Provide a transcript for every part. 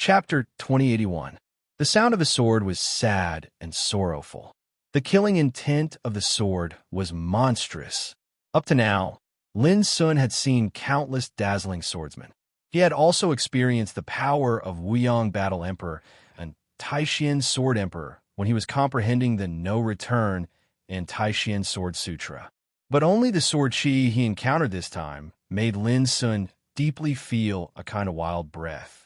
Chapter 2081. The sound of a sword was sad and sorrowful. The killing intent of the sword was monstrous. Up to now, Lin Sun had seen countless dazzling swordsmen. He had also experienced the power of Wuyong Battle Emperor and Taishian Sword Emperor when he was comprehending the No Return in Taishian Sword Sutra. But only the sword chi he encountered this time made Lin Sun deeply feel a kind of wild breath.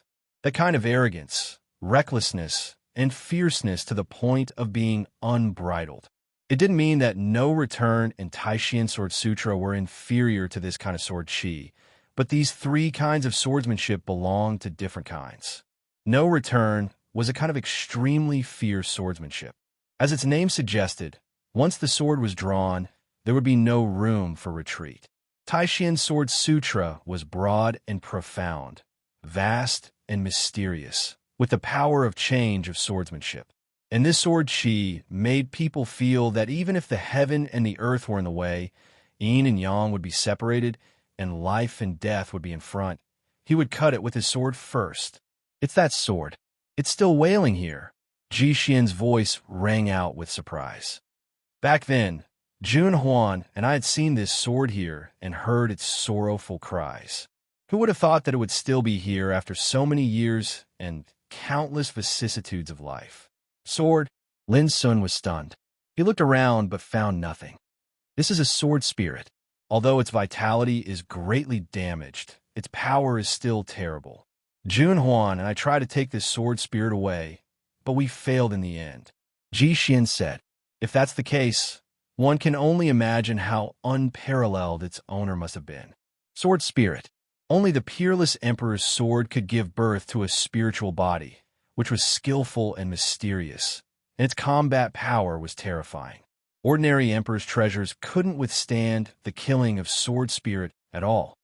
That kind of arrogance, recklessness, and fierceness to the point of being unbridled. It didn't mean that No Return and Taishian Sword Sutra were inferior to this kind of sword chi, but these three kinds of swordsmanship belonged to different kinds. No Return was a kind of extremely fierce swordsmanship. As its name suggested, once the sword was drawn, there would be no room for retreat. Taishian Sword Sutra was broad and profound, vast and mysterious, with the power of change of swordsmanship. And this sword chi made people feel that even if the heaven and the earth were in the way, yin and yang would be separated, and life and death would be in front, he would cut it with his sword first. It's that sword. It's still wailing here. Ji Xian's voice rang out with surprise. Back then, Jun Huan and I had seen this sword here and heard its sorrowful cries. Who would have thought that it would still be here after so many years and countless vicissitudes of life? Sword? Lin Sun was stunned. He looked around but found nothing. This is a sword spirit. Although its vitality is greatly damaged, its power is still terrible. Jun Huan and I tried to take this sword spirit away, but we failed in the end. Ji Xian said, if that's the case, one can only imagine how unparalleled its owner must have been. Sword spirit. Only the peerless emperor's sword could give birth to a spiritual body, which was skillful and mysterious, and its combat power was terrifying. Ordinary emperor's treasures couldn't withstand the killing of sword spirit at all.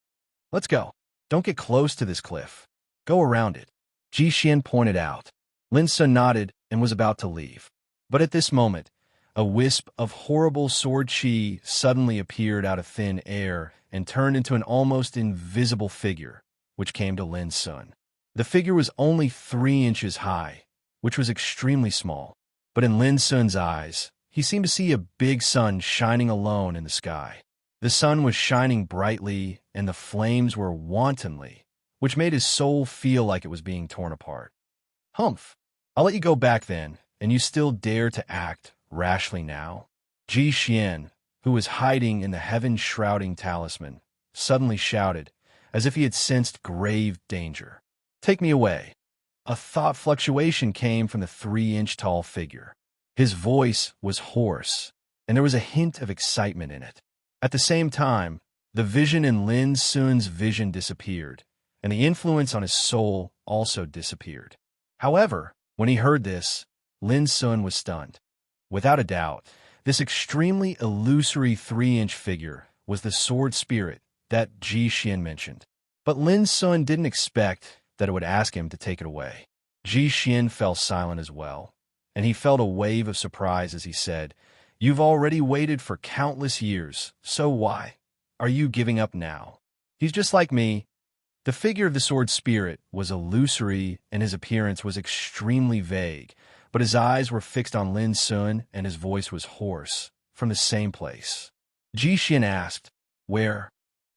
Let's go. Don't get close to this cliff. Go around it. Ji Xian pointed out. Lin Sun nodded and was about to leave. But at this moment, a wisp of horrible sword chi suddenly appeared out of thin air and turned into an almost invisible figure, which came to Lin Sun. The figure was only 3 inches high, which was extremely small. But in Lin Sun's eyes, he seemed to see a big sun shining alone in the sky. The sun was shining brightly, and the flames were wantonly, which made his soul feel like it was being torn apart. Humph! I'll let you go back then, and you still dare to act rashly now? Ji Xian, who was hiding in the heaven-shrouding talisman, suddenly shouted, as if he had sensed grave danger. Take me away. A thought fluctuation came from the 3-inch-tall figure. His voice was hoarse, and there was a hint of excitement in it. At the same time, the vision in Lin Sun's vision disappeared, and the influence on his soul also disappeared. However, when he heard this, Lin Sun was stunned. Without a doubt, this extremely illusory 3-inch figure was the sword spirit that Ji Xian mentioned. But Lin Sun didn't expect that it would ask him to take it away. Ji Xian fell silent as well, and he felt a wave of surprise as he said, You've already waited for countless years, so why are you giving up now? He's just like me. The figure of the sword spirit was illusory and his appearance was extremely vague, but his eyes were fixed on Lin Sun and his voice was hoarse, from the same place. Ji Xian asked, Where?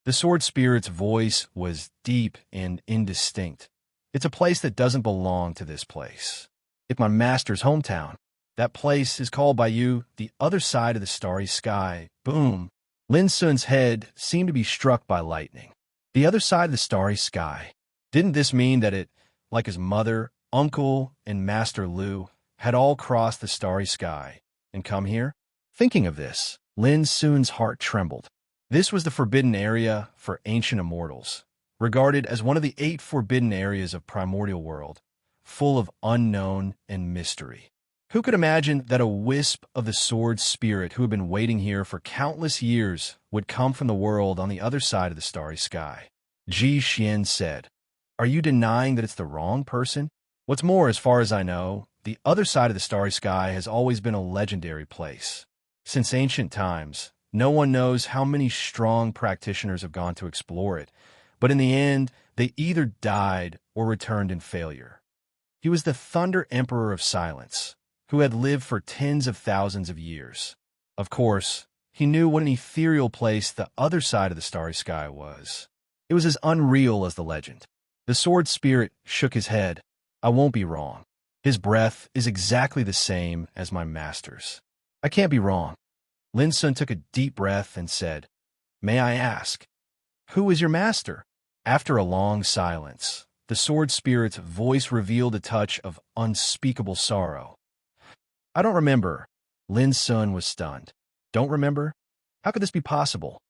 The sword spirit's voice was deep and indistinct. It's a place that doesn't belong to this place. It's my master's hometown. That place is called by you the other side of the starry sky. Boom. Lin Sun's head seemed to be struck by lightning. The other side of the starry sky. Didn't this mean that it, like his mother, uncle, and Master Lu, had all crossed the starry sky and come here? Thinking of this, Lin Sun's heart trembled. This was the forbidden area for ancient immortals, regarded as one of the 8 forbidden areas of primordial world, full of unknown and mystery. Who could imagine that a wisp of the sword spirit who had been waiting here for countless years would come from the world on the other side of the starry sky? Ji Xian said, Are you denying that it's the wrong person? What's more, as far as I know, the other side of the starry sky has always been a legendary place. Since ancient times, no one knows how many strong practitioners have gone to explore it, but in the end, they either died or returned in failure. He was the Thunder Emperor of Silence, who had lived for tens of thousands of years. Of course, he knew what an ethereal place the other side of the starry sky was. It was as unreal as the legend. The sword spirit shook his head. I won't be wrong. His breath is exactly the same as my master's. I can't be wrong. Lin Sun took a deep breath and said, May I ask, who is your master? After a long silence, the sword spirit's voice revealed a touch of unspeakable sorrow. I don't remember. Lin Sun was stunned. Don't remember? How could this be possible?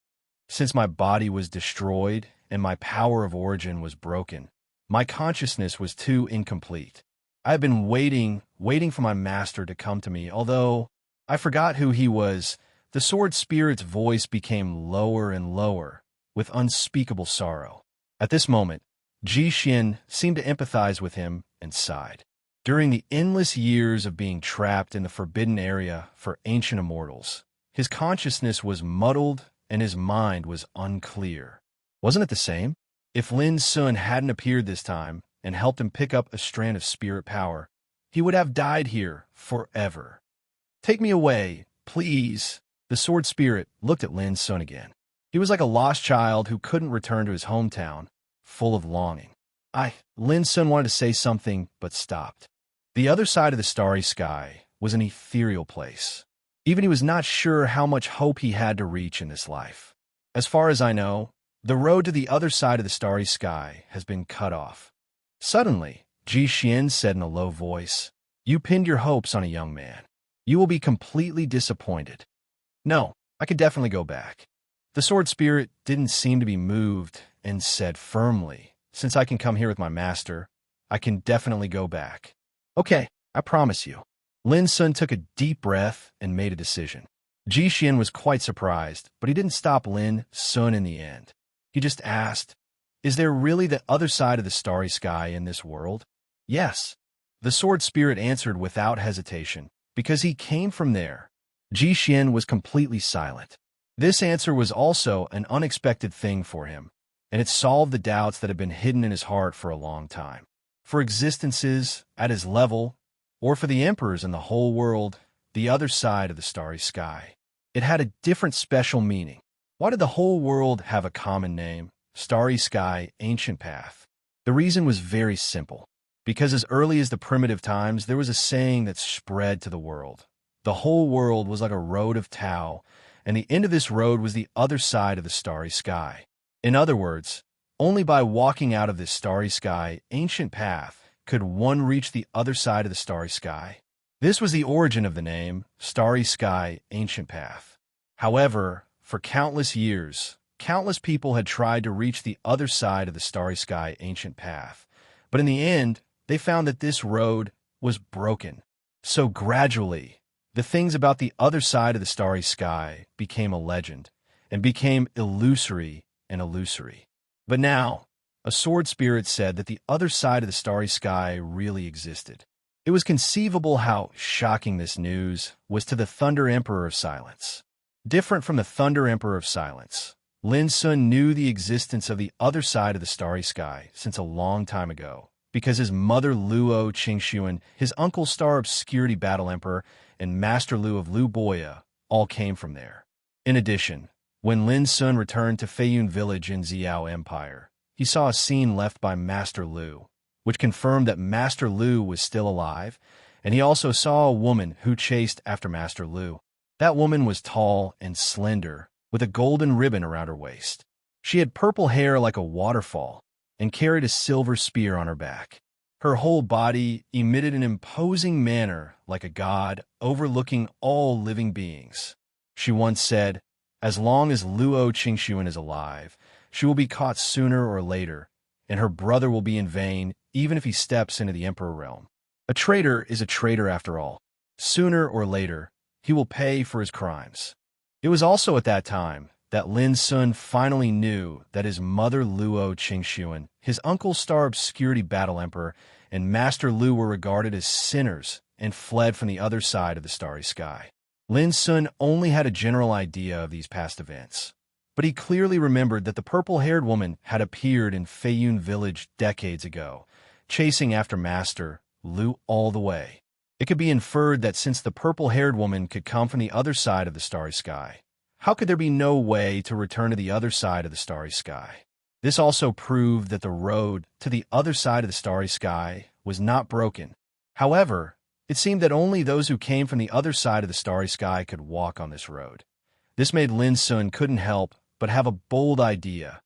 Since my body was destroyed and my power of origin was broken, my consciousness was too incomplete. I have been waiting for my master to come to me, although I forgot who he was. The sword spirit's voice became lower and lower, with unspeakable sorrow. At this moment, Ji Xin seemed to empathize with him and sighed. During the endless years of being trapped in the forbidden area for ancient immortals, his consciousness was muddled and his mind was unclear. Wasn't it the same? If Lin Sun hadn't appeared this time and helped him pick up a strand of spirit power, he would have died here forever. Take me away, please. The sword spirit looked at Lin Sun again. He was like a lost child who couldn't return to his hometown, full of longing. Lin Sun wanted to say something, but stopped. The other side of the starry sky was an ethereal place. Even he was not sure how much hope he had to reach in this life. As far as I know, the road to the other side of the starry sky has been cut off. Suddenly, Ji Xian said in a low voice, You pinned your hopes on a young man. You will be completely disappointed. No, I could definitely go back. The sword spirit didn't seem to be moved and said firmly, Since I can come here with my master, I can definitely go back. Okay, I promise you. Lin Sun took a deep breath and made a decision. Ji Xian was quite surprised, but he didn't stop Lin Sun in the end. He just asked, Is there really the other side of the starry sky in this world? Yes. The sword spirit answered without hesitation, because he came from there. Ji Xian was completely silent. This answer was also an unexpected thing for him, and it solved the doubts that had been hidden in his heart for a long time. For existences at his level, or for the emperors in the whole world, the other side of the starry sky, it had a different special meaning. Why did the whole world have a common name, Starry Sky, Ancient Path? The reason was very simple. Because as early as the primitive times, there was a saying that spread to the world. The whole world was like a road of Tao, and the end of this road was the other side of the starry sky. In other words, only by walking out of this starry sky, ancient path, could one reach the other side of the starry sky. This was the origin of the name, Starry Sky, Ancient Path. However, for countless years, countless people had tried to reach the other side of the starry sky, ancient path. But in the end, they found that this road was broken. So gradually, the things about the other side of the starry sky became a legend and became illusory and illusory. But now, a sword spirit said that the other side of the starry sky really existed. It was conceivable how shocking this news was to the Thunder Emperor of Silence. Different from the Thunder Emperor of Silence, Lin Sun knew the existence of the other side of the starry sky since a long time ago, because his mother Luo Qingxuan, his uncle Star Obscurity Battle Emperor, and Master Lu of Lu Boya all came from there. In addition, when Lin Sun returned to Feiyun Village in Xiao Empire, he saw a scene left by Master Lu, which confirmed that Master Lu was still alive, and he also saw a woman who chased after Master Lu. That woman was tall and slender, with a golden ribbon around her waist. She had purple hair like a waterfall and carried a silver spear on her back. Her whole body emitted an imposing manner like a god overlooking all living beings. She once said, As long as Luo Qingxuan is alive, she will be caught sooner or later, and her brother will be in vain even if he steps into the Emperor realm. A traitor is a traitor after all. Sooner or later, he will pay for his crimes. It was also at that time that Lin Sun finally knew that his mother Luo Qingxuan, his uncle Star Obscurity Battle Emperor, and Master Lu were regarded as sinners and fled from the other side of the starry sky. Lin Sun only had a general idea of these past events, but he clearly remembered that the purple-haired woman had appeared in Feiyun Village decades ago, chasing after Master Lu all the way. It could be inferred that since the purple-haired woman could come from the other side of the starry sky, how could there be no way to return to the other side of the starry sky? This also proved that the road to the other side of the starry sky was not broken. However, it seemed that only those who came from the other side of the starry sky could walk on this road. This made Lin Sun couldn't help but have a bold idea.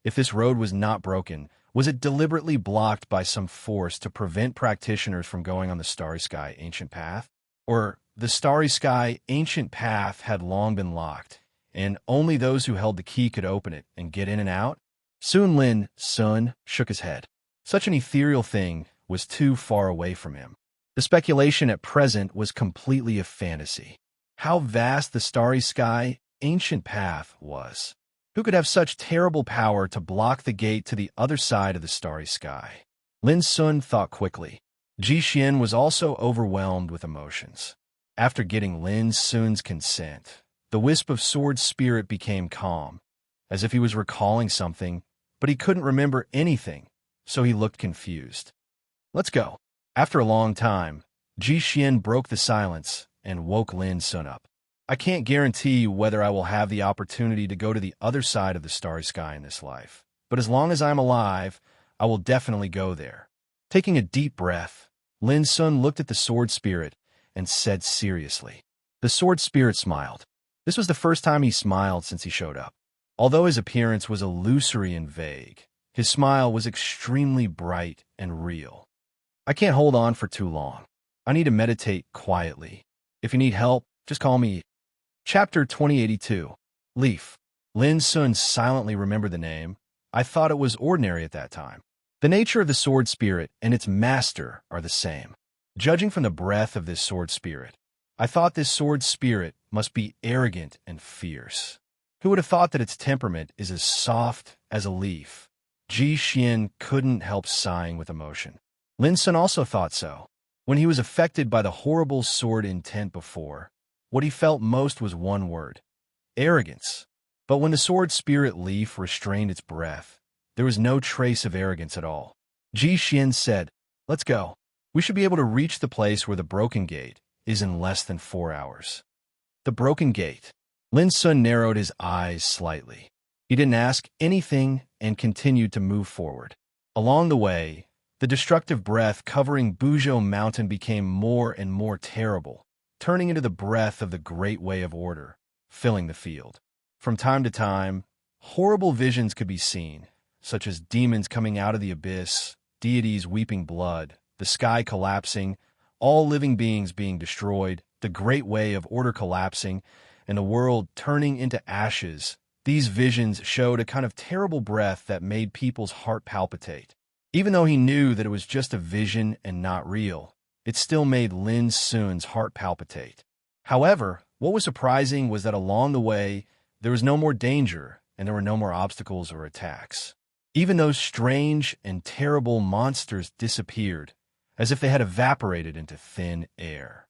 If this road was not broken, was it deliberately blocked by some force to prevent practitioners from going on the starry sky ancient path? Or the starry sky ancient path had long been locked, and only those who held the key could open it and get in and out? Soon Lin Sun shook his head. Such an ethereal thing was too far away from him. The speculation at present was completely a fantasy. How vast the starry sky ancient path was. Who could have such terrible power to block the gate to the other side of the starry sky? Lin Sun thought quickly. Ji Xian was also overwhelmed with emotions. After getting Lin Sun's consent, the wisp of sword spirit became calm, as if he was recalling something, but he couldn't remember anything, so he looked confused. Let's go. After a long time, Ji Xian broke the silence and woke Lin Sun up. I can't guarantee whether I will have the opportunity to go to the other side of the starry sky in this life, but as long as I'm alive, I will definitely go there. Taking a deep breath, Lin Sun looked at the sword spirit and said seriously. The sword spirit smiled. This was the first time he smiled since he showed up. Although his appearance was illusory and vague, his smile was extremely bright and real. I can't hold on for too long. I need to meditate quietly. If you need help, just call me. Chapter 2082. Leaf. Lin Sun silently remembered the name. I thought it was ordinary at that time. The nature of the sword spirit and its master are the same. Judging from the breath of this sword spirit, I thought this sword spirit must be arrogant and fierce. Who would have thought that its temperament is as soft as a leaf? Ji Xian couldn't help sighing with emotion. Lin Sun also thought so. When he was affected by the horrible sword intent before, what he felt most was one word: arrogance. But when the sword spirit leaf restrained its breath, there was no trace of arrogance at all. Ji Xian said, "Let's go. We should be able to reach the place where the broken gate is in less than 4 hours." The broken gate. Lin Sun narrowed his eyes slightly. He didn't ask anything and continued to move forward. Along the way, the destructive breath covering Buzhou Mountain became more and more terrible, turning into the breath of the Great Way of Order, filling the field. From time to time, horrible visions could be seen, such as demons coming out of the abyss, deities weeping blood, the sky collapsing, all living beings being destroyed, the Great Way of Order collapsing, and the world turning into ashes. These visions showed a kind of terrible breath that made people's heart palpitate. Even though he knew that it was just a vision and not real, it still made Lin Sun's heart palpitate. However, what was surprising was that along the way, there was no more danger and there were no more obstacles or attacks. Even those strange and terrible monsters disappeared, as if they had evaporated into thin air.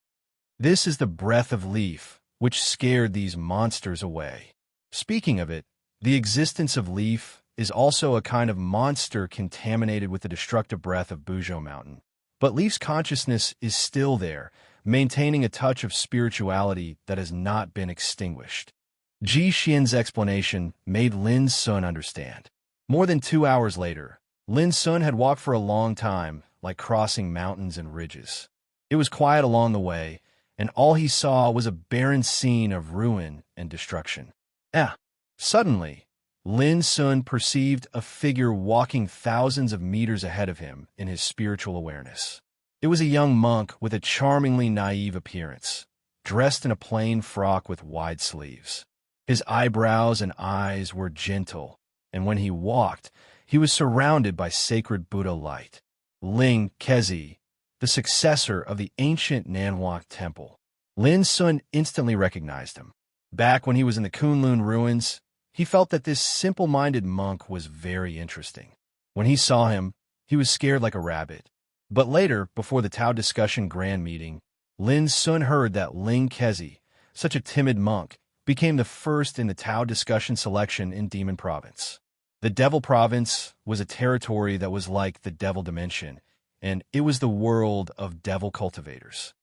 This is the breath of Leaf, which scared these monsters away. Speaking of it, the existence of Leaf is also a kind of monster contaminated with the destructive breath of Buzhou Mountain. But Leaf's consciousness is still there, maintaining a touch of spirituality that has not been extinguished. Ji Xian's explanation made Lin Sun understand. More than 2 hours later, Lin Sun had walked for a long time, like crossing mountains and ridges. It was quiet along the way, and all he saw was a barren scene of ruin and destruction. Suddenly, Lin Sun perceived a figure walking thousands of meters ahead of him in his spiritual awareness. It was a young monk with a charmingly naive appearance, dressed in a plain frock with wide sleeves. His eyebrows and eyes were gentle, and when he walked, he was surrounded by sacred Buddha light. Ling Kezi, the successor of the ancient Nanhuac Temple. Lin Sun instantly recognized him. Back when he was in the Kunlun ruins, he felt that this simple-minded monk was very interesting. When he saw him, he was scared like a rabbit. But later, before the Tao discussion grand meeting, Lin Sun heard that Ling Kezi, such a timid monk, became the first in the Tao discussion selection in Demon Province. The Devil Province was a territory that was like the Devil Dimension, and it was the world of devil cultivators.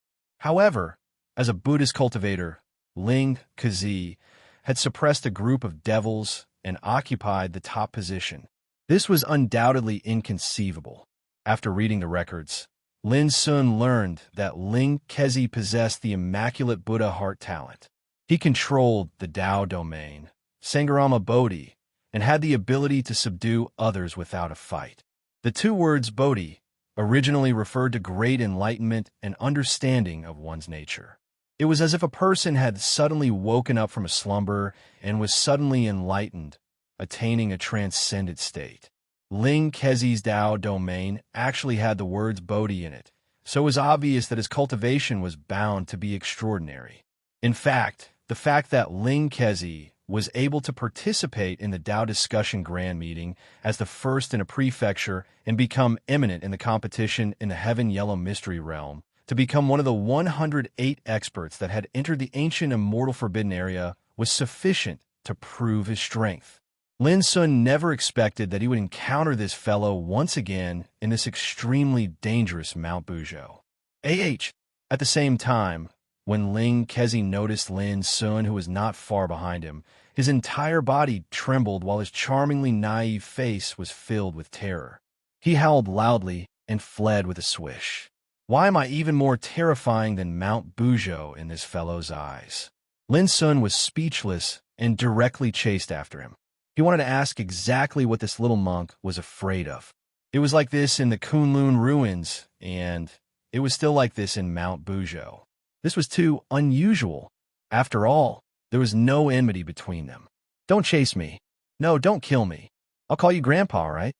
However, as a Buddhist cultivator, Ling Kezi had suppressed a group of devils and occupied the top position. This was undoubtedly inconceivable. After reading the records, Lin Sun learned that Ling Kezi possessed the immaculate Buddha heart talent. He controlled the Tao domain, Sangarama Bodhi, and had the ability to subdue others without a fight. The two words Bodhi originally referred to great enlightenment and understanding of one's nature. It was as if a person had suddenly woken up from a slumber and was suddenly enlightened, attaining a transcendent state. Ling Kezi's Tao domain actually had the words Bodhi in it, so it was obvious that his cultivation was bound to be extraordinary. In fact, the fact that Ling Kezi was able to participate in the Tao discussion grand meeting as the first in a prefecture and become eminent in the competition in the Heaven Yellow Mystery Realm, to become one of the 108 experts that had entered the ancient immortal forbidden area, was sufficient to prove his strength. Lin Sun never expected that he would encounter this fellow once again in this extremely dangerous Mount Buzhou. At the same time, when Ling Kezi noticed Lin Sun, who was not far behind him, his entire body trembled while his charmingly naive face was filled with terror. He howled loudly and fled with a swish. Why am I even more terrifying than Mount Buzhou in this fellow's eyes? Lin Sun was speechless and directly chased after him. He wanted to ask exactly what this little monk was afraid of. It was like this in the Kunlun ruins, and it was still like this in Mount Buzhou. This was too unusual. After all, there was no enmity between them. Don't chase me. No, don't kill me. I'll call you Grandpa, all right?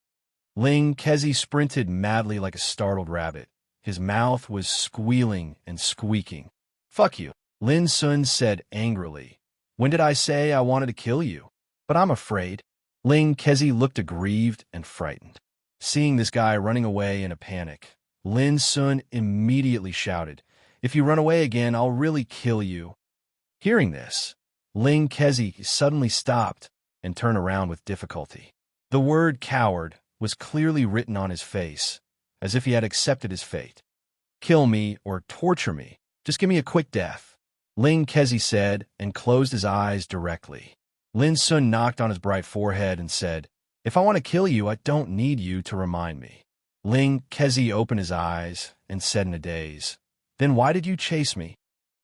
Ling Kezi sprinted madly like a startled rabbit. His mouth was squealing and squeaking. Fuck you, Lin Sun said angrily. When did I say I wanted to kill you? But I'm afraid. Ling Kezi looked aggrieved and frightened. Seeing this guy running away in a panic, Lin Sun immediately shouted, "If you run away again, I'll really kill you." Hearing this, Ling Kezi suddenly stopped and turned around with difficulty. The word coward was clearly written on his face, as if he had accepted his fate. Kill me or torture me. Just give me a quick death, Ling Kezi said and closed his eyes directly. Lin Sun knocked on his bright forehead and said, "If I want to kill you, I don't need you to remind me." Ling Kezi opened his eyes and said in a daze, "Then why did you chase me?"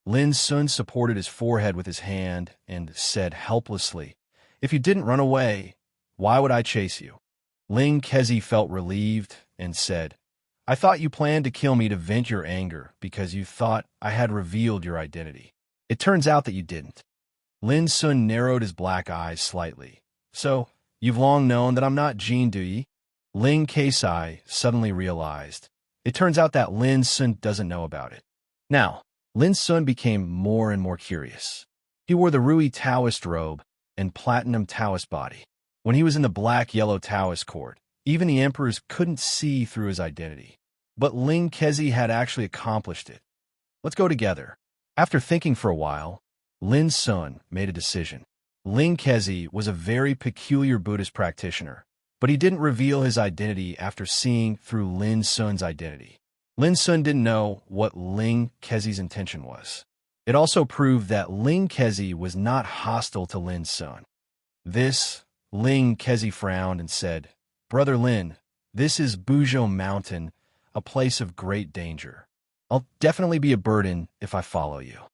Lin Sun supported his forehead with his hand and said helplessly, "If you didn't run away, why would I chase you?" Ling Kezi felt relieved and said, "I thought you planned to kill me to vent your anger because you thought I had revealed your identity. It turns out that you didn't." Lin Sun narrowed his black eyes slightly. "So, you've long known that I'm not Jin, do ye?" Ling Kesi suddenly realized. It turns out that Lin Sun doesn't know about it. Now, Lin Sun became more and more curious. He wore the Rui Taoist robe and platinum Taoist body. When he was in the black-yellow Taoist court, even the emperors couldn't see through his identity. But Ling Kezi had actually accomplished it. Let's go together. After thinking for a while, Lin Sun made a decision. Ling Kezi was a very peculiar Buddhist practitioner, but he didn't reveal his identity after seeing through Lin Sun's identity. Lin Sun didn't know what Ling Kezi's intention was. It also proved that Ling Kezi was not hostile to Lin Sun. Ling Kezi frowned and said, "Brother Lin, this is Buzhou Mountain, a place of great danger. I'll definitely be a burden if I follow you.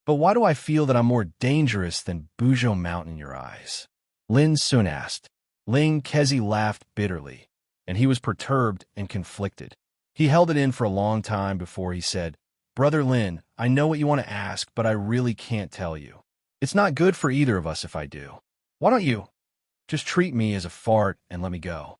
But why do I feel that I'm more dangerous than Buzhou Mountain in your eyes?" Lin Sun asked. Ling Kezi laughed bitterly, and he was perturbed and conflicted. He held it in for a long time before he said, "Brother Lin, I know what you want to ask, but I really can't tell you. It's not good for either of us if I do. Why don't you just treat me as a fart and let me go?"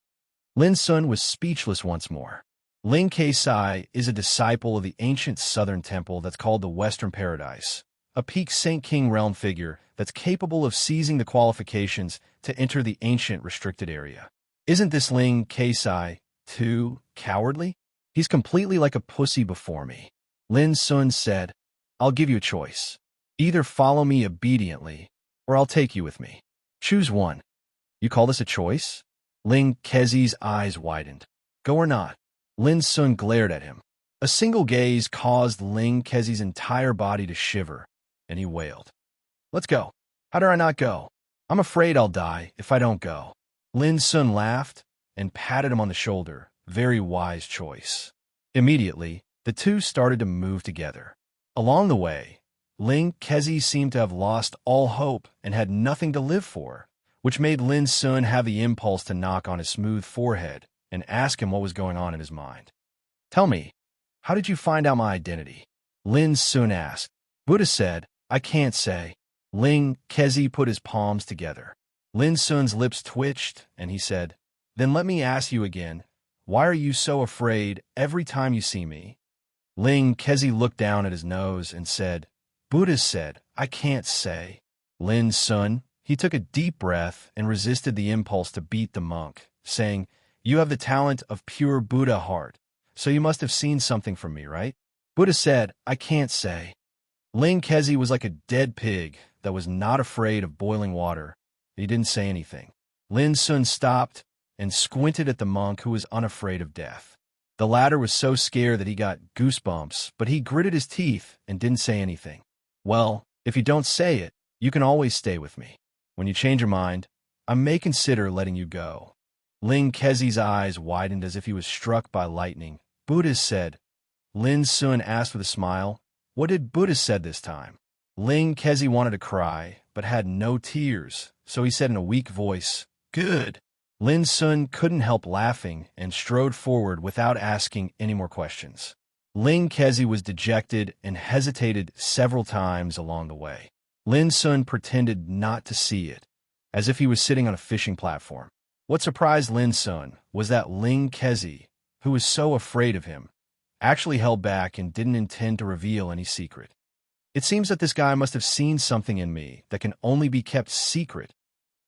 Lin Sun was speechless once more. Ling Kesi is a disciple of the ancient southern temple that's called the Western Paradise, a peak Saint King realm figure that's capable of seizing the qualifications to enter the ancient restricted area. Isn't this Ling Kesi too cowardly? He's completely like a pussy before me. Lin Sun said, "I'll give you a choice. Either follow me obediently, or I'll take you with me. Choose one." "You call this a choice?" Ling Kezi's eyes widened. "Go or not?" Lin Sun glared at him. A single gaze caused Ling Kezi's entire body to shiver, and he wailed. Let's go. How dare I not go? I'm afraid I'll die if I don't go. Lin Sun laughed and patted him on the shoulder. Very wise choice. Immediately, the two started to move together. Along the way, Ling Kezi seemed to have lost all hope and had nothing to live for, which made Lin Sun have the impulse to knock on his smooth forehead and ask him what was going on in his mind. Tell me, how did you find out my identity? Lin Sun asked. Buddha said, I can't say. Ling Kezi put his palms together. Lin Sun's lips twitched, and he said, Then let me ask you again, why are you so afraid every time you see me? Ling Kezi looked down at his nose and said, Buddha said, I can't say. Lin Sun, he took a deep breath and resisted the impulse to beat the monk, saying, You have the talent of pure Buddha heart, so you must have seen something from me, right? Buddha said, I can't say. Ling Kezi was like a dead pig that was not afraid of boiling water. He didn't say anything. Lin Sun stopped and squinted at the monk who was unafraid of death. The latter was so scared that he got goosebumps, but he gritted his teeth and didn't say anything. Well, if you don't say it, you can always stay with me. When you change your mind, I may consider letting you go. Ling Kezi's eyes widened as if he was struck by lightning. Buddha said. Lin Sun asked with a smile, What did Buddha said this time? Ling Kezi wanted to cry, but had no tears, so he said in a weak voice, Good. Lin Sun couldn't help laughing and strode forward without asking any more questions. Ling Kezi was dejected and hesitated several times along the way. Lin Sun pretended not to see it, as if he was sitting on a fishing platform. What surprised Lin Sun was that Ling Kezi, who was so afraid of him, actually held back and didn't intend to reveal any secret. It seems that this guy must have seen something in me that can only be kept secret.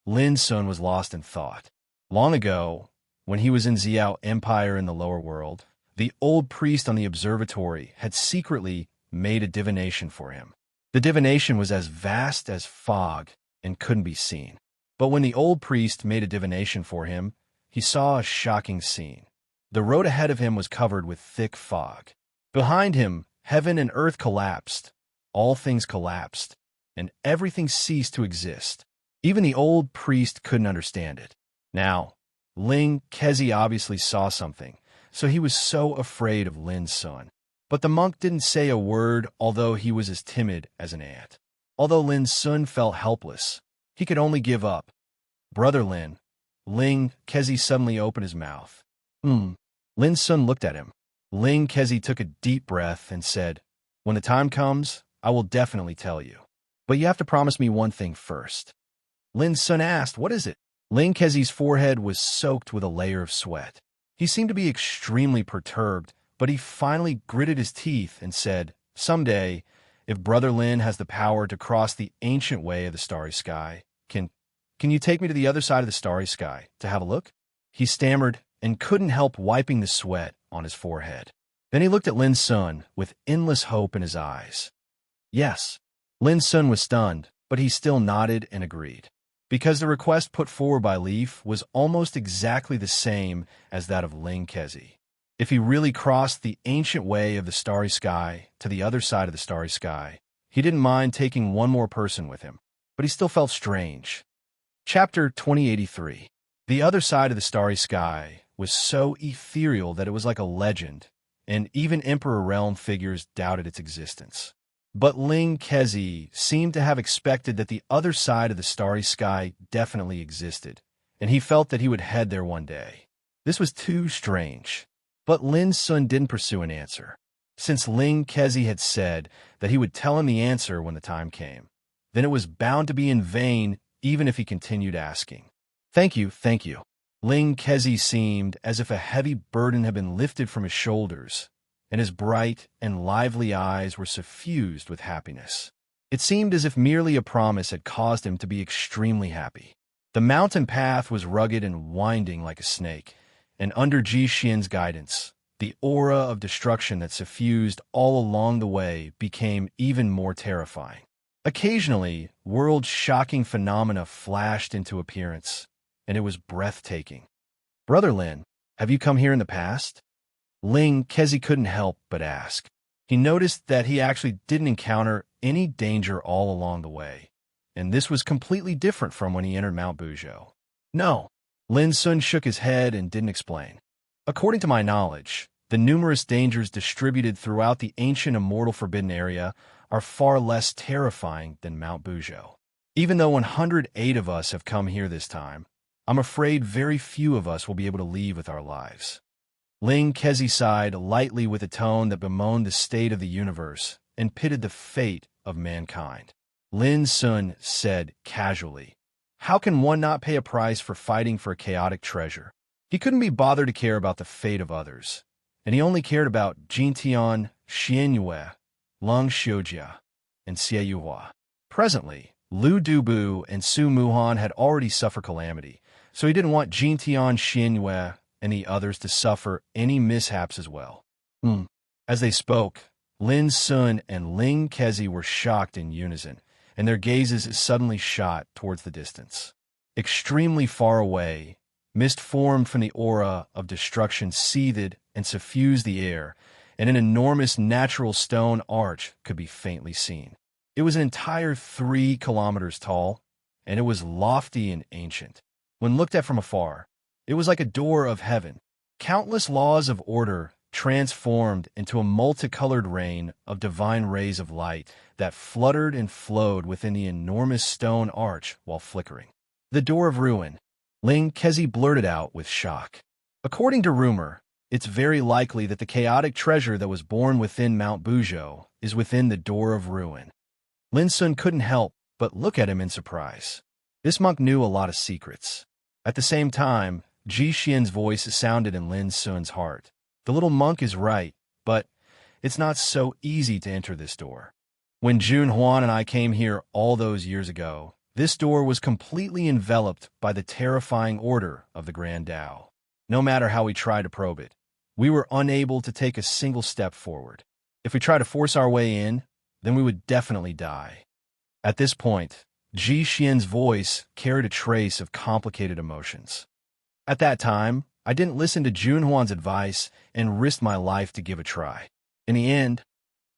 Lin Sun was lost in thought. Long ago, when he was in Xiao Empire in the lower world, the old priest on the observatory had secretly made a divination for him. The divination was as vast as fog and couldn't be seen. But when the old priest made a divination for him, he saw a shocking scene. The road ahead of him was covered with thick fog. Behind him, heaven and earth collapsed. All things collapsed, and everything ceased to exist. Even the old priest couldn't understand it. Now, Ling Kezi obviously saw something, so he was so afraid of Lin Sun. But the monk didn't say a word, although he was as timid as an ant. Although Lin Sun felt helpless, he could only give up. Brother Lin. Ling Kezi suddenly opened his mouth. Lin Sun looked at him. Ling Kezi took a deep breath and said, When the time comes, I will definitely tell you. But you have to promise me one thing first. Lin Sun asked, What is it? Ling Kezi's forehead was soaked with a layer of sweat. He seemed to be extremely perturbed, but he finally gritted his teeth and said, Someday, if Brother Lin has the power to cross the ancient way of the starry sky, can you take me to the other side of the starry sky to have a look? He stammered and couldn't help wiping the sweat on his forehead. Then he looked at Lin Sun with endless hope in his eyes. Yes. Lin Sun was stunned, but he still nodded and agreed, because the request put forward by Leaf was almost exactly the same as that of Ling Kezi. If he really crossed the ancient way of the starry sky to the other side of the starry sky, he didn't mind taking one more person with him, but he still felt strange. Chapter 2083. The other side of the starry sky was so ethereal that it was like a legend, and even Emperor Realm figures doubted its existence. But Ling Kezi seemed to have expected that the other side of the starry sky definitely existed, and he felt that he would head there one day. This was too strange. But Lin Sun didn't pursue an answer, since Ling Kezi had said that he would tell him the answer when the time came. Then it was bound to be in vain, even if he continued asking. Thank you. Ling Kezi seemed as if a heavy burden had been lifted from his shoulders, and his bright and lively eyes were suffused with happiness. It seemed as if merely a promise had caused him to be extremely happy. The mountain path was rugged and winding like a snake, and under Ji Xian's guidance, the aura of destruction that suffused all along the way became even more terrifying. Occasionally, world-shocking phenomena flashed into appearance, and it was breathtaking. Brother Lin, have you come here in the past? Ling Kezi couldn't help but ask. He noticed that he actually didn't encounter any danger all along the way, and this was completely different from when he entered Mount Buzhou. No, Lin Sun shook his head and didn't explain. According to my knowledge, the numerous dangers distributed throughout the ancient immortal forbidden area are far less terrifying than Mount Buzhou. Even though 108 of us have come here this time, I'm afraid very few of us will be able to leave with our lives. Ling Kezi sighed lightly with a tone that bemoaned the state of the universe and pitted the fate of mankind. Lin Sun said casually, "How can one not pay a price for fighting for a chaotic treasure?" He couldn't be bothered to care about the fate of others, and he only cared about Jintian, Xianyue, Lung Xiujia, and Xie Yuhua. Presently, Lu Dubu and Su Muhan had already suffered calamity, so he didn't want Jintian, Xianyue, and the others to suffer any mishaps as well. As they spoke, Lin Sun and Ling Kezi were shocked in unison, and their gazes suddenly shot towards the distance. Extremely far away, mist formed from the aura of destruction seethed and suffused the air, and an enormous natural stone arch could be faintly seen. It was an entire 3 kilometers tall, and it was lofty and ancient. When looked at from afar, it was like a door of heaven. Countless laws of order transformed into a multicolored rain of divine rays of light that fluttered and flowed within the enormous stone arch while flickering. The door of ruin, Ling Kezi blurted out with shock. According to rumor, it's very likely that the chaotic treasure that was born within Mount Buzhou is within the door of ruin. Lin Sun couldn't help but look at him in surprise. This monk knew a lot of secrets. At the same time, Ji Xian's voice sounded in Lin Sun's heart. The little monk is right, but it's not so easy to enter this door. When Jun Huan and I came here all those years ago, this door was completely enveloped by the terrifying order of the Grand Tao. No matter how we tried to probe it, we were unable to take a single step forward. If we tried to force our way in, then we would definitely die. At this point, Ji Xian's voice carried a trace of complicated emotions. At that time, I didn't listen to Jun Huan's advice and risked my life to give a try. In the end,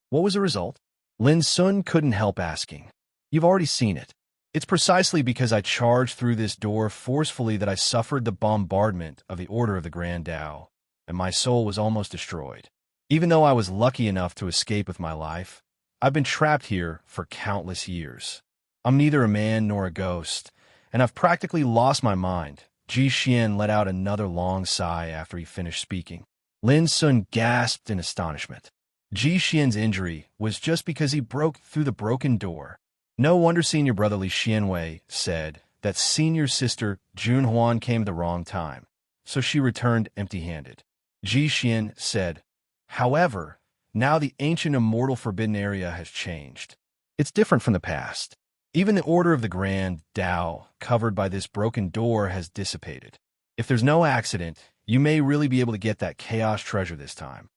what was the result? Lin Sun couldn't help asking. You've already seen it. It's precisely because I charged through this door forcefully that I suffered the bombardment of the Order of the Grand Tao, and my soul was almost destroyed. Even though I was lucky enough to escape with my life, I've been trapped here for countless years. I'm neither a man nor a ghost, and I've practically lost my mind. Ji Xian let out another long sigh after he finished speaking. Lin Sun gasped in astonishment. Ji Xian's injury was just because he broke through the broken door. No wonder senior brother Li Xianwei said that senior sister Jun Huan came at the wrong time, so she returned empty-handed. Ji Xian said, however, now the ancient immortal forbidden area has changed. It's different from the past. Even the order of the Grand Tao covered by this broken door has dissipated. If there's no accident, you may really be able to get that chaos treasure this time.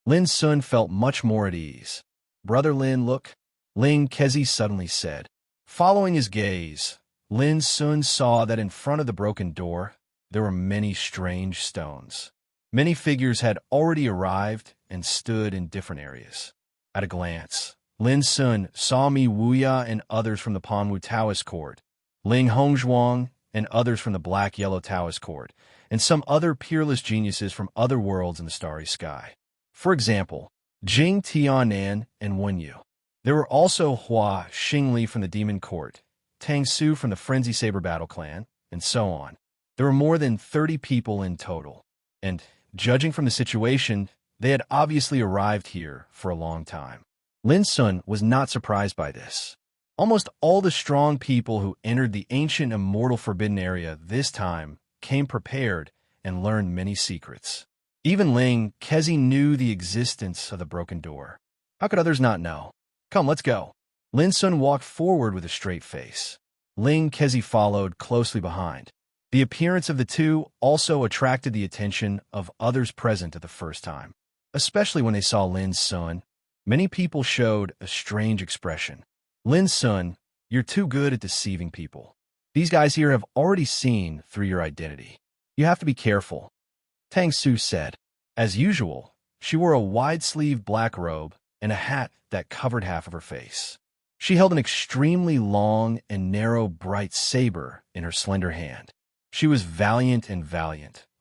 Lin Sun felt much more at ease. Brother Lin, look, Ling Kezi suddenly said. Following his gaze, Lin Sun saw that in front of the broken door, there were many strange stones. Many figures had already arrived and stood in different areas. At a glance, Lin Sun saw Mi Wuya and others from the Panwu Taoist court, Ling Hongzhuang and others from the Black-Yellow Taoist court, and some other peerless geniuses from other worlds in the starry sky. For example, Jing Tianan and Wenyu. There were also Hua Xingli from the Demon Court, Tang Su from the Frenzy Saber Battle Clan, and so on. There were more than 30 people in total, and, judging from the situation, they had obviously arrived here for a long time. Lin Sun was not surprised by this. Almost all the strong people who entered the ancient immortal forbidden area this time came prepared and learned many secrets. Even Ling Kezi knew the existence of the broken door. How could others not know? Come, let's go. Lin Sun walked forward with a straight face. Ling Kezi followed closely behind. The appearance of the two also attracted the attention of others present at the first time. Especially when they saw Lin Sun, many people showed a strange expression. Lin Sun, you're too good at deceiving people. These guys here have already seen through your identity. You have to be careful. Tang Su said. As usual, she wore a wide-sleeved black robe and a hat that covered half of her face. She held an extremely long and narrow bright saber in her slender hand. She was valiant,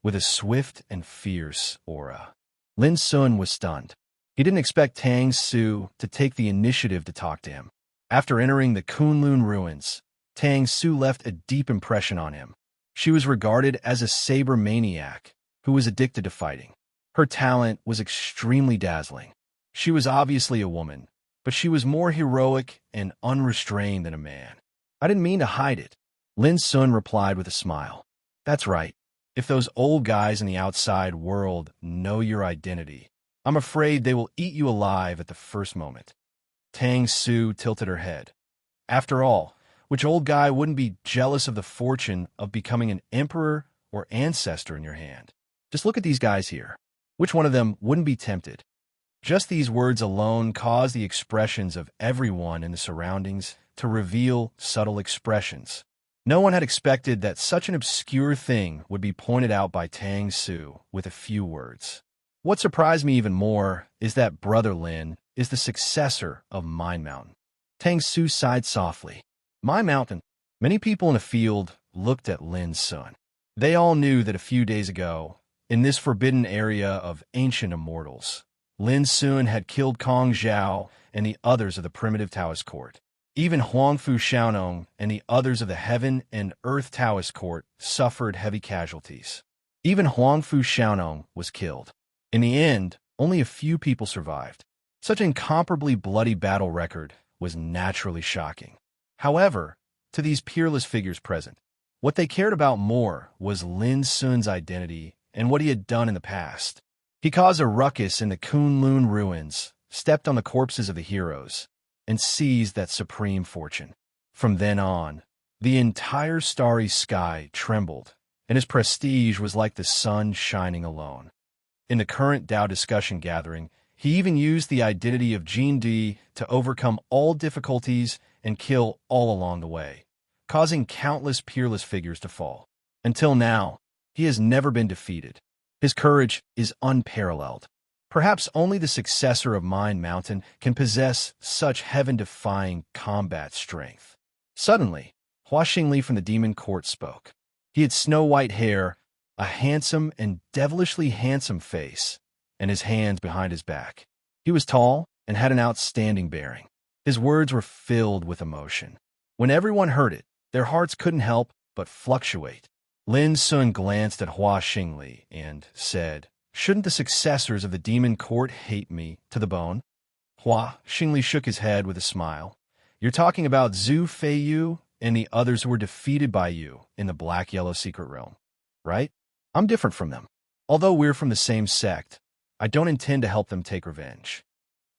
with a swift and fierce aura. Lin Sun was stunned. He didn't expect Tang Su to take the initiative to talk to him. After entering the Kunlun ruins, Tang Su left a deep impression on him. She was regarded as a saber maniac who was addicted to fighting. Her talent was extremely dazzling. She was obviously a woman, but she was more heroic and unrestrained than a man. I didn't mean to hide it, Lin Sun replied with a smile. That's right. If those old guys in the outside world know your identity, I'm afraid they will eat you alive at the first moment. Tang Su tilted her head. After all, which old guy wouldn't be jealous of the fortune of becoming an emperor or ancestor in your hand? Just look at these guys here. Which one of them wouldn't be tempted? Just these words alone caused the expressions of everyone in the surroundings to reveal subtle expressions. No one had expected that such an obscure thing would be pointed out by Tang Su with a few words. What surprised me even more is that Brother Lin is the successor of Mind Mountain. Tang Su sighed softly. Mind Mountain. Many people in the field looked at Lin Sun. They all knew that a few days ago, in this forbidden area of ancient immortals, Lin Sun had killed Kong Zhao and the others of the primitive Taoist court. Even Huangfu Xiaonong and the others of the Heaven and Earth Taoist court suffered heavy casualties. Even Huangfu Xiaonong was killed. In the end, only a few people survived. Such an incomparably bloody battle record was naturally shocking. However, to these peerless figures present, what they cared about more was Lin Sun's identity and what he had done in the past. He caused a ruckus in the Kunlun ruins, stepped on the corpses of the heroes, and seized that supreme fortune. From then on, the entire starry sky trembled, and his prestige was like the sun shining alone. In the current Tao discussion gathering, he even used the identity of Jin Di to overcome all difficulties and kill all along the way, causing countless peerless figures to fall. Until now, he has never been defeated. His courage is unparalleled. Perhaps only the successor of Mind Mountain can possess such heaven-defying combat strength. Suddenly, Hua Xingli from the demon court spoke. He had snow-white hair, a handsome and devilishly handsome face, and his hands behind his back. He was tall and had an outstanding bearing. His words were filled with emotion. When everyone heard it, their hearts couldn't help but fluctuate. Lin Sun glanced at Hua Xingli and said, "Shouldn't the successors of the demon court hate me to the bone?" Hua Xingli shook his head with a smile. "You're talking about Zhu Feiyu and the others who were defeated by you in the black-yellow secret realm, right? I'm different from them. Although we're from the same sect, I don't intend to help them take revenge."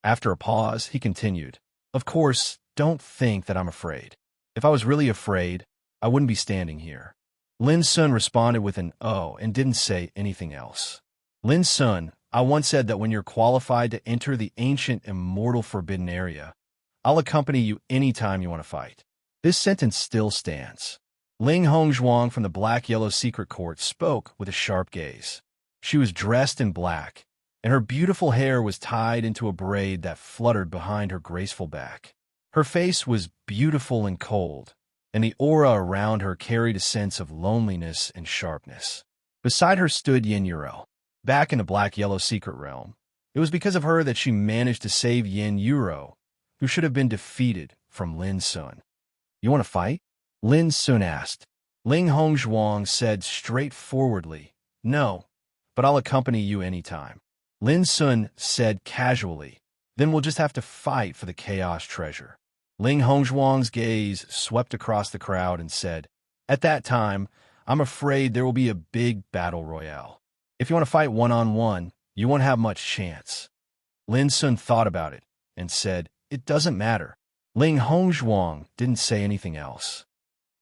After a pause, he continued, "Of course, don't think that I'm afraid. If I was really afraid, I wouldn't be standing here." Lin Sun responded with an "oh" and didn't say anything else. "Lin Sun, I once said that when you're qualified to enter the ancient immortal forbidden area, I'll accompany you anytime you want to fight." This sentence still stands. Ling Hongzhuang from the black-yellow secret court spoke with a sharp gaze. She was dressed in black, and her beautiful hair was tied into a braid that fluttered behind her graceful back. Her face was beautiful and cold, and the aura around her carried a sense of loneliness and sharpness. Beside her stood Yin Yuro. Back in the black-yellow secret realm, it was because of her that she managed to save Yin Yuro, who should have been defeated, from Lin Sun. "You want to fight?" Lin Sun asked. Ling Hongzhuang said straightforwardly, "No, but I'll accompany you anytime." Lin Sun said casually, "Then we'll just have to fight for the chaos treasure." Ling Hongzhuang's gaze swept across the crowd and said, "At that time, I'm afraid there will be a big battle royale. If you want to fight one-on-one, you won't have much chance." Lin Sun thought about it and said, "It doesn't matter." Ling Hongzhuang didn't say anything else.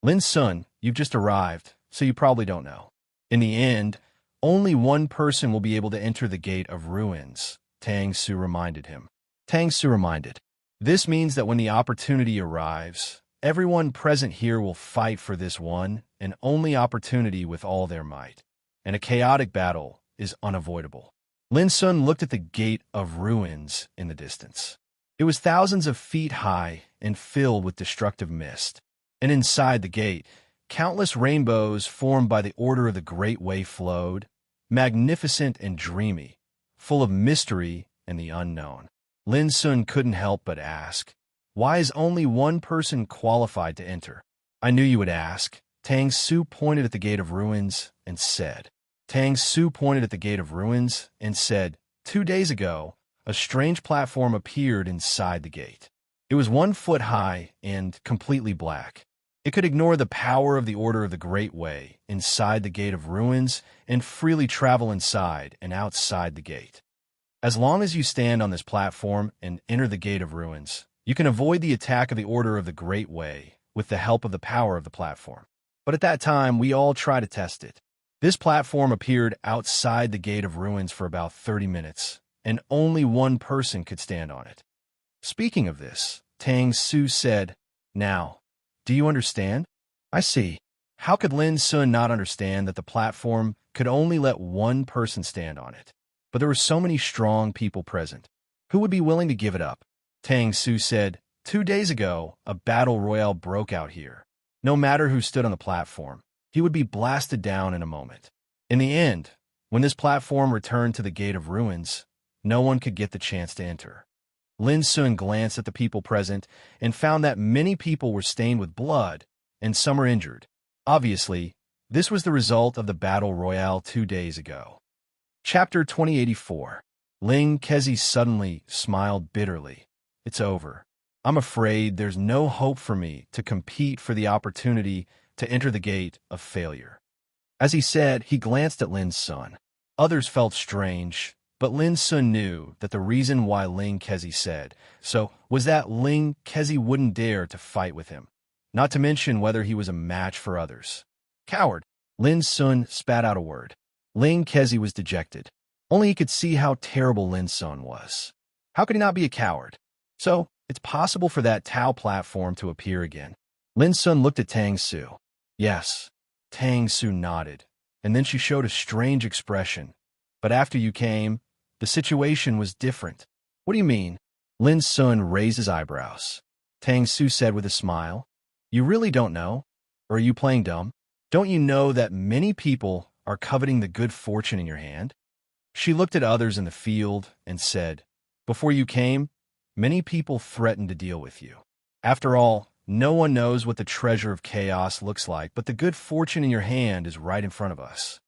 "Lin Sun, you've just arrived, so you probably don't know. In the end, only one person will be able to enter the Gate of Ruins," Tang Su reminded him. Tang Su reminded, "This means that when the opportunity arrives, everyone present here will fight for this one and only opportunity with all their might, and a chaotic battle is unavoidable." Lin Sun looked at the Gate of Ruins in the distance. It was thousands of feet high and filled with destructive mist. And inside the gate, countless rainbows formed by the order of the Great Way flowed, magnificent and dreamy, full of mystery and the unknown. Lin Sun couldn't help but ask, "Why is only one person qualified to enter?" "I knew you would ask." Tang Su pointed at the Gate of Ruins and said, 2 days ago, a strange platform appeared inside the gate. It was 1 foot high and completely black. It could ignore the power of the Order of the Great Way inside the Gate of Ruins and freely travel inside and outside the gate. As long as you stand on this platform and enter the Gate of Ruins, you can avoid the attack of the Order of the Great Way with the help of the power of the platform. But at that time, we all try to test it. This platform appeared outside the Gate of Ruins for about 30 minutes, and only one person could stand on it. Speaking of this, Tang Su said, "Now, do you understand?" "I see." How could Lin Sun not understand that the platform could only let one person stand on it? But there were so many strong people present. Who would be willing to give it up? Tang Su said, 2 days ago, a battle royale broke out here. No matter who stood on the platform, he would be blasted down in a moment. In the end, when this platform returned to the Gate of Ruins, no one could get the chance to enter. Lin Sun glanced at the people present and found that many people were stained with blood and some were injured. Obviously, this was the result of the battle royale 2 days ago. Chapter 2084. Ling Kezi suddenly smiled bitterly. "It's over. I'm afraid there's no hope for me to compete for the opportunity to enter the gate of failure." As he said, he glanced at Lin Sun. Others felt strange, but Lin Sun knew that the reason why Ling Kezi said so was that Ling Kezi wouldn't dare to fight with him, not to mention whether he was a match for others. "Coward!" Lin Sun spat out a word. Ling Kezi was dejected. Only he could see how terrible Lin Sun was. How could he not be a coward? So, it's possible for that Tao platform to appear again. Lin Sun looked at Tang Su. "Yes." Tang Su nodded, and then she showed a strange expression. "But after you came, the situation was different." "What do you mean?" Lin Sun raised his eyebrows. Tang Su said with a smile, "You really don't know? Or are you playing dumb? Don't you know that many people are coveting the good fortune in your hand?" She looked at others in the field and said, "Before you came, many people threatened to deal with you. After all, no one knows what the treasure of chaos looks like, but the good fortune in your hand is right in front of us."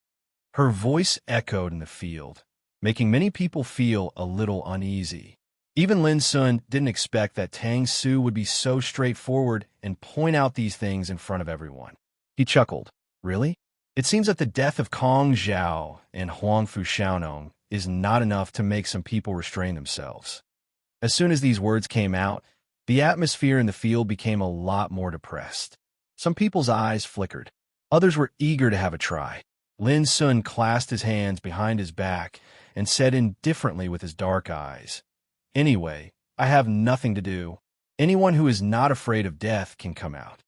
Her voice echoed in the field, making many people feel a little uneasy. Even Lin Sun didn't expect that Tang Su would be so straightforward and point out these things in front of everyone. He chuckled. "Really? It seems that the death of Kong Zhao and Huangfu Xiaonong is not enough to make some people restrain themselves." As soon as these words came out, the atmosphere in the field became a lot more depressed. Some people's eyes flickered. Others were eager to have a try. Lin Sun clasped his hands behind his back and said indifferently with his dark eyes, "Anyway, I have nothing to do. Anyone who is not afraid of death can come out."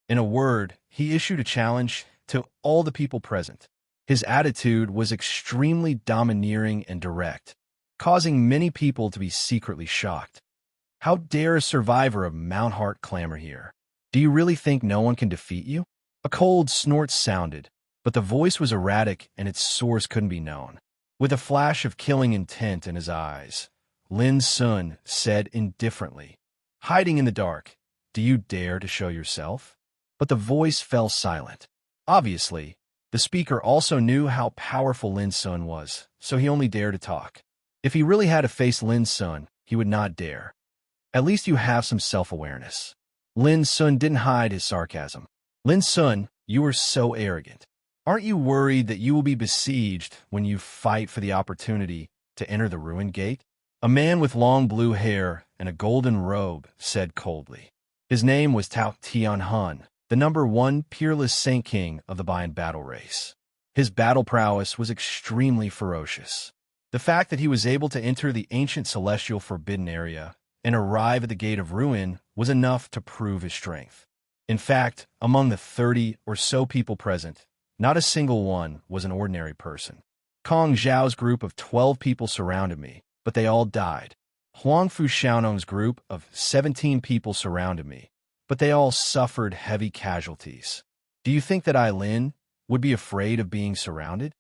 In a word, he issued a challenge to all the people present. His attitude was extremely domineering and direct, causing many people to be secretly shocked. How dare a survivor of Mount Hart clamor here? Do you really think no one can defeat you? A cold snort sounded, but the voice was erratic and its source couldn't be known. With a flash of killing intent in his eyes, Lin Sun said indifferently, hiding in the dark, "Do you dare to show yourself?" But the voice fell silent. Obviously, the speaker also knew how powerful Lin Sun was, so he only dared to talk. If he really had to face Lin Sun, he would not dare. "At least you have some self-awareness." Lin Sun didn't hide his sarcasm. "Lin Sun, you are so arrogant. Aren't you worried that you will be besieged when you fight for the opportunity to enter the ruined gate?" A man with long blue hair and a golden robe said coldly. His name was Tao Tianhun, the #1 peerless Saint King of the Bind battle race. His battle prowess was extremely ferocious. The fact that he was able to enter the ancient celestial forbidden area and arrive at the Gate of Ruin was enough to prove his strength. In fact, among the 30 or so people present, not a single one was an ordinary person. Kong Zhao's group of 12 people surrounded me, but they all died. Huangfu Xiaonong's group of 17 people surrounded me, but they all suffered heavy casualties. Do you think that Lin would be afraid of being surrounded?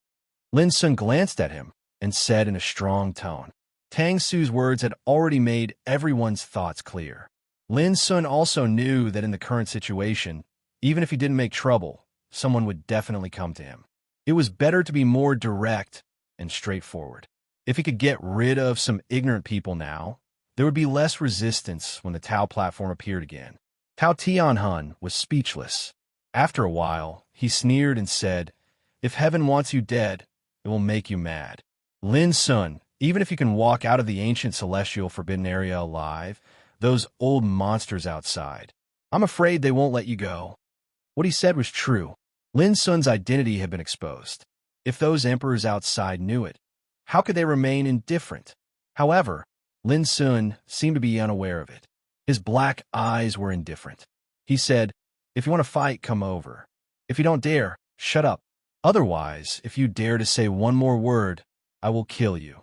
Lin Sun glanced at him and said in a strong tone. Tang Su's words had already made everyone's thoughts clear. Lin Sun also knew that in the current situation, even if he didn't make trouble, someone would definitely come to him. It was better to be more direct and straightforward. If he could get rid of some ignorant people now, there would be less resistance when the Tao platform appeared again. Tao Tianhun was speechless. After a while, he sneered and said, "If heaven wants you dead, it will make you mad. Lin Sun, even if you can walk out of the ancient celestial forbidden area alive, those old monsters outside, I'm afraid they won't let you go." What he said was true. Lin Sun's identity had been exposed. If those emperors outside knew it, how could they remain indifferent? However, Lin Sun seemed to be unaware of it. His black eyes were indifferent. He said, "If you want to fight, come over. If you don't dare, shut up. Otherwise, if you dare to say one more word, I will kill you."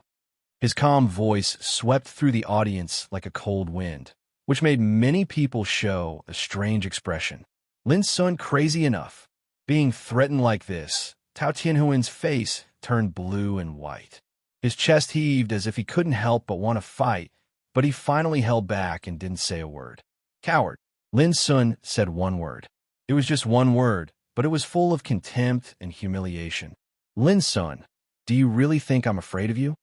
His calm voice swept through the audience like a cold wind, which made many people show a strange expression. Lin Sun, crazy enough. Being threatened like this, Tao Tianhuan's face turned blue and white. His chest heaved as if he couldn't help but want to fight, but he finally held back and didn't say a word. "Coward." Lin Sun said one word. It was just one word, but it was full of contempt and humiliation. "Lin Sun, do you really think I'm afraid of you?"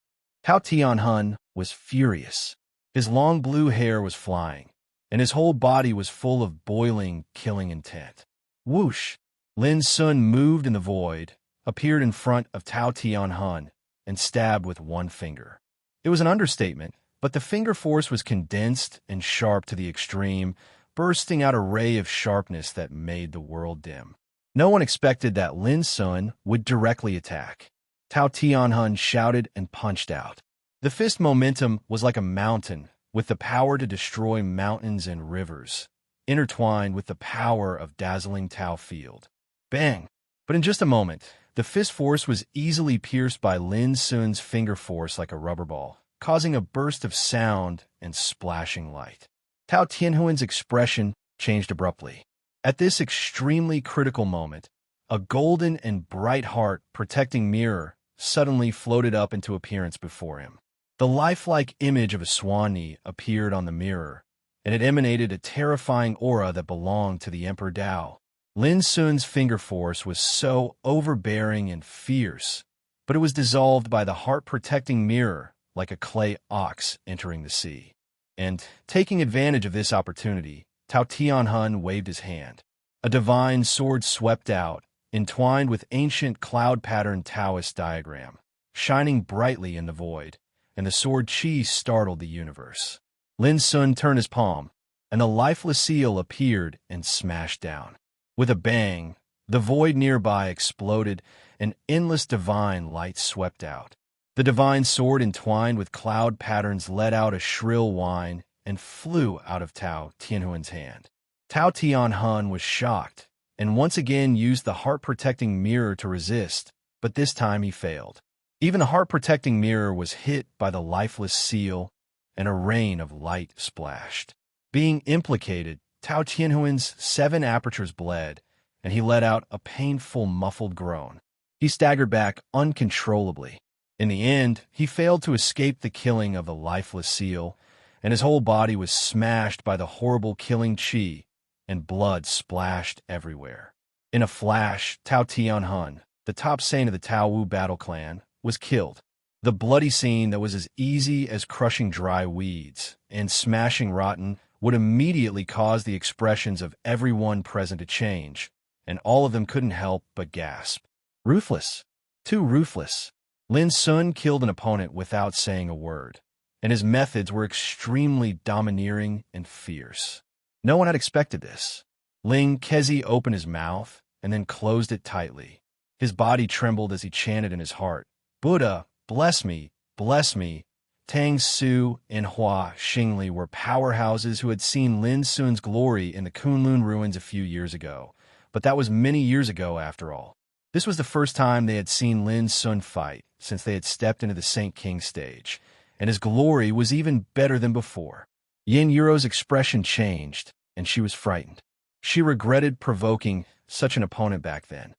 Tao Tianhun was furious. His long blue hair was flying, and his whole body was full of boiling, killing intent. Whoosh! Lin Sun moved in the void, appeared in front of Tao Tianhun, and stabbed with one finger. It was an understatement, but the finger force was condensed and sharp to the extreme, bursting out a ray of sharpness that made the world dim. No one expected that Lin Sun would directly attack. Tao Tianhun shouted and punched out. The fist momentum was like a mountain, with the power to destroy mountains and rivers, intertwined with the power of dazzling Tao field. Bang! But in just a moment, the fist force was easily pierced by Lin Sun's finger force like a rubber ball, causing a burst of sound and splashing light. Tao Tianhuan's expression changed abruptly. At this extremely critical moment, a golden and bright heart protecting mirror suddenly floated up into appearance before him. The lifelike image of a swan appeared on the mirror, and it emanated a terrifying aura that belonged to the Emperor Dao. Lin Sun's finger force was so overbearing and fierce, but it was dissolved by the heart-protecting mirror like a clay ox entering the sea. And, taking advantage of this opportunity, Tao Tianhun waved his hand. A divine sword swept out, entwined with ancient cloud-patterned Taoist diagram, shining brightly in the void, and the sword chi startled the universe. Lin Sun turned his palm, and the lifeless seal appeared and smashed down. With a bang, the void nearby exploded, and endless divine light swept out. The divine sword entwined with cloud patterns let out a shrill whine and flew out of Tao Tianhuan's hand. Tao Tianhun was shocked, and once again used the heart-protecting mirror to resist, but this time he failed. Even the heart-protecting mirror was hit by the lifeless seal, and a rain of light splashed. Being implicated, Tao Tianhuan's 7 apertures bled, and he let out a painful, muffled groan. He staggered back uncontrollably. In the end, he failed to escape the killing of the lifeless seal, and his whole body was smashed by the horrible killing chi, and blood splashed everywhere. In a flash, Tao Tianhun, the top saint of the Tao Wu battle clan, was killed. The bloody scene that was as easy as crushing dry weeds and smashing rotten would immediately cause the expressions of everyone present to change, and all of them couldn't help but gasp. Ruthless. Too ruthless. Lin Sun killed an opponent without saying a word, and his methods were extremely domineering and fierce. No one had expected this. Ling Kezi opened his mouth and then closed it tightly. His body trembled as he chanted in his heart, "Buddha, bless me, bless me." Tang Su and Hua Xingli were powerhouses who had seen Lin Sun's glory in the Kunlun ruins a few years ago, but that was many years ago after all. This was the first time they had seen Lin Sun fight, since they had stepped into the Saint King stage, and his glory was even better than before. Yin Yuro's expression changed, and she was frightened. She regretted provoking such an opponent back then.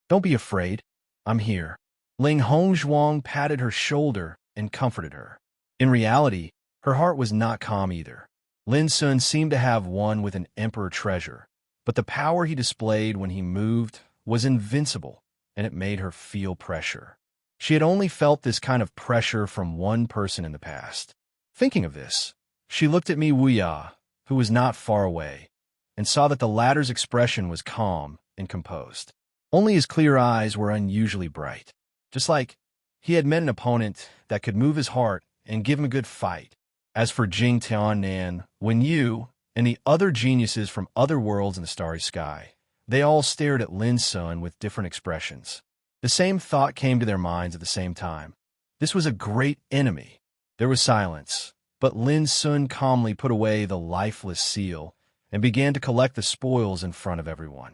"Don't be afraid. I'm here." Ling Hongzhuang patted her shoulder and comforted her. In reality, her heart was not calm either. Lin Sun seemed to have won with an emperor treasure, but the power he displayed when he moved was invincible, and it made her feel pressure. She had only felt this kind of pressure from one person in the past. Thinking of this, she looked at Mi Wuya, who was not far away, and saw that the latter's expression was calm and composed. Only his clear eyes were unusually bright, just like he had met an opponent that could move his heart and give him a good fight. As for Jing Tiannan, Wen Yu, and the other geniuses from other worlds in the starry sky, they all stared at Lin Sun with different expressions. The same thought came to their minds at the same time. This was a great enemy. There was silence, but Lin Sun calmly put away the lifeless seal and began to collect the spoils in front of everyone.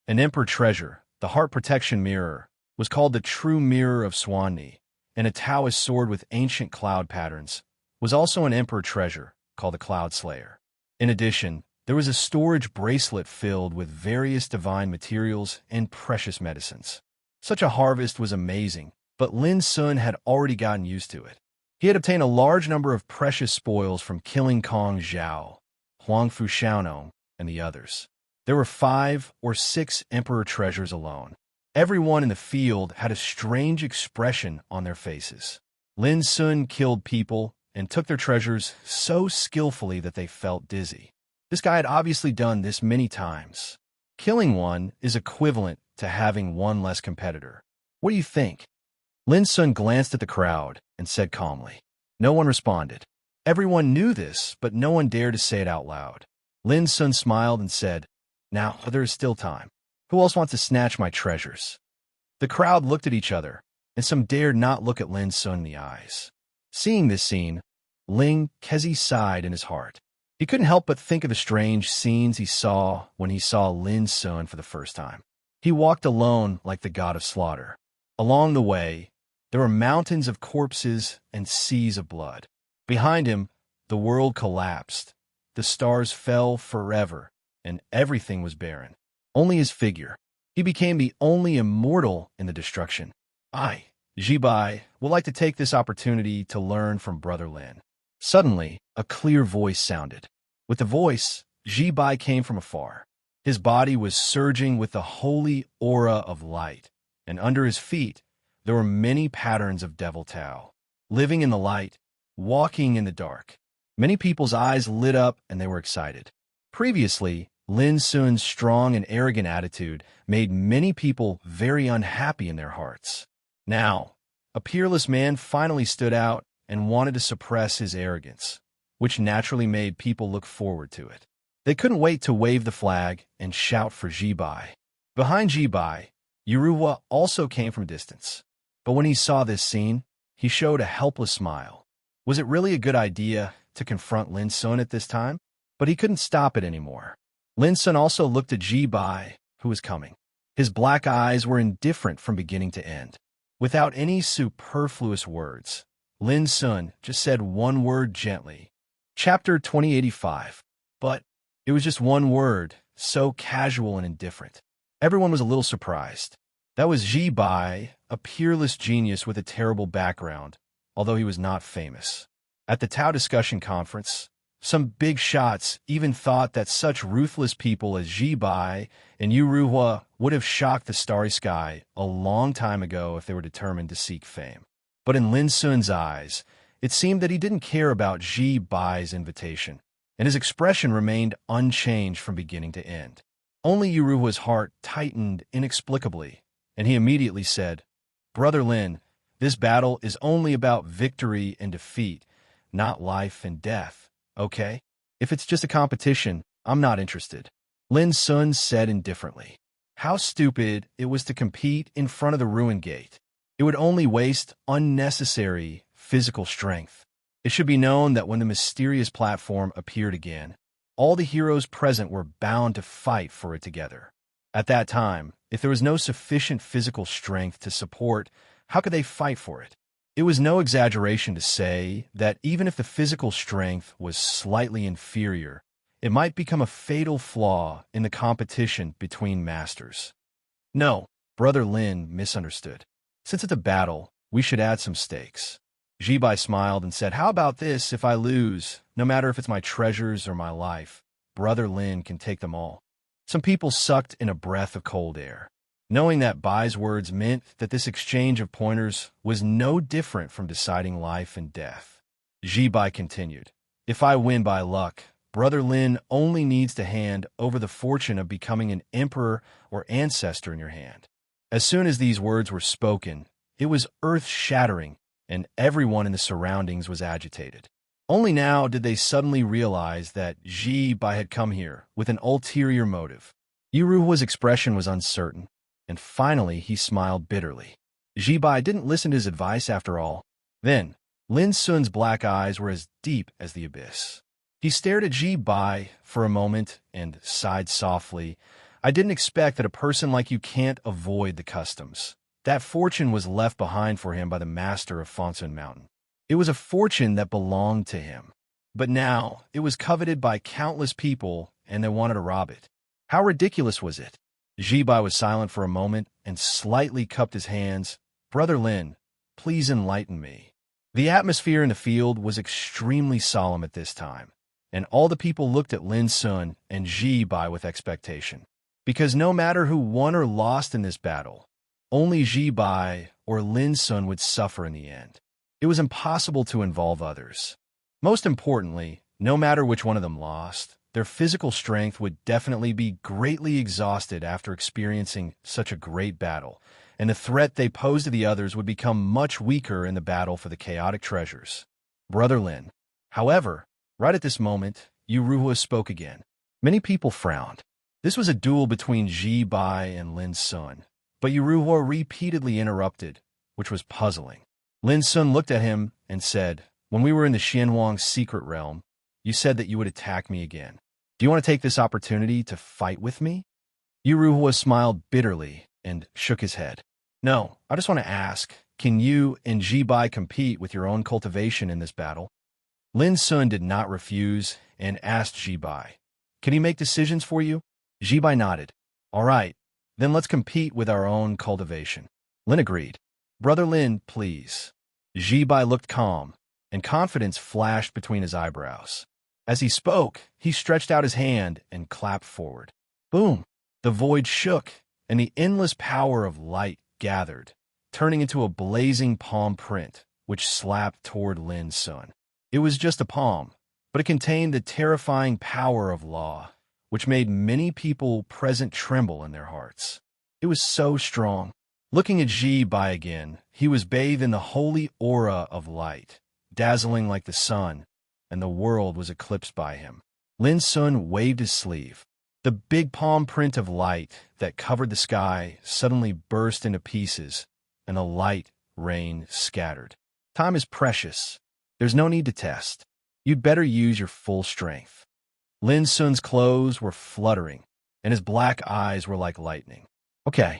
An emperor treasure, the heart protection mirror, was called the true mirror of Swanni, and a Taoist sword with ancient cloud patterns was also an emperor treasure called the Cloud Slayer. In addition, there was a storage bracelet filled with various divine materials and precious medicines. Such a harvest was amazing, but Lin Sun had already gotten used to it. He had obtained a large number of precious spoils from killing Kong Zhao, Huangfu Xiaonong, and the others. There were 5 or 6 emperor treasures alone. Everyone in the field had a strange expression on their faces. Lin Sun killed people and took their treasures so skillfully that they felt dizzy. This guy had obviously done this many times. Killing one is equivalent to having one less competitor. What do you think? Lin Sun glanced at the crowd and said calmly. No one responded. Everyone knew this, but no one dared to say it out loud. Lin Sun smiled and said, "Now there is still time. Who else wants to snatch my treasures?" The crowd looked at each other, and some dared not look at Lin Sun in the eyes. Seeing this scene, Ling Kezi sighed in his heart. He couldn't help but think of the strange scenes he saw when he saw Lin Sun for the first time. He walked alone like the god of slaughter. Along the way, there were mountains of corpses and seas of blood. Behind him, the world collapsed. The stars fell forever, and everything was barren. Only his figure. He became the only immortal in the destruction. I, Jibai, would like to take this opportunity to learn from Brother Lin. Suddenly, a clear voice sounded. With the voice, Jibai came from afar. His body was surging with the holy aura of light, and under his feet, there were many patterns of Devil Tao. Living in the light, walking in the dark. Many people's eyes lit up and they were excited. Previously, Lin Sun's strong and arrogant attitude made many people very unhappy in their hearts. Now, a peerless man finally stood out and wanted to suppress his arrogance, which naturally made people look forward to it. They couldn't wait to wave the flag and shout for Jibai. Behind Jibai, Yuruwa also came from a distance. But when he saw this scene, he showed a helpless smile. Was it really a good idea to confront Lin Sun at this time? But he couldn't stop it anymore. Lin Sun also looked at Jibai, who was coming. His black eyes were indifferent from beginning to end. Without any superfluous words, Lin Sun just said one word gently. Chapter 2085. But it was just one word, so casual and indifferent. Everyone was a little surprised. That was Jibai, a peerless genius with a terrible background, although he was not famous. At the Tao discussion conference, some big shots even thought that such ruthless people as Jibai and Yuruhua would have shocked the starry sky a long time ago if they were determined to seek fame. But in Lin Sun's eyes, it seemed that he didn't care about Jibai's invitation, and his expression remained unchanged from beginning to end. Only Yuruhua's heart tightened inexplicably, and he immediately said, "Brother Lin, this battle is only about victory and defeat, not life and death, okay? If it's just a competition, I'm not interested." Lin Sun said indifferently. How stupid it was to compete in front of the ruin gate. It would only waste unnecessary physical strength. It should be known that when the mysterious platform appeared again, all the heroes present were bound to fight for it together. At that time, if there was no sufficient physical strength to support How could they fight for it? It was no exaggeration to say that even if the physical strength was slightly inferior, it might become a fatal flaw in the competition between masters. No, Brother Lin misunderstood. Since it's a battle, we should add some stakes. Jibai smiled and said, "How about this? If I lose, no matter if it's my treasures or my life, Brother Lin can take them all." Some people sucked in a breath of cold air, knowing that Bai's words meant that this exchange of pointers was no different from deciding life and death. Jibai continued, "If I win by luck, Brother Lin only needs to hand over the fortune of becoming an emperor or ancestor in your hand." As soon as these words were spoken, it was earth-shattering, and everyone in the surroundings was agitated. Only now did they suddenly realize that Jibai had come here with an ulterior motive. Yuruhua's expression was uncertain, and finally he smiled bitterly. Jibai didn't listen to his advice after all. Then, Lin Sun's black eyes were as deep as the abyss. He stared at Jibai for a moment and sighed softly. "I didn't expect that a person like you can't avoid the customs." That fortune was left behind for him by the master of Fonsun Mountain. It was a fortune that belonged to him. But now, it was coveted by countless people, and they wanted to rob it. How ridiculous was it? Jibai was silent for a moment and slightly cupped his hands. "Brother Lin, please enlighten me." The atmosphere in the field was extremely solemn at this time, and all the people looked at Lin Sun and Jibai with expectation. Because no matter who won or lost in this battle, only Jibai or Lin Sun would suffer in the end. It was impossible to involve others. Most importantly, no matter which one of them lost, their physical strength would definitely be greatly exhausted after experiencing such a great battle, and the threat they posed to the others would become much weaker in the battle for the chaotic treasures. Brother Lin. However, right at this moment, Yuruhua spoke again. Many people frowned. This was a duel between Jibai and Lin Sun, but Yuruhua repeatedly interrupted, which was puzzling. Lin Sun looked at him and said, "When we were in the Xianwang secret realm, you said that you would attack me again. Do you want to take this opportunity to fight with me?" Yuruhua smiled bitterly and shook his head. "No, I just want to ask, can you and Jibai compete with your own cultivation in this battle?" Lin Sun did not refuse and asked Jibai, "Can he make decisions for you?" Jibai nodded. "All right, then let's compete with our own cultivation." Lin agreed. "Brother Lin, please." Jibai looked calm, and confidence flashed between his eyebrows. As he spoke, he stretched out his hand and clapped forward. Boom! The void shook, and the endless power of light gathered, turning into a blazing palm print, which slapped toward Lin Sun. It was just a palm, but it contained the terrifying power of law, which made many people present tremble in their hearts. It was so strong. Looking at Jibai again, he was bathed in the holy aura of light, dazzling like the sun, and the world was eclipsed by him. Lin Sun waved his sleeve. The big palm print of light that covered the sky suddenly burst into pieces, and the light rain scattered. "Time is precious. There's no need to test. You'd better use your full strength." Lin Sun's clothes were fluttering, and his black eyes were like lightning. "Okay."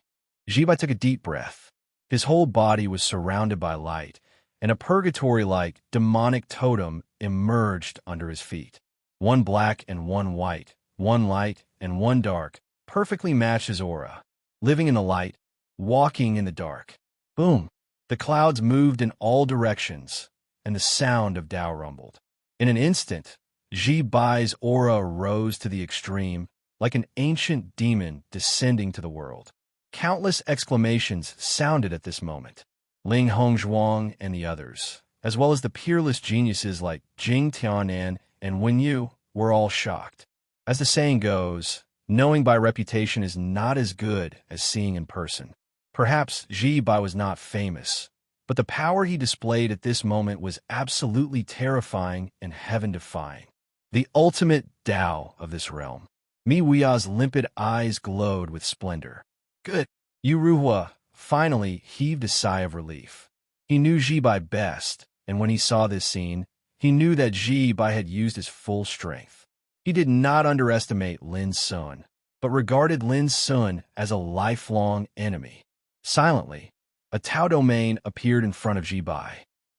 Jibai took a deep breath. His whole body was surrounded by light, and a purgatory-like demonic totem emerged under his feet. One black and one white, one light and one dark, perfectly matched his aura. Living in the light, walking in the dark. Boom! The clouds moved in all directions, and the sound of Tao rumbled. In an instant, Jibai's aura rose to the extreme, like an ancient demon descending to the world. Countless exclamations sounded at this moment. Ling Hongzhuang and the others, as well as the peerless geniuses like Jing Tianan and Wen Yu, were all shocked. As the saying goes, knowing by reputation is not as good as seeing in person. Perhaps Jibai was not famous, but the power he displayed at this moment was absolutely terrifying and heaven-defying. The ultimate Tao of this realm. Mi Wuya's limpid eyes glowed with splendor. Good. Yuruhua finally heaved a sigh of relief. He knew Jibai best, and when he saw this scene, he knew that Jibai had used his full strength. He did not underestimate Lin Sun, but regarded Lin Sun as a lifelong enemy. Silently, A Tau domain appeared in front of Jibai.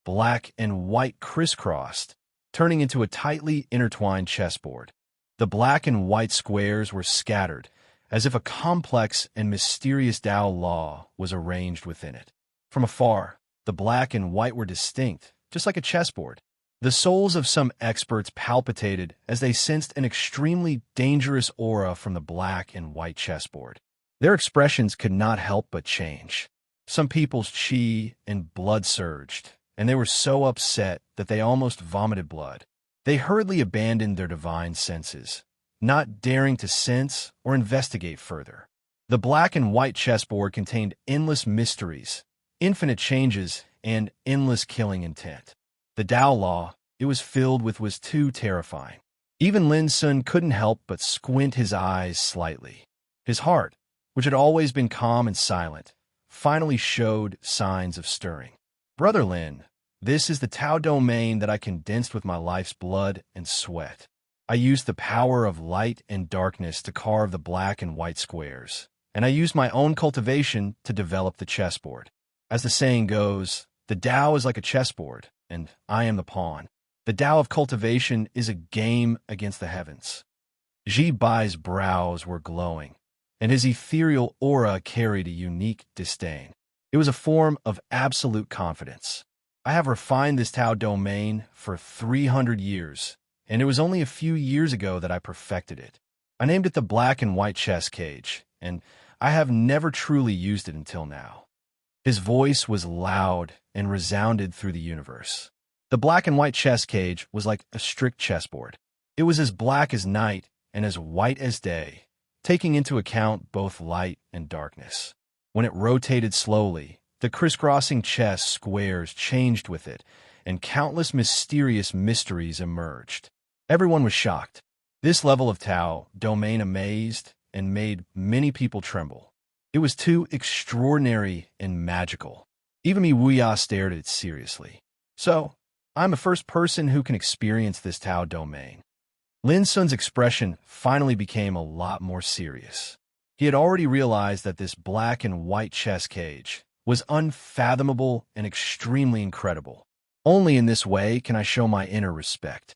Black and white crisscrossed, turning into a tightly intertwined chessboard. The black and white squares were scattered, as if a complex and mysterious Tao law was arranged within it. From afar, the black and white were distinct, just like a chessboard. The souls of some experts palpitated as they sensed an extremely dangerous aura from the black and white chessboard. Their expressions could not help but change. Some people's chi and blood surged, and they were so upset that they almost vomited blood. They hurriedly abandoned their divine senses, not daring to sense or investigate further. The black and white chessboard contained endless mysteries, infinite changes, and endless killing intent. The Tao law it was filled with was too terrifying. Even Lin Sun couldn't help but squint his eyes slightly. His heart, which had always been calm and silent, finally showed signs of stirring. Brother Lin, this is the Tao domain that I condensed with my life's blood and sweat. I used the power of light and darkness to carve the black and white squares, and I used my own cultivation to develop the chessboard. As the saying goes, the Tao is like a chessboard, and I am the pawn. The Tao of cultivation is a game against the heavens. Ji Bai's brows were glowing, and his ethereal aura carried a unique disdain. It was a form of absolute confidence. I have refined this Tao domain for 300 years, and it was only a few years ago that I perfected it. I named it the black and white chess cage, and I have never truly used it until now. His voice was loud and resounded through the universe. The black and white chess cage was like a strict chessboard. It was as black as night and as white as day, taking into account both light and darkness. When it rotated slowly, the crisscrossing chess squares changed with it, and countless mysterious mysteries emerged. Everyone was shocked. This level of Tao domain amazed and made many people tremble. It was too extraordinary and magical. Even me Wuya stared at it seriously. So, I'm the first person who can experience this Tao domain. Lin Sun's expression finally became a lot more serious. He had already realized that this black and white chess cage was unfathomable and extremely incredible. Only in this way can I show my inner respect.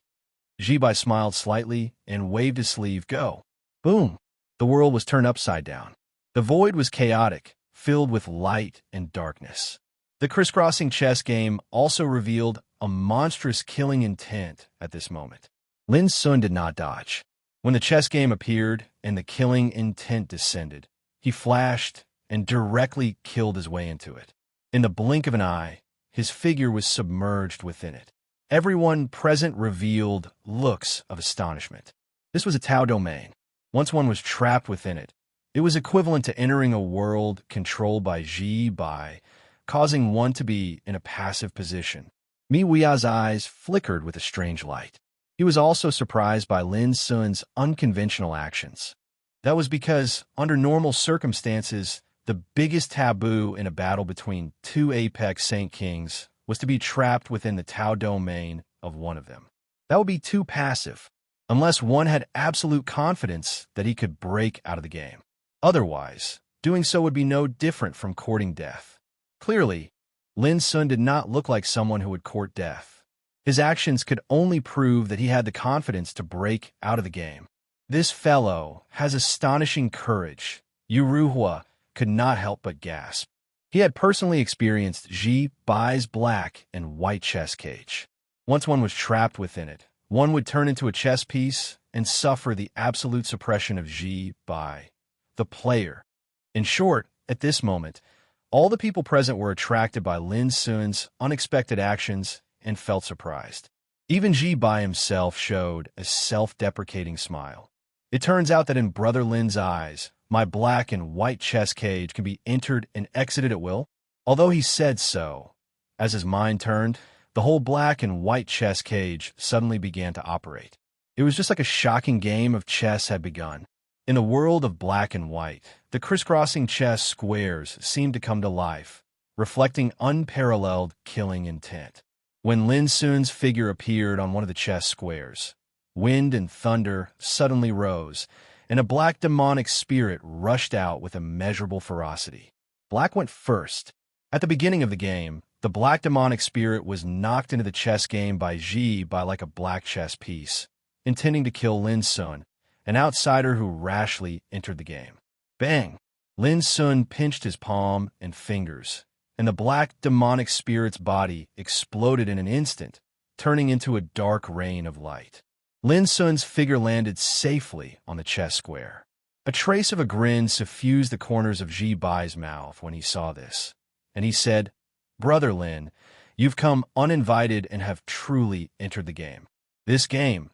Jibai smiled slightly and waved his sleeve. Go. Boom. The world was turned upside down. The void was chaotic, filled with light and darkness. The crisscrossing chess game also revealed a monstrous killing intent at this moment. Lin Sun did not dodge. When the chess game appeared and the killing intent descended, he flashed and directly killed his way into it. In the blink of an eye, his figure was submerged within it. Everyone present revealed looks of astonishment. This was a Tao domain. Once one was trapped within it, it was equivalent to entering a world controlled by Ji Bai, causing one to be in a passive position. Mi Wuya's eyes flickered with a strange light. He was also surprised by Lin Sun's unconventional actions. That was because, under normal circumstances, the biggest taboo in a battle between two apex Saint Kings was to be trapped within the Tao domain of one of them. That would be too passive, unless one had absolute confidence that he could break out of the game. Otherwise, doing so would be no different from courting death. Clearly, Lin Sun did not look like someone who would court death. His actions could only prove that he had the confidence to break out of the game. This fellow has astonishing courage. Yu Ruhua could not help but gasp. He had personally experienced Ji Bai's black and white chess cage. Once one was trapped within it, one would turn into a chess piece and suffer the absolute suppression of Ji Bai, the player. In short, at this moment, all the people present were attracted by Lin Sun's unexpected actions and felt surprised. Even Ji Bai himself showed a self-deprecating smile. It turns out that in Brother Lin's eyes, my black and white chess cage can be entered and exited at will. Although he said so, as his mind turned, the whole black and white chess cage suddenly began to operate. It was just like a shocking game of chess had begun. In a world of black and white, the crisscrossing chess squares seemed to come to life, reflecting unparalleled killing intent. When Lin Sun's figure appeared on one of the chess squares, wind and thunder suddenly rose, and a black demonic spirit rushed out with immeasurable ferocity. Black went first. At the beginning of the game, the black demonic spirit was knocked into the chess game by Ji by like a black chess piece, intending to kill Lin Sun, an outsider who rashly entered the game. Bang! Lin Sun pinched his palm and fingers, and the black demonic spirit's body exploded in an instant, turning into a dark rain of light. Lin Sun's figure landed safely on the chess square. A trace of a grin suffused the corners of Ji Bai's mouth when he saw this, and he said, "Brother Lin, you've come uninvited and have truly entered the game. This game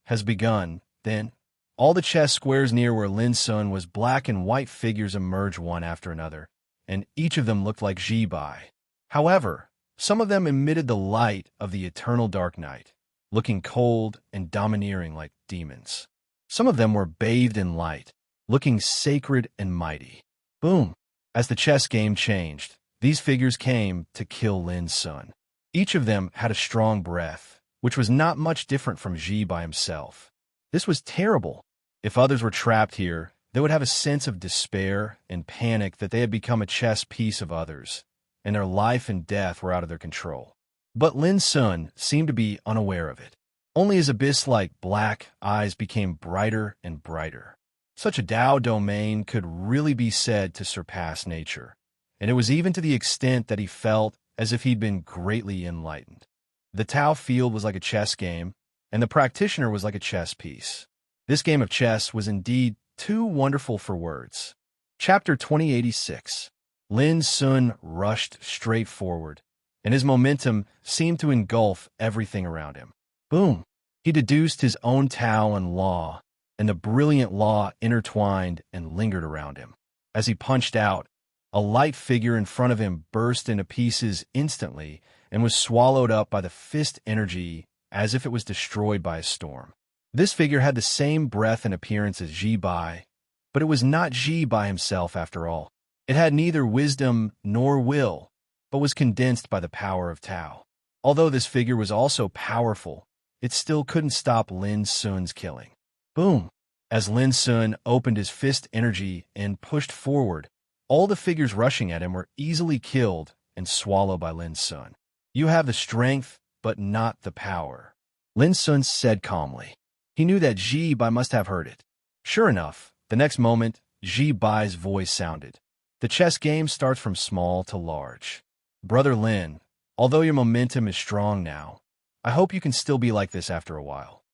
has begun." Then, all the chess squares near where Lin Sun was, black and white figures emerged one after another, and each of them looked like Ji Bai. However, some of them emitted the light of the eternal dark night, looking cold and domineering like demons. Some of them were bathed in light, looking sacred and mighty. Boom! As the chess game changed, these figures came to kill Lin Sun. Each of them had a strong breath, which was not much different from Ji Bai himself. This was terrible. If others were trapped here, they would have a sense of despair and panic that they had become a chess piece of others, and their life and death were out of their control. But Lin Sun seemed to be unaware of it. Only his abyss-like black eyes became brighter and brighter. Such a Tao domain could really be said to surpass nature, and it was even to the extent that he felt as if he'd been greatly enlightened. The Tao field was like a chess game, and the practitioner was like a chess piece. This game of chess was indeed too wonderful for words. Chapter 2086. Lin Sun rushed straight forward, and his momentum seemed to engulf everything around him. Boom! He deduced his own Tao and law, and the brilliant law intertwined and lingered around him. As he punched out, a light figure in front of him burst into pieces instantly and was swallowed up by the fist energy as if it was destroyed by a storm. This figure had the same breath and appearance as Ji Bai, but it was not Ji Bai himself after all. It had neither wisdom nor will, but was condensed by the power of Tao. Although this figure was also powerful, it still couldn't stop Lin Sun's killing. Boom! As Lin Sun opened his fist energy and pushed forward, all the figures rushing at him were easily killed and swallowed by Lin Sun. "You have the strength, but not the power," Lin Sun said calmly. He knew that Ji Bai must have heard it. Sure enough, the next moment, Ji Bai's voice sounded. "The chess game starts from small to large. Brother Lin, although your momentum is strong now, I hope you can still be like this after a while."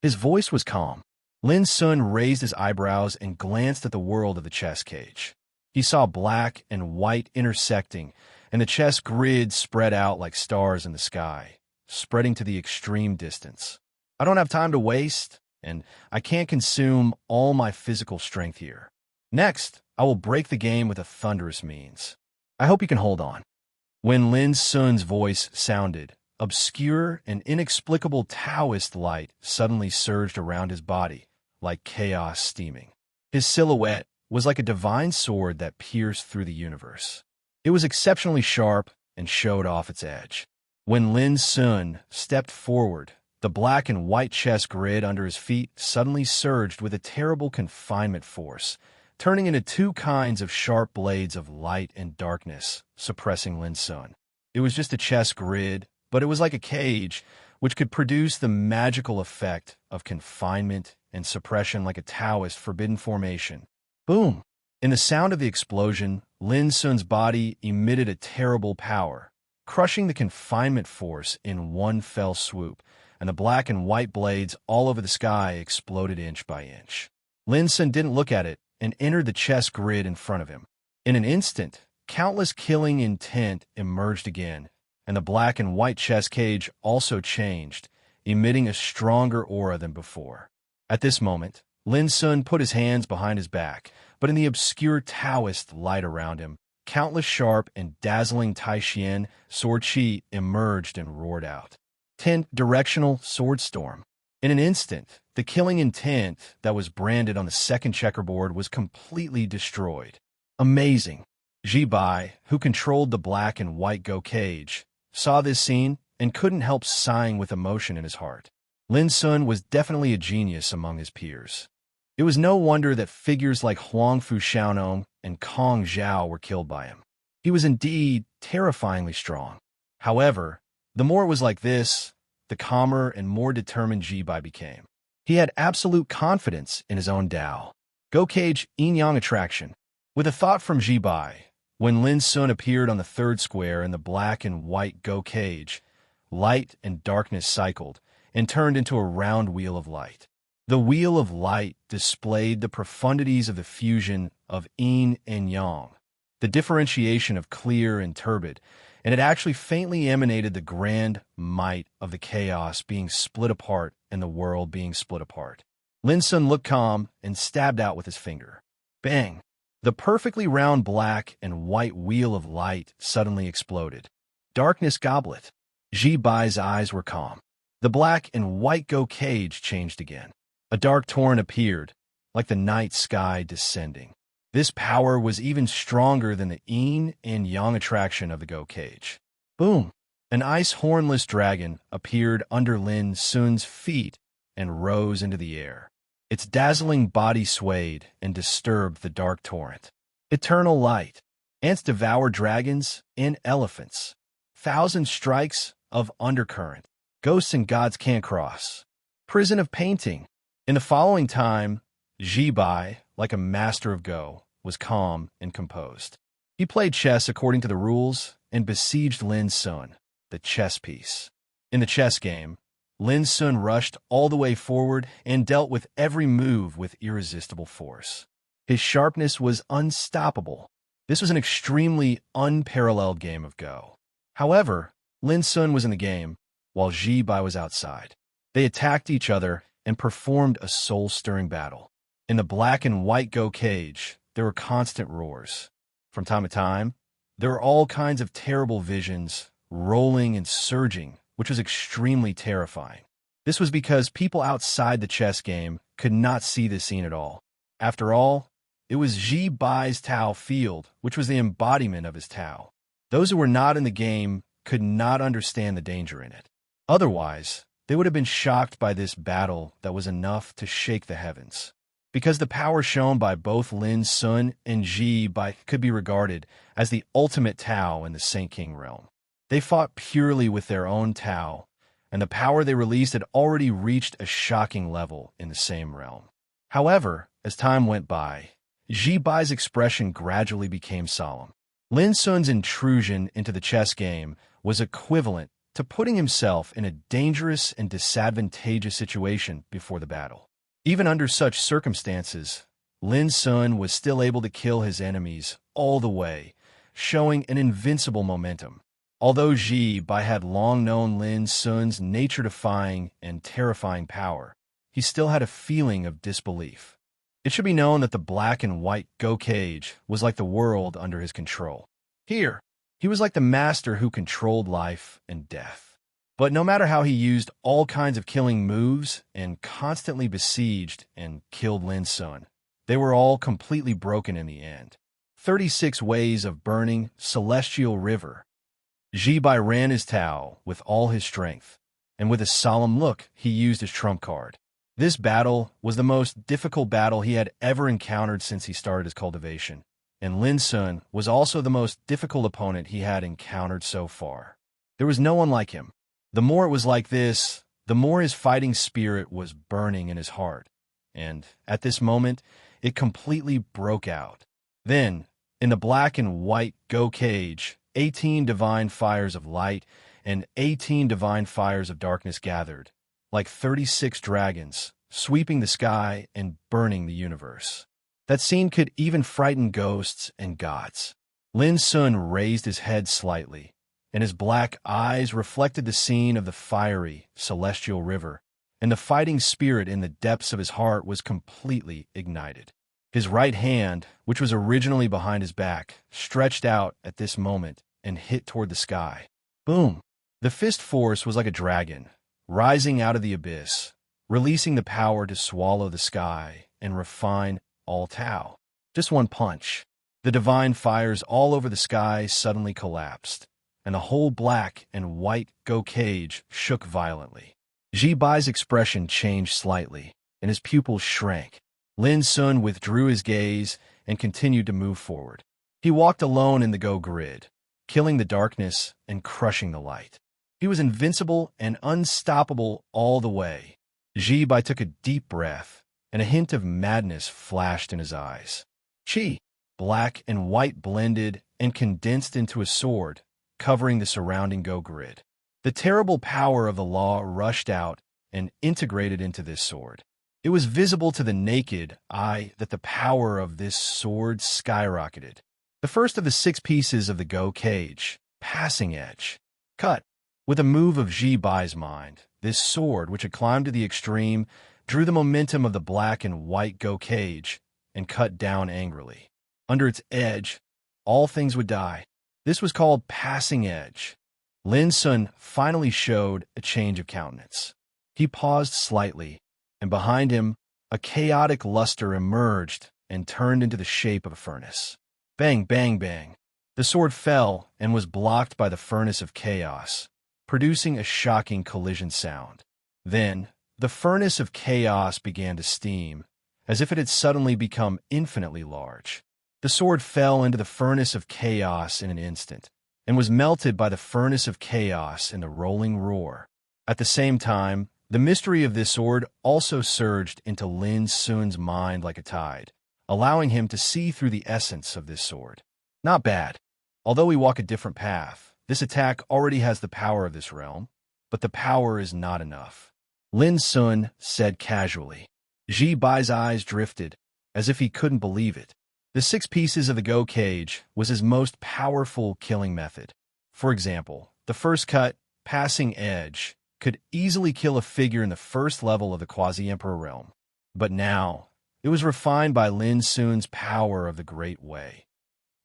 His voice was calm. Lin Sun raised his eyebrows and glanced at the world of the chess cage. He saw black and white intersecting, and the chess grid spread out like stars in the sky, spreading to the extreme distance. "I don't have time to waste, and I can't consume all my physical strength here. Next, I will break the game with a thunderous means. I hope you can hold on." When Lin Sun's voice sounded, obscure and inexplicable Taoist light suddenly surged around his body, like chaos steaming. His silhouette was like a divine sword that pierced through the universe. It was exceptionally sharp and showed off its edge. When Lin Sun stepped forward, the black and white chess grid under his feet suddenly surged with a terrible confinement force, turning into two kinds of sharp blades of light and darkness, suppressing Lin Sun. It was just a chess grid, but it was like a cage, which could produce the magical effect of confinement and suppression like a Taoist forbidden formation. Boom! In the sound of the explosion, Lin Sun's body emitted a terrible power, crushing the confinement force in one fell swoop, and the black and white blades all over the sky exploded inch by inch. Lin Sun didn't look at it and entered the chess grid in front of him. In an instant, countless killing intent emerged again, and the black and white chess cage also changed, emitting a stronger aura than before. At this moment, Lin Sun put his hands behind his back, but in the obscure Taoist light around him, countless sharp and dazzling Tai-Chien sword chi emerged and roared out. 10 directional sword storm. In an instant, the killing intent that was branded on the second checkerboard was completely destroyed. Amazing! Ji Bai, who controlled the black and white Go cage, saw this scene and couldn't help sighing with emotion in his heart. Lin Sun was definitely a genius among his peers. It was no wonder that figures like Huangfu Xiaonom and Kong Zhao were killed by him. He was indeed terrifyingly strong. However, the more it was like this, the calmer and more determined Ji-Bai became. He had absolute confidence in his own Tao. Go Cage Yin-Yang Attraction. With a thought from Ji-Bai, when Lin Sun appeared on the third square in the black and white Go Cage, light and darkness cycled and turned into a round wheel of light. The wheel of light displayed the profundities of the fusion of yin and yang, the differentiation of clear and turbid, and it actually faintly emanated the grand might of the chaos being split apart and the world being split apart. Lin Sun looked calm and stabbed out with his finger. Bang! The perfectly round black and white wheel of light suddenly exploded. Darkness goblet. Ji-Bai's eyes were calm. The black and white Go Cage changed again. A dark torrent appeared, like the night sky descending. This power was even stronger than the yin and yang attraction of the Go Cage. Boom! An ice hornless dragon appeared under Lin Sun's feet and rose into the air. Its dazzling body swayed and disturbed the dark torrent. Eternal light. Ants devour dragons and elephants. Thousand strikes of undercurrent. Ghosts and gods can't cross. Prison of painting. In the following time, Ji-Bai, like a master of Go, was calm and composed. He played chess according to the rules and besieged Lin Sun, the chess piece. In the chess game, Lin Sun rushed all the way forward and dealt with every move with irresistible force. His sharpness was unstoppable. This was an extremely unparalleled game of Go. However, Lin Sun was in the game, while Ji-Bai was outside. They attacked each other and performed a soul-stirring battle. In the black and white Go Cage, there were constant roars. From time to time, there were all kinds of terrible visions, rolling and surging, which was extremely terrifying. This was because people outside the chess game could not see this scene at all. After all, it was Ji-Bai's Tao field, which was the embodiment of his Tao. Those who were not in the game could not understand the danger in it. Otherwise, they would have been shocked by this battle that was enough to shake the heavens. Because the power shown by both Lin Sun and Ji-Bai could be regarded as the ultimate Tao in the Saint King realm. They fought purely with their own Tao, and the power they released had already reached a shocking level in the same realm. However, as time went by, Ji-Bai's expression gradually became solemn. Lin Sun's intrusion into the chess game was equivalent to putting himself in a dangerous and disadvantageous situation before the battle. Even under such circumstances, Lin Sun was still able to kill his enemies all the way, showing an invincible momentum. Although Ji-Bai had long known Lin Sun's nature-defying and terrifying power, he still had a feeling of disbelief. It should be known that the black and white Go Cage was like the world under his control. Here, he was like the master who controlled life and death. But no matter how he used all kinds of killing moves and constantly besieged and killed Lin Sun, they were all completely broken in the end. 36 Ways of Burning Celestial River. Ji-Bai ran his Tao with all his strength, and with a solemn look, he used his trump card. This battle was the most difficult battle he had ever encountered since he started his cultivation, and Lin Sun was also the most difficult opponent he had encountered so far. There was no one like him. The more it was like this, the more his fighting spirit was burning in his heart, and at this moment, it completely broke out. Then, in the black and white Go Cage, 18 divine fires of light and 18 divine fires of darkness gathered, like 36 dragons, sweeping the sky and burning the universe. That scene could even frighten ghosts and gods. Lin Sun raised his head slightly, and his black eyes reflected the scene of the fiery, celestial river, and the fighting spirit in the depths of his heart was completely ignited. His right hand, which was originally behind his back, stretched out at this moment and hit toward the sky. Boom! The fist force was like a dragon, rising out of the abyss, releasing the power to swallow the sky and refine all Tao. Just one punch. The divine fires all over the sky suddenly collapsed, and the whole black and white Go Cage shook violently. Ji-Bai's expression changed slightly, and his pupils shrank. Lin Sun withdrew his gaze and continued to move forward. He walked alone in the Go grid, killing the darkness and crushing the light. He was invincible and unstoppable all the way. Ji Bai took a deep breath, and a hint of madness flashed in his eyes. Chi, black and white blended and condensed into a sword, covering the surrounding Go grid. The terrible power of the law rushed out and integrated into this sword. It was visible to the naked eye that the power of this sword skyrocketed. The first of the 6 pieces of the Go cage, passing edge, cut. With a move of Ji Bai's mind, this sword, which had climbed to the extreme, drew the momentum of the black and white Go cage and cut down angrily. Under its edge, all things would die. This was called passing edge. Lin Sun finally showed a change of countenance. He paused slightly, and behind him, a chaotic luster emerged and turned into the shape of a furnace. Bang, bang, bang. The sword fell and was blocked by the furnace of chaos, producing a shocking collision sound. Then, the furnace of chaos began to steam, as if it had suddenly become infinitely large. The sword fell into the furnace of chaos in an instant, and was melted by the furnace of chaos in the rolling roar. At the same time, the mystery of this sword also surged into Lin Sun's mind like a tide, allowing him to see through the essence of this sword. Not bad. Although we walk a different path, this attack already has the power of this realm, but the power is not enough. Lin Sun said casually. Ji Bai's eyes drifted, as if he couldn't believe it. The 6 pieces of the Go cage was his most powerful killing method. For example, the first cut, passing edge, could easily kill a figure in the first level of the Quasi-Emperor realm. But now, it was refined by Lin Sun's power of the Great Way.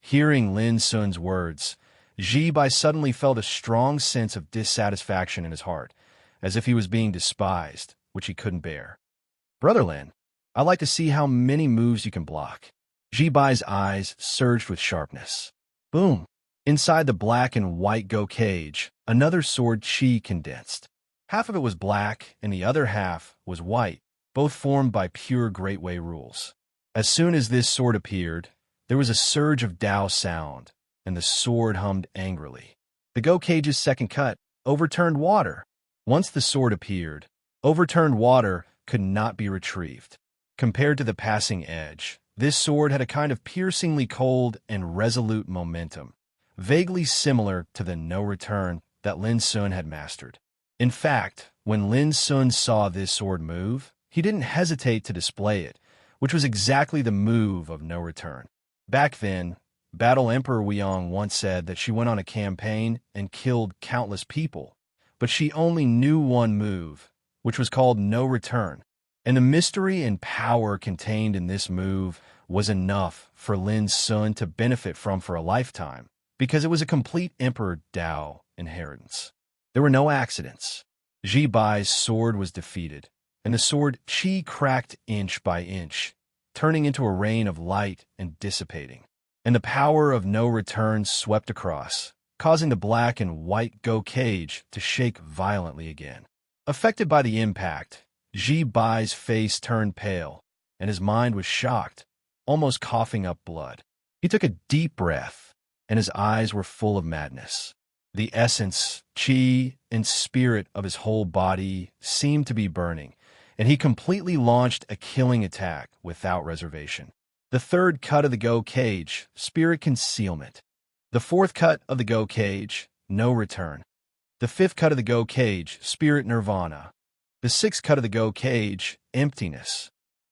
Hearing Lin Sun's words, Ji Bai suddenly felt a strong sense of dissatisfaction in his heart, as if he was being despised, which he couldn't bear. Brother Lin, I'd like to see how many moves you can block. Ji Bai's eyes surged with sharpness. Boom! Inside the black and white Go cage, another sword chi condensed. Half of it was black, and the other half was white, both formed by pure Great Way rules. As soon as this sword appeared, there was a surge of Dao sound, and the sword hummed angrily. The Go cage's second cut, overturned water. Once the sword appeared, overturned water could not be retrieved. Compared to the passing edge, this sword had a kind of piercingly cold and resolute momentum, vaguely similar to the no-return that Lin Sun had mastered. In fact, when Lin Sun saw this sword move, he didn't hesitate to display it, which was exactly the move of no return. Back then, Battle Emperor Weong once said that she went on a campaign and killed countless people, but she only knew one move, which was called no return. And the mystery and power contained in this move was enough for Lin Sun to benefit from for a lifetime, because it was a complete Emperor Dao inheritance. There were no accidents. Ji Bai's sword was defeated, and the sword chi cracked inch by inch, turning into a rain of light and dissipating. And the power of no return swept across, causing the black and white Go cage to shake violently again. Affected by the impact, Ji Bai's face turned pale, and his mind was shocked, almost coughing up blood. He took a deep breath, and his eyes were full of madness. The essence, chi, and spirit of his whole body seemed to be burning, and he completely launched a killing attack without reservation. The third cut of the Go cage, spirit concealment. The fourth cut of the Go cage, no return. The fifth cut of the Go cage, spirit nirvana. The sixth cut of the Go cage, emptiness.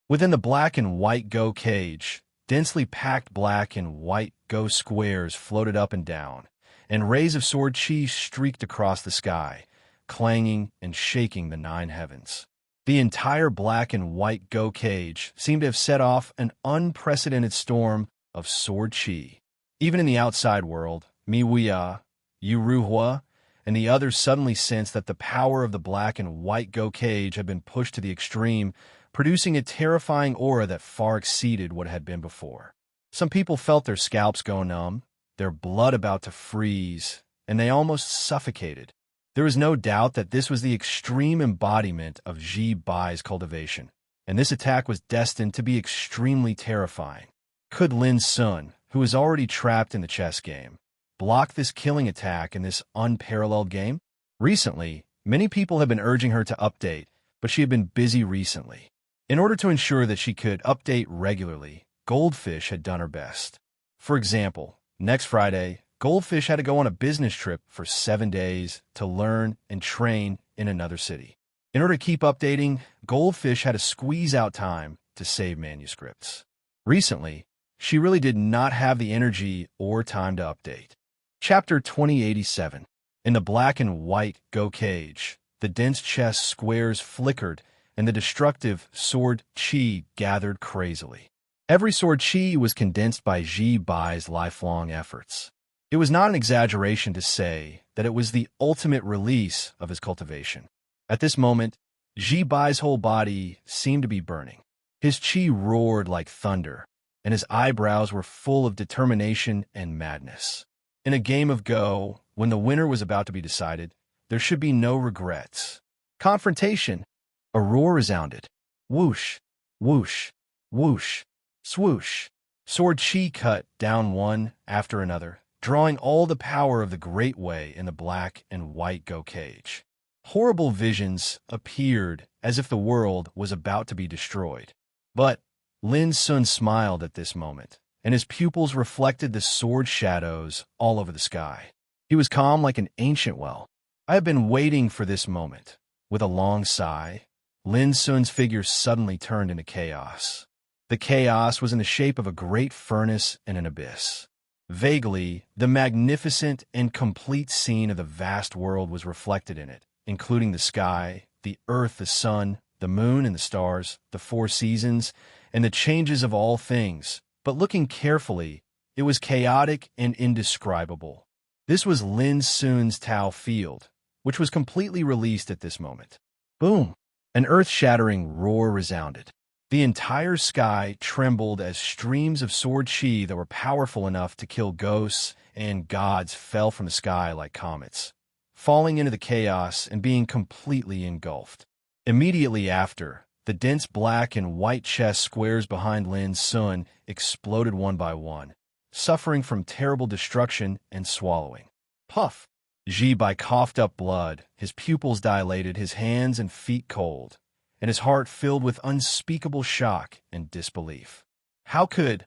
Within the black and white Go cage, densely packed black and white Go squares floated up and down, and rays of sword chi streaked across the sky, clanging and shaking the 9 heavens. The entire black and white Go cage seemed to have set off an unprecedented storm of sword chi. Even in the outside world, Mi Wuya, Yu Ruhua, and the others suddenly sensed that the power of the black and white Go cage had been pushed to the extreme, producing a terrifying aura that far exceeded what had been before. Some people felt their scalps go numb, their blood about to freeze, and they almost suffocated. There was no doubt that this was the extreme embodiment of Ji Bai's cultivation, and this attack was destined to be extremely terrifying. Could Lin Sun, who is already trapped in the chess game, block this killing attack in this unparalleled game? Recently, many people have been urging her to update, but she had been busy recently. In order to ensure that she could update regularly, Goldfish had done her best. For example, next Friday, Goldfish had to go on a business trip for 7 days to learn and train in another city. In order to keep updating, Goldfish had to squeeze out time to save manuscripts. Recently, she really did not have the energy or time to update. Chapter 2087. In the black and white Go cage, the dense chess squares flickered and the destructive sword chi gathered crazily. Every sword chi was condensed by Ji Bai's lifelong efforts. It was not an exaggeration to say that it was the ultimate release of his cultivation. At this moment, Ji Bai's whole body seemed to be burning. His chi roared like thunder, and his eyebrows were full of determination and madness. In a game of Go, when the winner was about to be decided, there should be no regrets. Confrontation. A roar resounded. Whoosh, whoosh, whoosh, swoosh. Sword chi cut down one after another, drawing all the power of the Great Way in the black and white Go cage. Horrible visions appeared as if the world was about to be destroyed. But Lin Sun smiled at this moment, and his pupils reflected the sword shadows all over the sky. He was calm like an ancient well. I have been waiting for this moment. With a long sigh, Lin Sun's figure suddenly turned into chaos. The chaos was in the shape of a great furnace and an abyss. Vaguely, the magnificent and complete scene of the vast world was reflected in it, including the sky, the earth, the sun, the moon and the stars, the 4 seasons, and the changes of all things. But looking carefully, it was chaotic and indescribable. This was Lin Sun's Tao field, which was completely released at this moment. Boom! An earth-shattering roar resounded. The entire sky trembled as streams of sword chi that were powerful enough to kill ghosts and gods fell from the sky like comets, falling into the chaos and being completely engulfed. Immediately after, the dense black and white chess squares behind Lin Sun exploded one by one, suffering from terrible destruction and swallowing. Puff! Ji Bai coughed up blood, his pupils dilated, his hands and feet cold, and his heart filled with unspeakable shock and disbelief. How could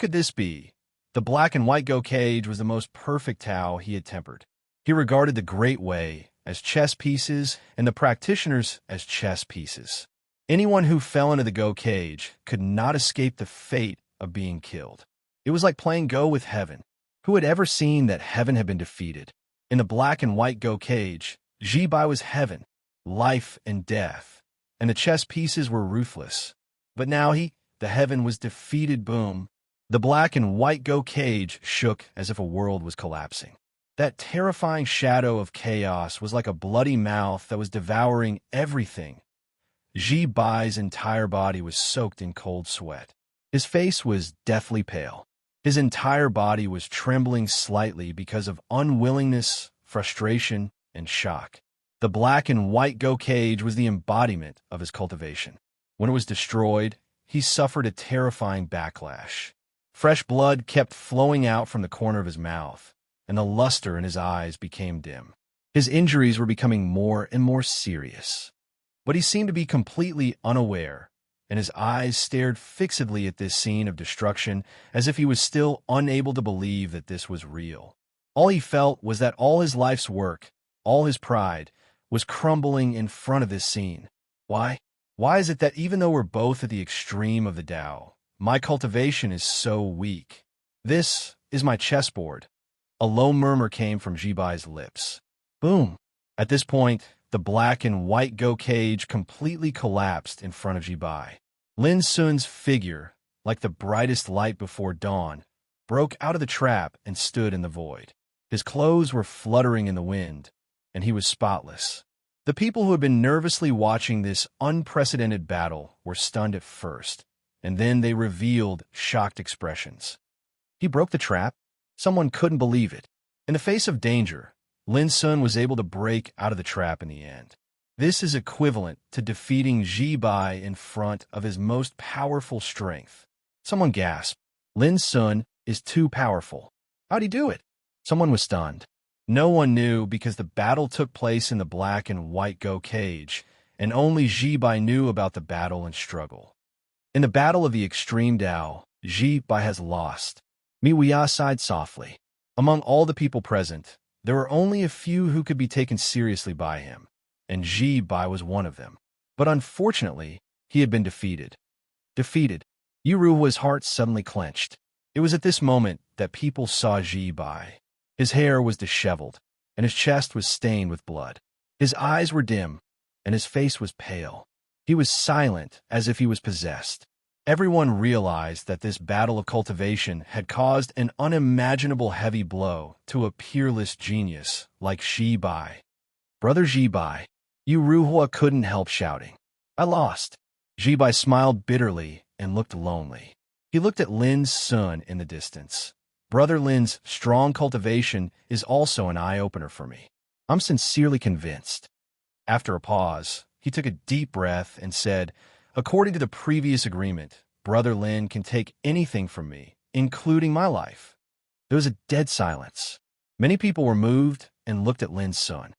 this be? The black and white Go cage was the most perfect Tao he had tempered. He regarded the Great Way as chess pieces and the practitioners as chess pieces. Anyone who fell into the Go cage could not escape the fate of being killed. It was like playing Go with heaven. Who had ever seen that heaven had been defeated? In the black and white Go cage, Ji Bai was heaven, life and death, and the chess pieces were ruthless. But now the heaven was defeated. Boom! The black and white Go cage shook as if a world was collapsing. That terrifying shadow of chaos was like a bloody mouth that was devouring everything. Ji Bai's entire body was soaked in cold sweat. His face was deathly pale. His entire body was trembling slightly because of unwillingness, frustration, and shock. The black and white Go cage was the embodiment of his cultivation. When it was destroyed, he suffered a terrifying backlash. Fresh blood kept flowing out from the corner of his mouth, and the luster in his eyes became dim. His injuries were becoming more and more serious. But he seemed to be completely unaware, and his eyes stared fixedly at this scene of destruction as if he was still unable to believe that this was real. All he felt was that all his life's work, all his pride, was crumbling in front of this scene. Why? Why is it that even though we're both at the extreme of the Tao, my cultivation is so weak? This is my chessboard. A low murmur came from Ji Bai's lips. Boom! At this point, the black and white Go cage completely collapsed in front of Ji Bai. Lin Sun's figure, like the brightest light before dawn, broke out of the trap and stood in the void. His clothes were fluttering in the wind, and he was spotless. The people who had been nervously watching this unprecedented battle were stunned at first, and then they revealed shocked expressions. He broke the trap? Someone couldn't believe it. In the face of danger, Lin Sun was able to break out of the trap in the end. This is equivalent to defeating Ji Bai in front of his most powerful strength. Someone gasped. Lin Sun, is too powerful. How'd he do it? Someone was stunned. No one knew because the battle took place in the black and white Go cage, and only Ji-Bai knew about the battle and struggle. In the battle of the extreme Tao, Ji-Bai has lost. Miwaya sighed softly. Among all the people present, there were only a few who could be taken seriously by him, and Ji-Bai was one of them. But unfortunately, he had been defeated. Defeated. Yuruhua's heart suddenly clenched. It was at this moment that people saw Ji-Bai. His hair was disheveled, and his chest was stained with blood. His eyes were dim, and his face was pale. He was silent, as if he was possessed. Everyone realized that this battle of cultivation had caused an unimaginable heavy blow to a peerless genius like Ji-Bai. Brother Ji-Bai, Yuruhua couldn't help shouting. I lost. Ji-Bai smiled bitterly and looked lonely. He looked at Lin Sun in the distance. Brother Lin's strong cultivation is also an eye-opener for me. I'm sincerely convinced. After a pause, he took a deep breath and said, according to the previous agreement, Brother Lin can take anything from me, including my life. There was a dead silence. Many people were moved and looked at Lin Sun.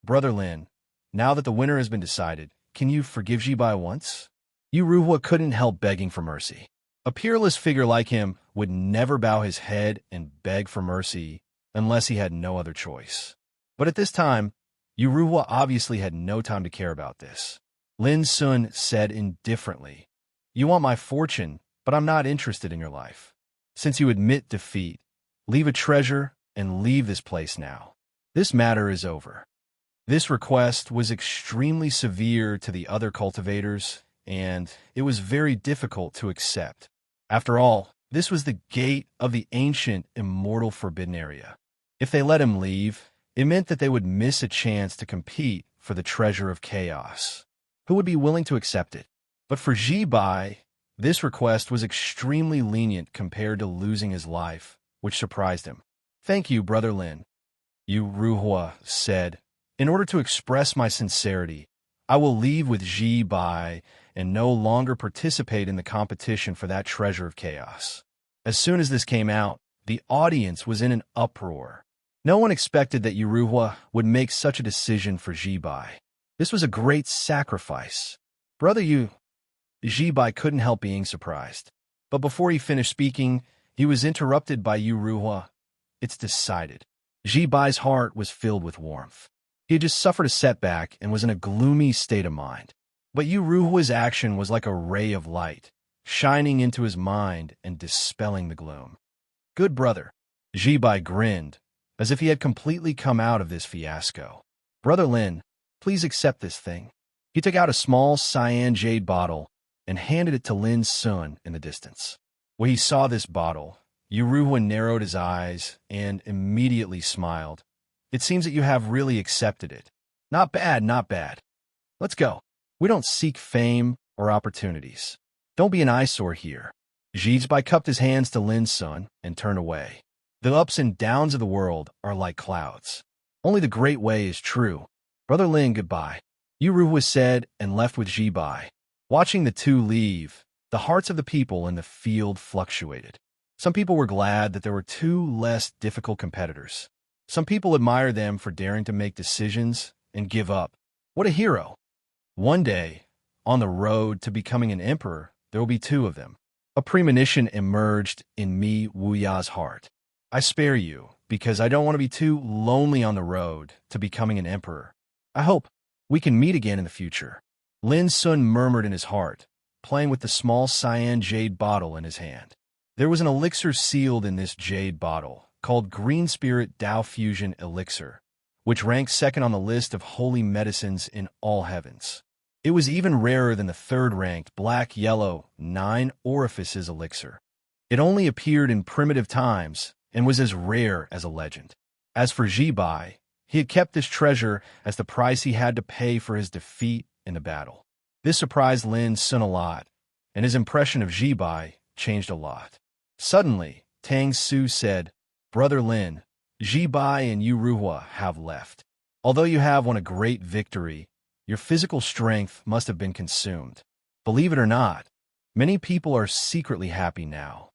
Brother Lin, now that the winner has been decided, can you forgive Ji-Bai once? Yuruhua couldn't help begging for mercy. A peerless figure like him would never bow his head and beg for mercy unless he had no other choice. But at this time, Yuruhua obviously had no time to care about this. Lin Sun said indifferently, you want my fortune, but I'm not interested in your life. Since you admit defeat, leave a treasure and leave this place now. This matter is over. This request was extremely severe to the other cultivators, and it was very difficult to accept. After all, this was the gate of the ancient, immortal forbidden area. If they let him leave, it meant that they would miss a chance to compete for the treasure of chaos. Who would be willing to accept it? But for Ji-Bai, this request was extremely lenient compared to losing his life, which surprised him. Thank you, Brother Lin, Yuruhua said. In order to express my sincerity, I will leave with Ji-Bai and no longer participate in the competition for that treasure of chaos. As soon as this came out, the audience was in an uproar. No one expected that Yuruhua would make such a decision for Ji-Bai. This was a great sacrifice. Brother Ji-Bai couldn't help being surprised. But before he finished speaking, he was interrupted by Yuruhua. It's decided. Ji-Bai's heart was filled with warmth. He had just suffered a setback and was in a gloomy state of mind. But Yuruhua's action was like a ray of light, shining into his mind and dispelling the gloom. Good brother. Ji-Bai grinned, as if he had completely come out of this fiasco. Brother Lin, please accept this thing. He took out a small cyan jade bottle and handed it to Lin Sun in the distance. When he saw this bottle, Yuruhua narrowed his eyes and immediately smiled. It seems that you have really accepted it. Not bad, not bad. Let's go. We don't seek fame or opportunities. Don't be an eyesore here. Ji-Bai cupped his hands to Lin Sun and turned away. The ups and downs of the world are like clouds. Only the great way is true. Brother Lin, goodbye. Yuruhua said and left with Ji-Bai. Watching the two leave, the hearts of the people in the field fluctuated. Some people were glad that there were two less difficult competitors. Some people admired them for daring to make decisions and give up. What a hero! One day, on the road to becoming an emperor, there will be two of them. A premonition emerged in Mi Wuya's heart. I spare you, because I don't want to be too lonely on the road to becoming an emperor. I hope we can meet again in the future. Lin Sun murmured in his heart, playing with the small cyan jade bottle in his hand. There was an elixir sealed in this jade bottle, called Green Spirit Tao Fusion Elixir, which ranked second on the list of holy medicines in all heavens. It was even rarer than the third-ranked black-yellow 9 orifices elixir. It only appeared in primitive times and was as rare as a legend. As for Ji-Bai, he had kept this treasure as the price he had to pay for his defeat in the battle. This surprised Lin Sun a lot, and his impression of Ji-Bai changed a lot. Suddenly, Tang Su said, Brother Lin, Ji-Bai and Yuruhua have left. Although you have won a great victory, your physical strength must have been consumed. Believe it or not, many people are secretly happy now.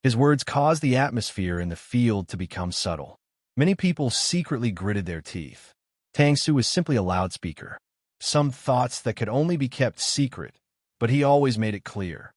His words caused the atmosphere in the field to become subtle. Many people secretly gritted their teeth. Tang Su was simply a loudspeaker. Some thoughts that could only be kept secret, but he always made it clear.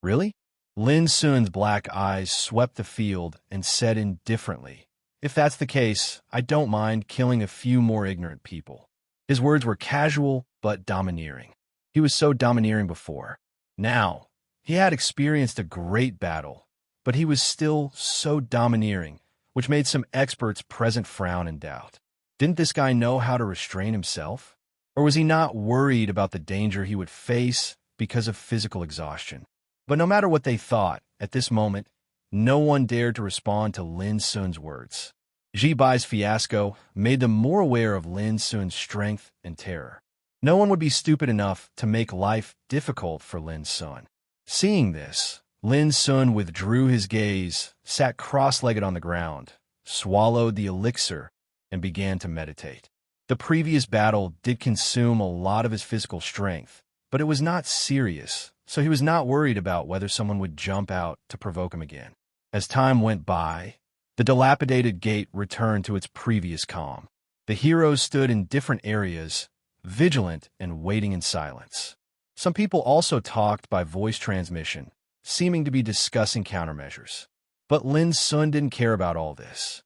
Really? Lin Sun's black eyes swept the field and said indifferently, "If that's the case, I don't mind killing a few more ignorant people." His words were casual but domineering. He was so domineering before. Now, he had experienced a great battle, but he was still so domineering, which made some experts present frown and doubt. Didn't this guy know how to restrain himself? Or was he not worried about the danger he would face because of physical exhaustion? But no matter what they thought, at this moment, no one dared to respond to Lin Sun's words. Ji Bai's fiasco made them more aware of Lin Sun's strength and terror. No one would be stupid enough to make life difficult for Lin Sun. Seeing this, Lin Sun withdrew his gaze, sat cross-legged on the ground, swallowed the elixir, and began to meditate. The previous battle did consume a lot of his physical strength, but it was not serious, so he was not worried about whether someone would jump out to provoke him again. As time went by, the dilapidated gate returned to its previous calm. The heroes stood in different areas, vigilant and waiting in silence. Some people also talked by voice transmission, seeming to be discussing countermeasures. But Lin Sun didn't care about all this.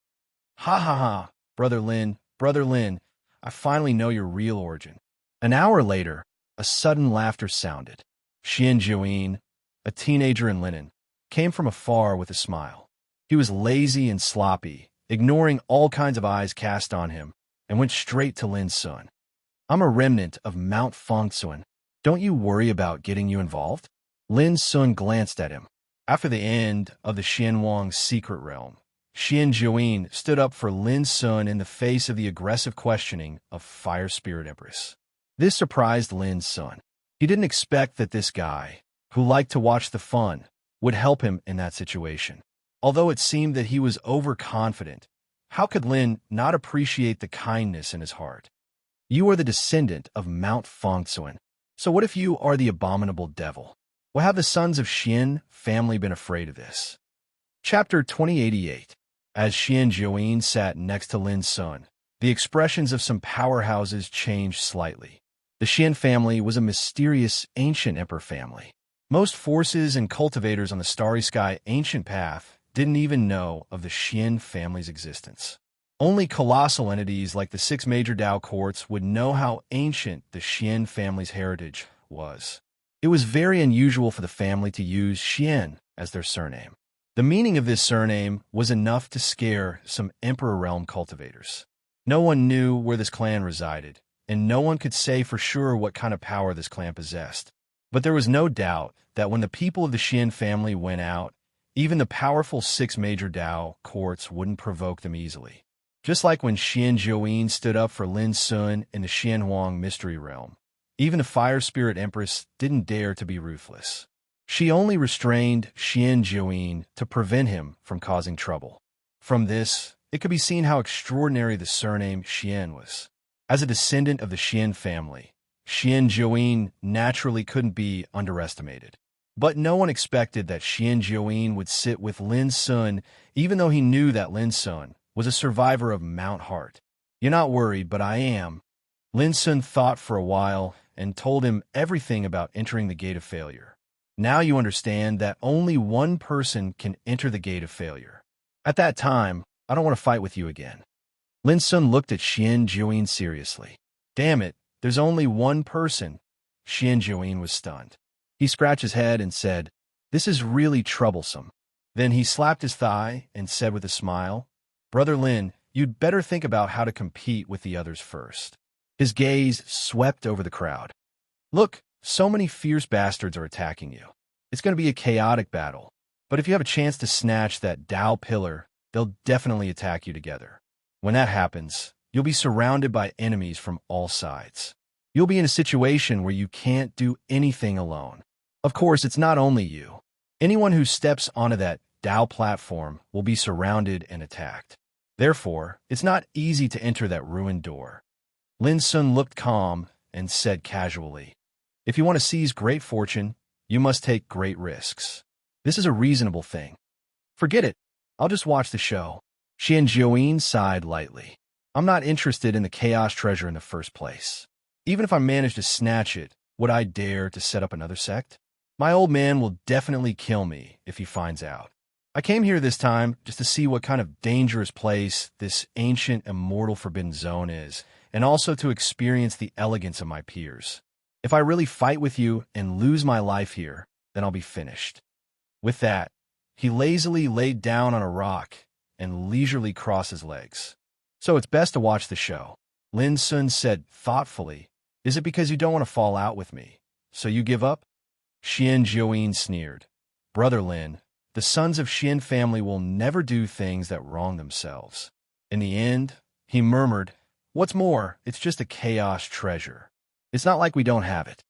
"Ha ha ha, Brother Lin, I finally know your real origin." An hour later, a sudden laughter sounded. Xian Juyin, a teenager in linen, came from afar with a smile. He was lazy and sloppy, ignoring all kinds of eyes cast on him, and went straight to Lin Sun. "I'm a remnant of Mount Fengsuan. Don't you worry about getting you involved?" Lin Sun glanced at him. After the end of the Xianwang's secret realm, Xian Juyin stood up for Lin Sun in the face of the aggressive questioning of Fire Spirit Empress. This surprised Lin Sun. He didn't expect that this guy, who liked to watch the fun, would help him in that situation. Although it seemed that he was overconfident, how could Lin not appreciate the kindness in his heart? "You are the descendant of Mount Fengsuan. So what if you are the abominable devil? Well, have the sons of Xian family been afraid of this?" Chapter 2088. As Xian Juyin sat next to Lin Sun, the expressions of some powerhouses changed slightly. The Xian family was a mysterious ancient emperor family. Most forces and cultivators on the Starry Sky ancient path didn't even know of the Xian family's existence. Only colossal entities like the 6 major Dao courts would know how ancient the Xian family's heritage was. It was very unusual for the family to use Xian as their surname. The meaning of this surname was enough to scare some Emperor Realm cultivators. No one knew where this clan resided, and no one could say for sure what kind of power this clan possessed. But there was no doubt that when the people of the Xian family went out, even the powerful 6 major Dao courts wouldn't provoke them easily. Just like when Xian Juyin stood up for Lin Sun in the Xianhuang mystery realm, even the Fire Spirit Empress didn't dare to be ruthless. She only restrained Xian Juyin to prevent him from causing trouble. From this, it could be seen how extraordinary the surname Xian was. As a descendant of the Xian family, Xian Juyin naturally couldn't be underestimated. But no one expected that Xian Juyin would sit with Lin Sun, even though he knew that Lin Sun was a survivor of Mount Heart. "You're not worried, but I am." Lin Sun thought for a while and told him everything about entering the Gate of Failure. "Now you understand that only one person can enter the Gate of Failure. At that time, I don't want to fight with you again." Lin Sun looked at Xian Juyin seriously. "Damn it, there's only one person." Xian Juyin was stunned. He scratched his head and said, "This is really troublesome." Then he slapped his thigh and said with a smile, "Brother Lin, you'd better think about how to compete with the others first." His gaze swept over the crowd. "Look, so many fierce bastards are attacking you. It's going to be a chaotic battle, but if you have a chance to snatch that Dao pillar, they'll definitely attack you together. When that happens, you'll be surrounded by enemies from all sides. You'll be in a situation where you can't do anything alone. Of course, it's not only you. Anyone who steps onto that Dao platform will be surrounded and attacked. Therefore, it's not easy to enter that ruined door." Lin Sun looked calm and said casually, "If you want to seize great fortune, you must take great risks. This is a reasonable thing." Forget it. I'll just watch the show. Xian Jiuyin sighed lightly. I'm not interested in the chaos treasure in the first place. Even if I managed to snatch it, would I dare to set up another sect? My old man will definitely kill me if he finds out. I came here this time just to see what kind of dangerous place this ancient, immortal forbidden zone is, and also to experience the elegance of my peers. If I really fight with you and lose my life here, then I'll be finished. With that, he lazily laid down on a rock and leisurely crossed his legs. So it's best to watch the show. Lin Sun said thoughtfully, Is it because you don't want to fall out with me? So you give up? Xian Jiuyin sneered. Brother Lin, the sons of Xian family will never do things that wrong themselves. In the end, he murmured, What's more, it's just a chaos treasure. It's not like we don't have it.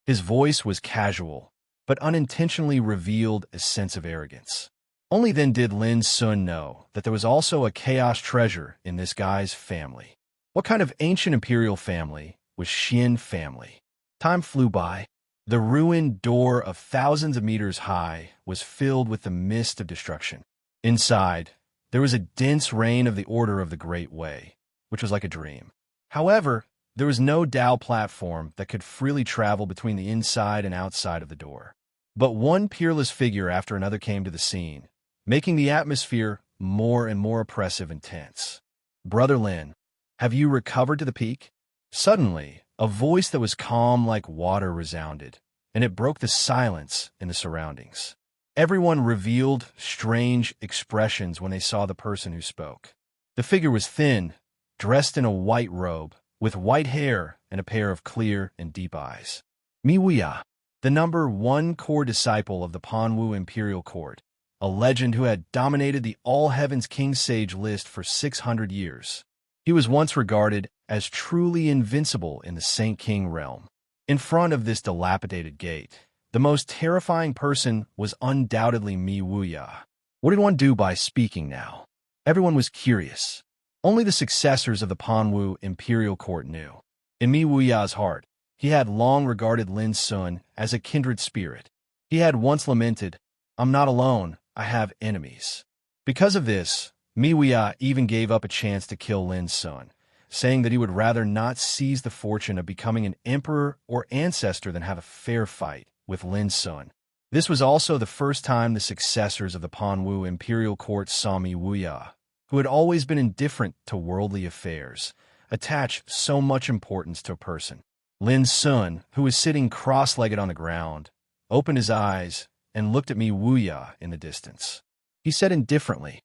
His voice was casual, but unintentionally revealed a sense of arrogance. Only then did Lin Sun know that there was also a chaos treasure in this guy's family. What kind of ancient imperial family was Xian family? Time flew by. The ruined door of thousands of meters high was filled with the mist of destruction. Inside, there was a dense rain of the Order of the Great Way, which was like a dream. However, there was no Dao platform that could freely travel between the inside and outside of the door. But one peerless figure after another came to the scene, making the atmosphere more and more oppressive and tense. Brother Lin, have you recovered to the peak? Suddenly, a voice that was calm like water resounded, and it broke the silence in the surroundings. Everyone revealed strange expressions when they saw the person who spoke. The figure was thin, dressed in a white robe, with white hair and a pair of clear and deep eyes. Mi Wuya, the #1 core disciple of the Panwu Imperial Court, a legend who had dominated the All Heavens King Sage list for 600 years. He was once regarded as truly invincible in the Saint King realm. In front of this dilapidated gate, the most terrifying person was undoubtedly Mi Wuya. What did one do by speaking now? Everyone was curious. Only the successors of the Panwu Imperial Court knew. In Mi Wuya's heart, he had long regarded Lin Sun as a kindred spirit. He had once lamented, I'm not alone, I have enemies. Because of this, Mi Wuya even gave up a chance to kill Lin Sun, saying that he would rather not seize the fortune of becoming an emperor or ancestor than have a fair fight with Lin Sun. This was also the first time the successors of the Panwu Imperial Court saw Mi Wuya, who had always been indifferent to worldly affairs, attach so much importance to a person. Lin Sun, who was sitting cross-legged on the ground, opened his eyes and looked at Mi Wuya in the distance. He said indifferently,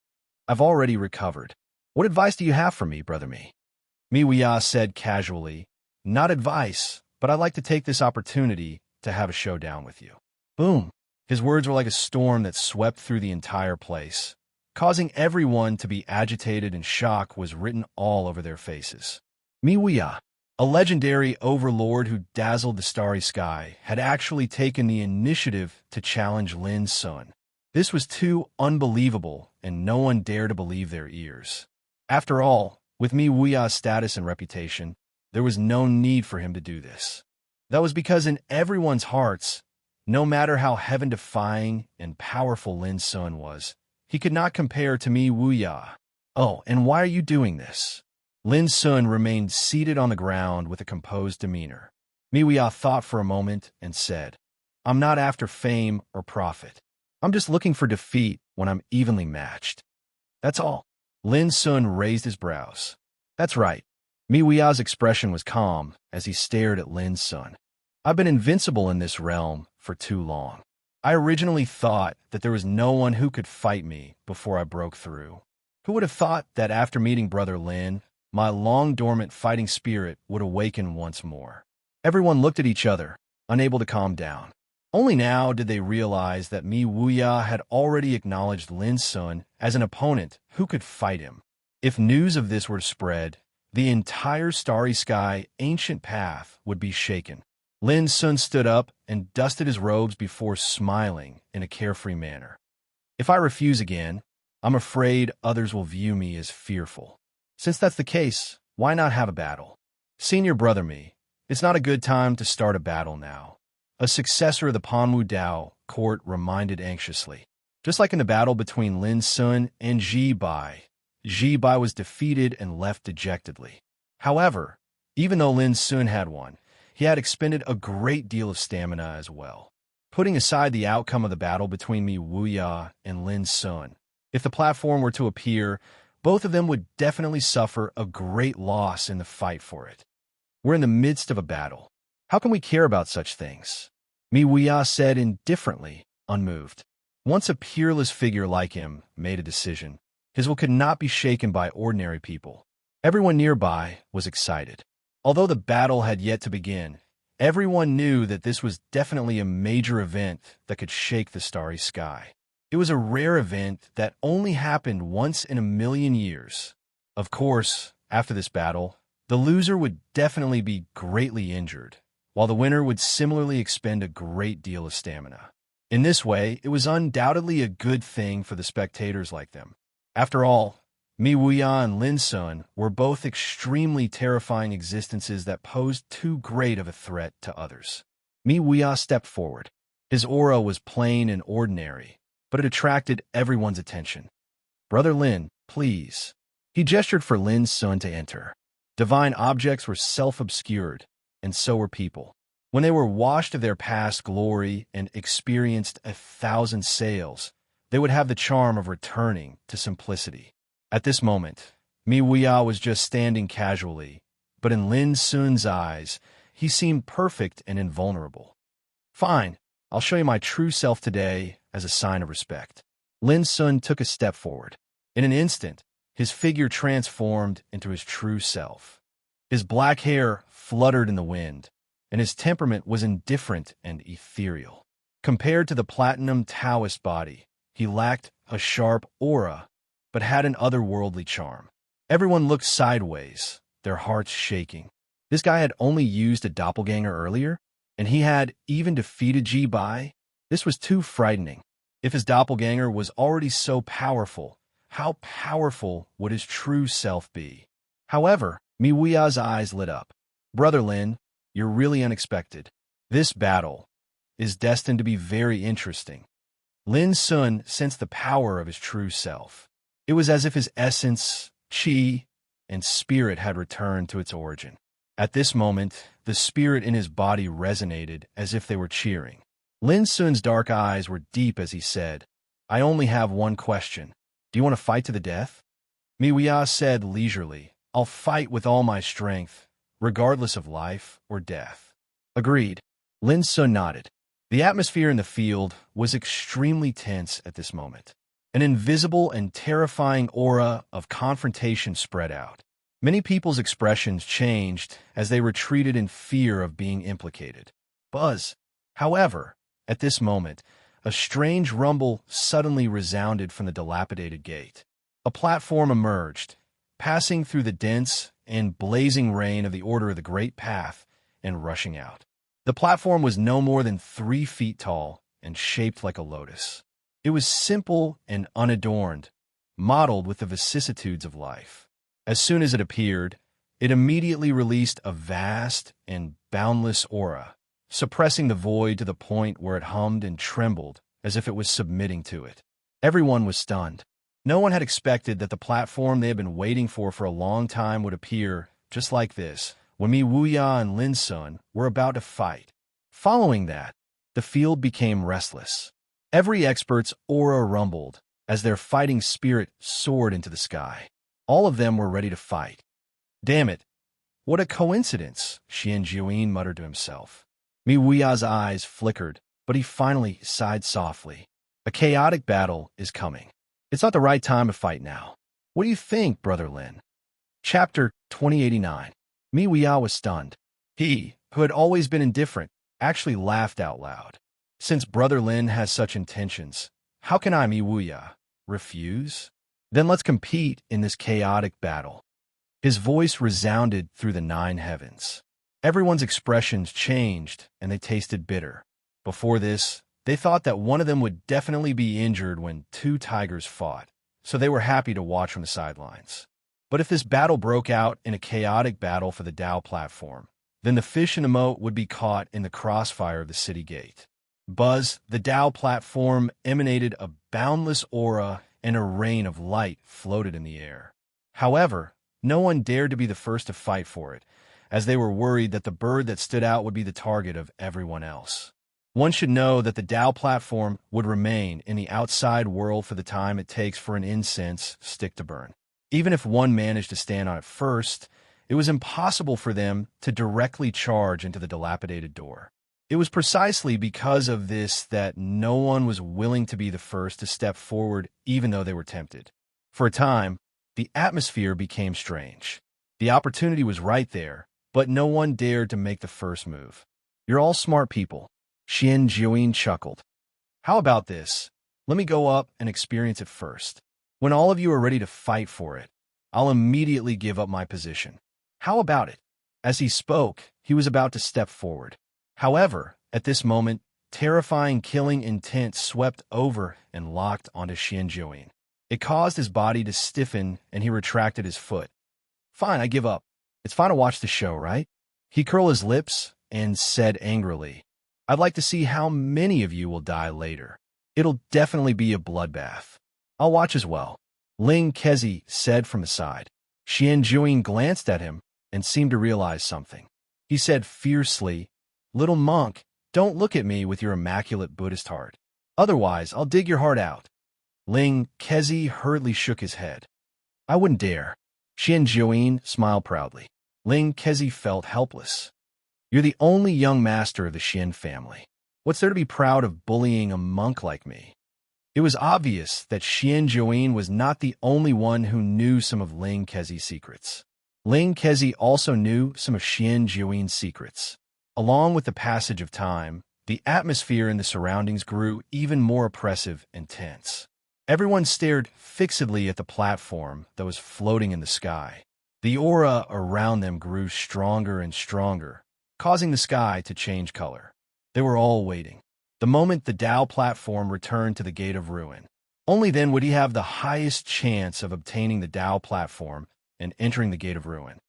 I've already recovered. What advice do you have for me, brother Mi? Mi Wuya said casually, Not advice, but I'd like to take this opportunity to have a showdown with you. Boom! His words were like a storm that swept through the entire place, causing everyone to be agitated, and shock was written all over their faces. Mi Wuya, a legendary overlord who dazzled the starry sky, had actually taken the initiative to challenge Lin Sun. This was too unbelievable, and no one dared to believe their ears. After all, with Mi Wuya's status and reputation, there was no need for him to do this. That was because in everyone's hearts, no matter how heaven-defying and powerful Lin Sun was, he could not compare to Mi Wuya. Oh, and why are you doing this? Lin Sun remained seated on the ground with a composed demeanor. Mi Wuya thought for a moment and said, I'm not after fame or profit. I'm just looking for defeat when I'm evenly matched. That's all. Lin Sun raised his brows. That's right. Mi Wuya's expression was calm as he stared at Lin Sun. I've been invincible in this realm for too long. I originally thought that there was no one who could fight me before I broke through. Who would have thought that after meeting Brother Lin, my long-dormant fighting spirit would awaken once more? Everyone looked at each other, unable to calm down. Only now did they realize that Mi Wuya had already acknowledged Lin Sun as an opponent who could fight him. If news of this were to spread, the entire starry sky ancient path would be shaken. Lin Sun stood up and dusted his robes before smiling in a carefree manner. If I refuse again, I'm afraid others will view me as fearful. Since that's the case, why not have a battle? Senior brother Mi, it's not a good time to start a battle now. A successor of the Panwu Dao court reminded anxiously. Just like in the battle between Lin Sun and Ji Bai, Ji Bai was defeated and left dejectedly. However, even though Lin Sun had won, he had expended a great deal of stamina as well. Putting aside the outcome of the battle between Mi Wuya and Lin Sun, if the platform were to appear, both of them would definitely suffer a great loss in the fight for it. We're in the midst of a battle. How can we care about such things? Mi Wuya said indifferently, unmoved. Once a peerless figure like him made a decision, his will could not be shaken by ordinary people. Everyone nearby was excited. Although the battle had yet to begin, everyone knew that this was definitely a major event that could shake the starry sky. It was a rare event that only happened once in a million years. Of course, after this battle, the loser would definitely be greatly injured, while the winner would similarly expend a great deal of stamina. In this way, it was undoubtedly a good thing for the spectators like them. After all, Mi Wuya and Lin Sun were both extremely terrifying existences that posed too great of a threat to others. Mi Wuya stepped forward. His aura was plain and ordinary, but it attracted everyone's attention. "Brother Lin, please." He gestured for Lin Sun to enter. Divine objects were self-obscured, and so were people. When they were washed of their past glory and experienced 1,000 sails, they would have the charm of returning to simplicity. At this moment, Mi Wuya was just standing casually, but in Lin Sun's eyes, he seemed perfect and invulnerable. "Fine, I'll show you my true self today as a sign of respect." Lin Sun took a step forward. In an instant, his figure transformed into his true self. His black hair fluttered in the wind, and his temperament was indifferent and ethereal. Compared to the platinum Taoist body, he lacked a sharp aura, but had an otherworldly charm. Everyone looked sideways, their hearts shaking. This guy had only used a doppelganger earlier, and he had even defeated Ji Bai. This was too frightening. If his doppelganger was already so powerful, how powerful would his true self be? However, Mi Wuya's eyes lit up. "Brother Lin, you're really unexpected. This battle is destined to be very interesting." Lin Sun sensed the power of his true self. It was as if his essence, qi, and spirit had returned to its origin. At this moment, the spirit in his body resonated as if they were cheering. Lin Sun's dark eyes were deep as he said, "I only have one question. Do you want to fight to the death?" Mi Wuya said leisurely, "I'll fight with all my strength, regardless of life or death." "Agreed." Lin Sun nodded. The atmosphere in the field was extremely tense at this moment. An invisible and terrifying aura of confrontation spread out. Many people's expressions changed as they retreated in fear of being implicated. Buzz. However, at this moment, a strange rumble suddenly resounded from the dilapidated gate. A platform emerged, passing through the dense and blazing rain of the Order of the Great Path and rushing out. The platform was no more than 3 feet tall and shaped like a lotus. It was simple and unadorned, modeled with the vicissitudes of life. As soon as it appeared, it immediately released a vast and boundless aura, suppressing the void to the point where it hummed and trembled as if it was submitting to it. Everyone was stunned. No one had expected that the platform they had been waiting for a long time would appear just like this, when Mi Wuya and Lin Sun were about to fight. Following that, the field became restless. Every expert's aura rumbled as their fighting spirit soared into the sky. All of them were ready to fight. "Damn it, what a coincidence," Xian Jiuyin muttered to himself. Mi Wuya's eyes flickered, but he finally sighed softly. "A chaotic battle is coming. It's not the right time to fight now. What do you think, Brother Lin?" Chapter 2089. Mi Wuya was stunned. He, who had always been indifferent, actually laughed out loud. "Since Brother Lin has such intentions, how can I, Mi Wuya, refuse? Then let's compete in this chaotic battle." His voice resounded through the 9 heavens. Everyone's expressions changed, and they tasted bitter. Before this, they thought that one of them would definitely be injured when 2 tigers fought, so they were happy to watch from the sidelines. But if this battle broke out in a chaotic battle for the Dao platform, then the fish in the moat would be caught in the crossfire of the city gate. Buzz, the Tao platform emanated a boundless aura, and a rain of light floated in the air. However, no one dared to be the first to fight for it, as they were worried that the bird that stood out would be the target of everyone else. One should know that the Tao platform would remain in the outside world for the time it takes for an incense stick to burn. Even if one managed to stand on it first, it was impossible for them to directly charge into the dilapidated door. It was precisely because of this that no one was willing to be the first to step forward, even though they were tempted. For a time, the atmosphere became strange. The opportunity was right there, but no one dared to make the first move. "You're all smart people," Xian Jiuyin chuckled. "How about this? Let me go up and experience it first. When all of you are ready to fight for it, I'll immediately give up my position. How about it?" As he spoke, he was about to step forward. However, at this moment, terrifying killing intent swept over and locked onto Xian Jiuyin. It caused his body to stiffen, and he retracted his foot. "Fine, I give up. It's fine to watch the show, right?" He curled his lips and said angrily, "I'd like to see how many of you will die later. It'll definitely be a bloodbath. I'll watch as well," Ling Kezi said from the side. Xian Jiuyin glanced at him and seemed to realize something. He said fiercely, "Little monk, don't look at me with your immaculate Buddhist heart. Otherwise, I'll dig your heart out." Ling Kezi hurriedly shook his head. "I wouldn't dare." Xian Jiuyin smiled proudly. Ling Kezi felt helpless. "You're the only young master of the Xian family. What's there to be proud of bullying a monk like me?" It was obvious that Xian Jiuyin was not the only one who knew some of Ling Kezi's secrets. Ling Kezi also knew some of Xian Jiuyin's secrets. Along with the passage of time, the atmosphere in the surroundings grew even more oppressive and tense. Everyone stared fixedly at the platform that was floating in the sky. The aura around them grew stronger and stronger, causing the sky to change color. They were all waiting. The moment the Tao platform returned to the Gate of Ruin, only then would he have the highest chance of obtaining the Tao platform and entering the Gate of Ruin.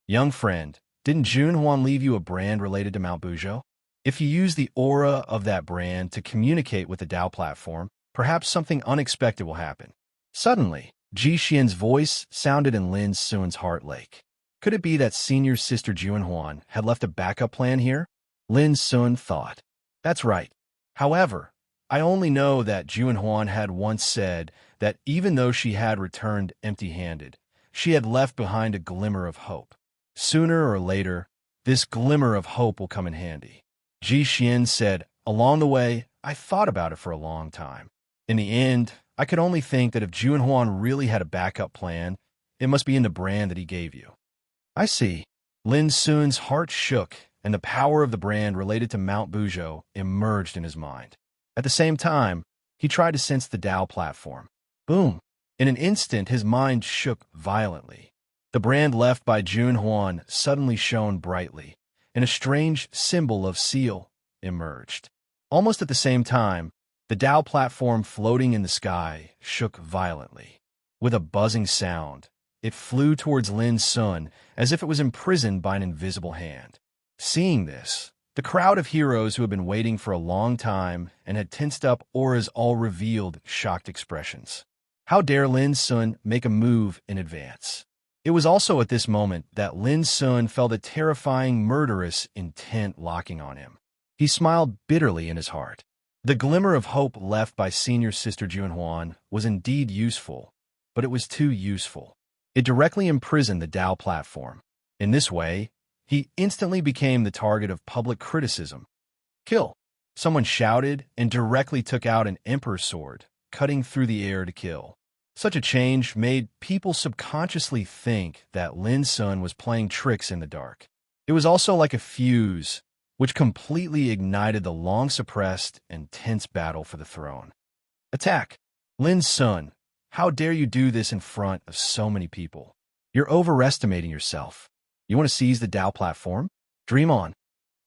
"Young friend, didn't Junhuan leave you a brand related to Mount Buzhou? If you use the aura of that brand to communicate with the Tao platform, perhaps something unexpected will happen." Suddenly, Ji Xian's voice sounded in Lin Sun's heart lake. Could it be that senior sister Junhuan had left a backup plan here? Lin Sun thought. That's right. However, I only know that Junhuan had once said that even though she had returned empty-handed, she had left behind a glimmer of hope. Sooner or later, this glimmer of hope will come in handy. Ji Xian said, "Along the way, I thought about it for a long time. In the end, I could only think that if Junhuan really had a backup plan, it must be in the brand that he gave you." "I see." Lin Sun's heart shook, and the power of the brand related to Mount Buzhou emerged in his mind. At the same time, he tried to sense the Tao platform. Boom! In an instant, his mind shook violently. The brand left by Junhuan suddenly shone brightly, and a strange symbol of seal emerged. Almost at the same time, the Tao platform floating in the sky shook violently. With a buzzing sound, it flew towards Lin Sun as if it was imprisoned by an invisible hand. Seeing this, the crowd of heroes who had been waiting for a long time and had tensed up auras all revealed shocked expressions. How dare Lin Sun make a move in advance? It was also at this moment that Lin Sun felt a terrifying, murderous intent locking on him. He smiled bitterly in his heart. The glimmer of hope left by senior sister Junhuan was indeed useful, but it was too useful. It directly imprisoned the Tao platform. In this way, he instantly became the target of public criticism. "Kill!" Someone shouted and directly took out an emperor's sword, cutting through the air to kill. Such a change made people subconsciously think that Lin Sun was playing tricks in the dark. It was also like a fuse, which completely ignited the long-suppressed and tense battle for the throne. "Attack! Lin Sun, how dare you do this in front of so many people? You're overestimating yourself. You want to seize the Tao platform? Dream on.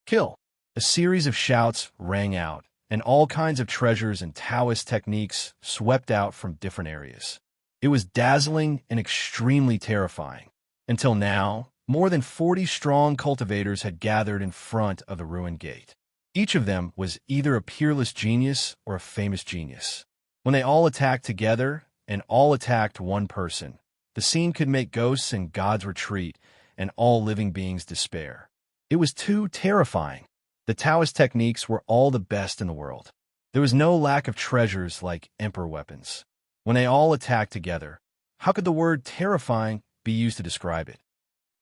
Kill!" A series of shouts rang out, and all kinds of treasures and Taoist techniques swept out from different areas. It was dazzling and extremely terrifying. Until now, more than 40 strong cultivators had gathered in front of the ruined gate. Each of them was either a peerless genius or a famous genius. When they all attacked together and all attacked one person, the scene could make ghosts and gods retreat and all living beings despair. It was too terrifying. The Taoist techniques were all the best in the world. There was no lack of treasures like emperor weapons. When they all attacked together, how could the word terrifying be used to describe it?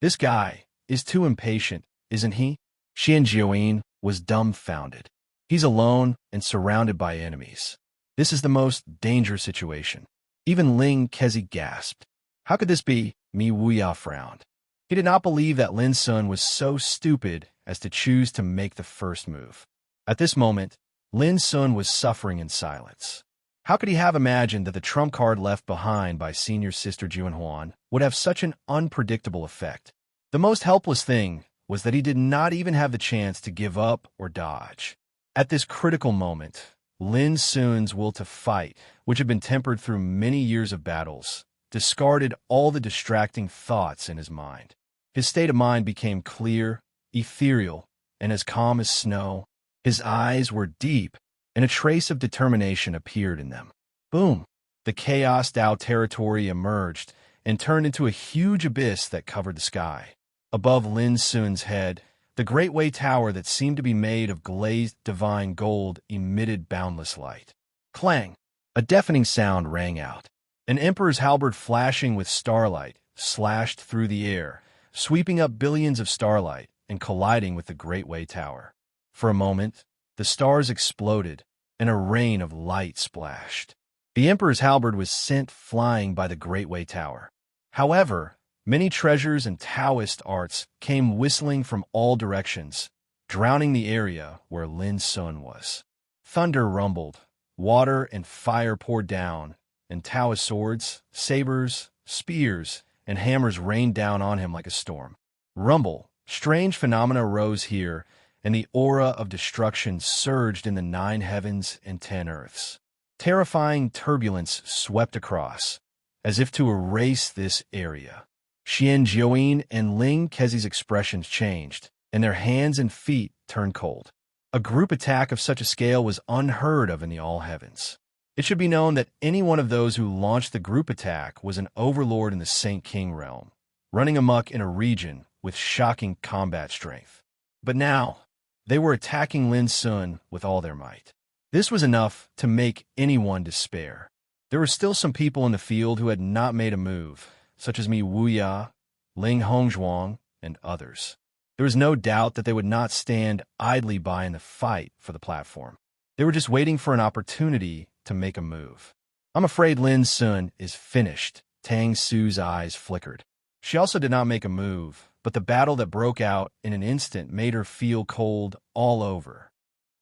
This guy is too impatient, isn't he? Xian Jiuyin was dumbfounded. He's alone and surrounded by enemies. This is the most dangerous situation. Even Ling Kezi gasped. How could this be? Mi Wuya frowned. He did not believe that Lin Sun was so stupid as to choose to make the first move. At this moment, Lin Sun was suffering in silence. How could he have imagined that the trump card left behind by senior sister Juanhuan would have such an unpredictable effect? The most helpless thing was that he did not even have the chance to give up or dodge. At this critical moment, Lin Sun's will to fight, which had been tempered through many years of battles, discarded all the distracting thoughts in his mind. His state of mind became clear, ethereal, and as calm as snow. His eyes were deep, and a trace of determination appeared in them. Boom! The Chaos Dao territory emerged and turned into a huge abyss that covered the sky. Above Lin Sun's head, the Great Way Tower that seemed to be made of glazed divine gold emitted boundless light. Clang! A deafening sound rang out. An emperor's halberd flashing with starlight slashed through the air, sweeping up billions of starlight and colliding with the Great Way Tower. For a moment, the stars exploded, and a rain of light splashed. The emperor's halberd was sent flying by the Great Way Tower. However, many treasures and Taoist arts came whistling from all directions, drowning the area where Lin Sun was. Thunder rumbled, water and fire poured down, and Taoist swords, sabers, spears, and hammers rained down on him like a storm. Rumble, strange phenomena rose here, and the aura of destruction surged in the 9 heavens and 10 earths. Terrifying turbulence swept across, as if to erase this area. Xian Jiuyin and Ling Kezi's expressions changed, and their hands and feet turned cold. A group attack of such a scale was unheard of in the All Heavens. It should be known that any one of those who launched the group attack was an overlord in the Saint King realm, running amok in a region with shocking combat strength. But now, they were attacking Lin Sun with all their might. This was enough to make anyone despair. There were still some people in the field who had not made a move, such as Mi Wuya, Ling Hongzhuang, and others. There was no doubt that they would not stand idly by in the fight for the platform. They were just waiting for an opportunity to make a move. I'm afraid Lin Sun is finished. Tang Su's eyes flickered. She also did not make a move, but the battle that broke out in an instant made her feel cold all over.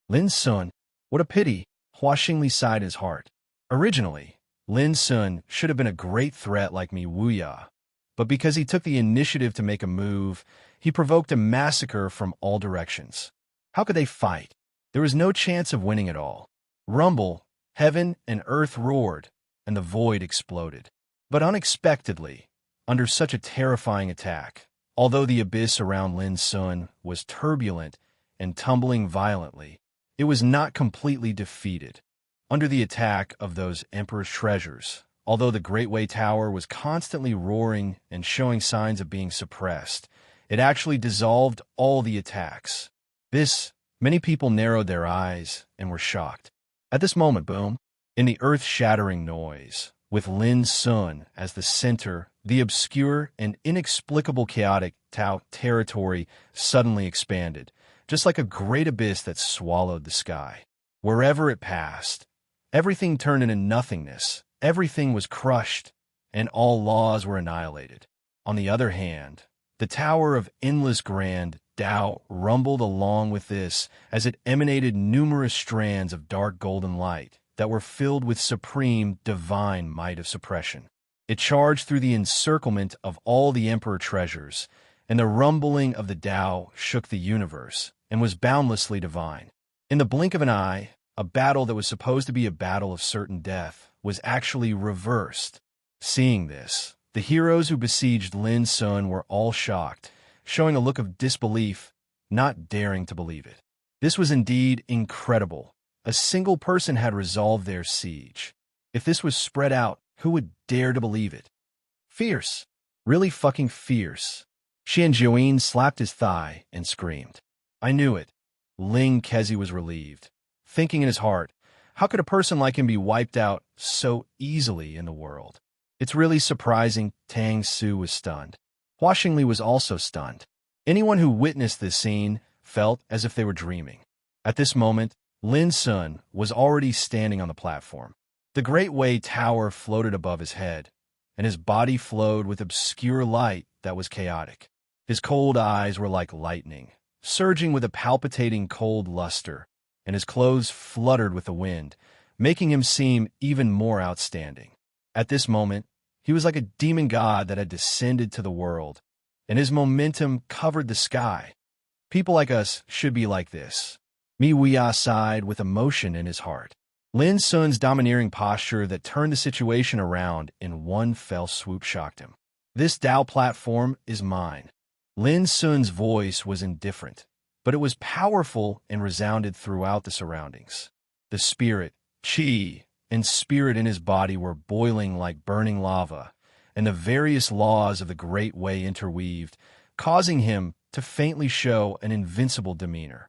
Lin Sun, what a pity, Hua Xingli sighed his heart. Originally, Lin Sun should have been a great threat like Mi Wuya, but because he took the initiative to make a move, he provoked a massacre from all directions. How could they fight? There was no chance of winning at all. Rumble, heaven and earth roared, and the void exploded. But unexpectedly, under such a terrifying attack, although the abyss around Lin Sun was turbulent and tumbling violently, it was not completely defeated. Under the attack of those emperor's treasures, although the Great Way Tower was constantly roaring and showing signs of being suppressed, it actually dissolved all the attacks. Many people narrowed their eyes and were shocked. At this moment, boom, in the earth-shattering noise, with Lin Sun as the center, the obscure and inexplicable chaotic Tao territory suddenly expanded, just like a great abyss that swallowed the sky. Wherever it passed, everything turned into nothingness, everything was crushed, and all laws were annihilated. On the other hand, the Tower of Endless Grand Tao rumbled along with this as it emanated numerous strands of dark golden light that were filled with supreme divine might of suppression. It charged through the encirclement of all the emperor treasures, and the rumbling of the Tao shook the universe and was boundlessly divine. In the blink of an eye, a battle that was supposed to be a battle of certain death was actually reversed. Seeing this, the heroes who besieged Lin Sun were all shocked, showing a look of disbelief, not daring to believe it. This was indeed incredible. A single person had resolved their siege. If this was spread out, who would dare to believe it? Fierce. Really fucking fierce. Xianjuin slapped his thigh and screamed. I knew it. Ling Kezi was relieved, thinking in his heart, how could a person like him be wiped out so easily in the world? It's really surprising. Tang Su was stunned. Hua Xingli was also stunned. Anyone who witnessed this scene felt as if they were dreaming. At this moment, Lin Sun was already standing on the platform. The Great Wei Tower floated above his head, and his body flowed with obscure light that was chaotic. His cold eyes were like lightning, surging with a palpitating cold luster, and his clothes fluttered with the wind, making him seem even more outstanding. At this moment, he was like a demon god that had descended to the world, and his momentum covered the sky. People like us should be like this. Mi Wuya sighed with emotion in his heart. Lin Sun's domineering posture that turned the situation around in one fell swoop shocked him. This Tao platform is mine. Lin Sun's voice was indifferent, but it was powerful and resounded throughout the surroundings. The spirit, qi, and spirit in his body were boiling like burning lava, and the various laws of the Great Way interweaved, causing him to faintly show an invincible demeanor.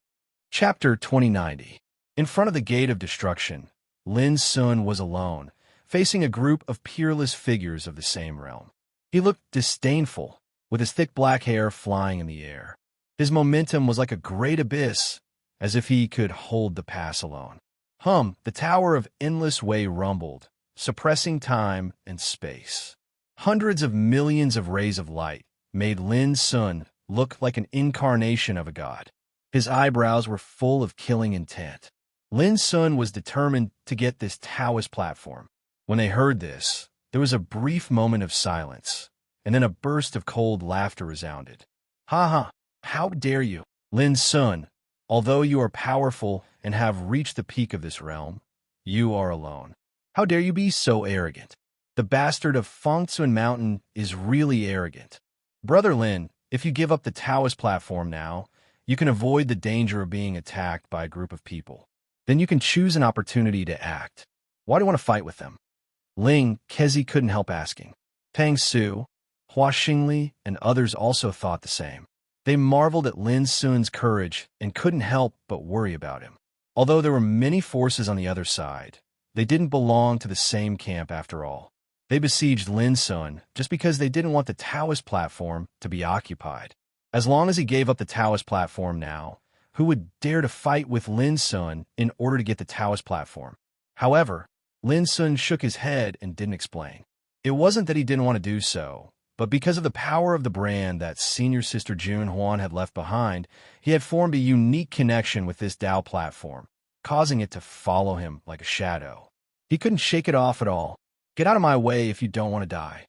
Chapter 2090. In front of the Gate of Destruction, Lin Sun was alone, facing a group of peerless figures of the same realm. He looked disdainful, with his thick black hair flying in the air. His momentum was like a great abyss, as if he could hold the pass alone. The Tower of Endless Way rumbled, suppressing time and space. Hundreds of millions of rays of light made Lin Sun look like an incarnation of a god. His eyebrows were full of killing intent. Lin Sun was determined to get this Taoist platform. When they heard this, there was a brief moment of silence, and then a burst of cold laughter resounded. Ha ha, how dare you, Lin Sun, although you are powerful and have reached the peak of this realm, you are alone. How dare you be so arrogant? The bastard of Fengcun Mountain is really arrogant. Brother Lin, if you give up the Taoist platform now, you can avoid the danger of being attacked by a group of people. Then you can choose an opportunity to act. Why do you want to fight with them? Ling Kezi couldn't help asking. Tang Su, Hua Xingli, and others also thought the same. They marveled at Lin Sun's courage and couldn't help but worry about him. Although there were many forces on the other side, they didn't belong to the same camp after all. They besieged Lin Sun just because they didn't want the Taoist platform to be occupied. As long as he gave up the Taoist platform now, who would dare to fight with Lin Sun in order to get the Taoist platform? However, Lin Sun shook his head and didn't explain. It wasn't that he didn't want to do so, but because of the power of the brand that senior sister Jun Huan had left behind, he had formed a unique connection with this Tao platform, causing it to follow him like a shadow. He couldn't shake it off at all. Get out of my way if you don't want to die.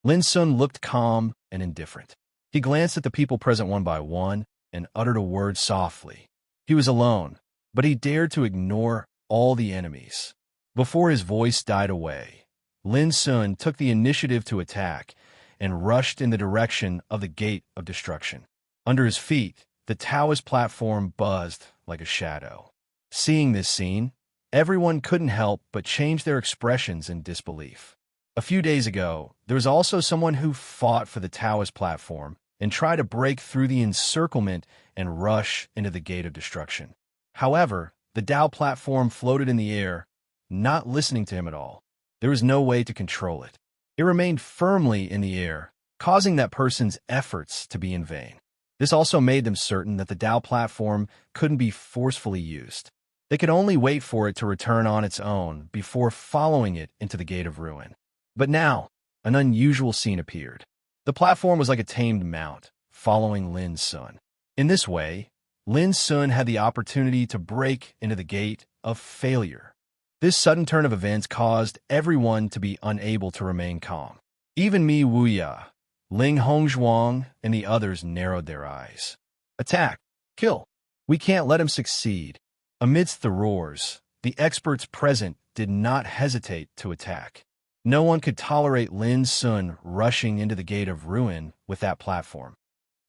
Lin Sun looked calm and indifferent. He glanced at the people present one by one and uttered a word softly. He was alone, but he dared to ignore all the enemies. Before his voice died away, Lin Sun took the initiative to attack and rushed in the direction of the Gate of Destruction. Under his feet, the Taoist platform buzzed like a shadow. Seeing this scene, everyone couldn't help but change their expressions in disbelief. A few days ago, there was also someone who fought for the Taoist platform and tried to break through the encirclement and rush into the Gate of Destruction. However, the Tao platform floated in the air, not listening to him at all. There was no way to control it. It remained firmly in the air, causing that person's efforts to be in vain. This also made them certain that the Tao platform couldn't be forcefully used. They could only wait for it to return on its own before following it into the Gate of Ruin. But now, an unusual scene appeared. The platform was like a tamed mount, following Lin Sun. In this way, Lin Sun had the opportunity to break into the Gate of Failure. This sudden turn of events caused everyone to be unable to remain calm. Even Mi Wuya, Ling Hongzhuang, and the others narrowed their eyes. Attack! Kill! We can't let him succeed. Amidst the roars, the experts present did not hesitate to attack. No one could tolerate Lin Sun rushing into the Gate of Ruin with that platform.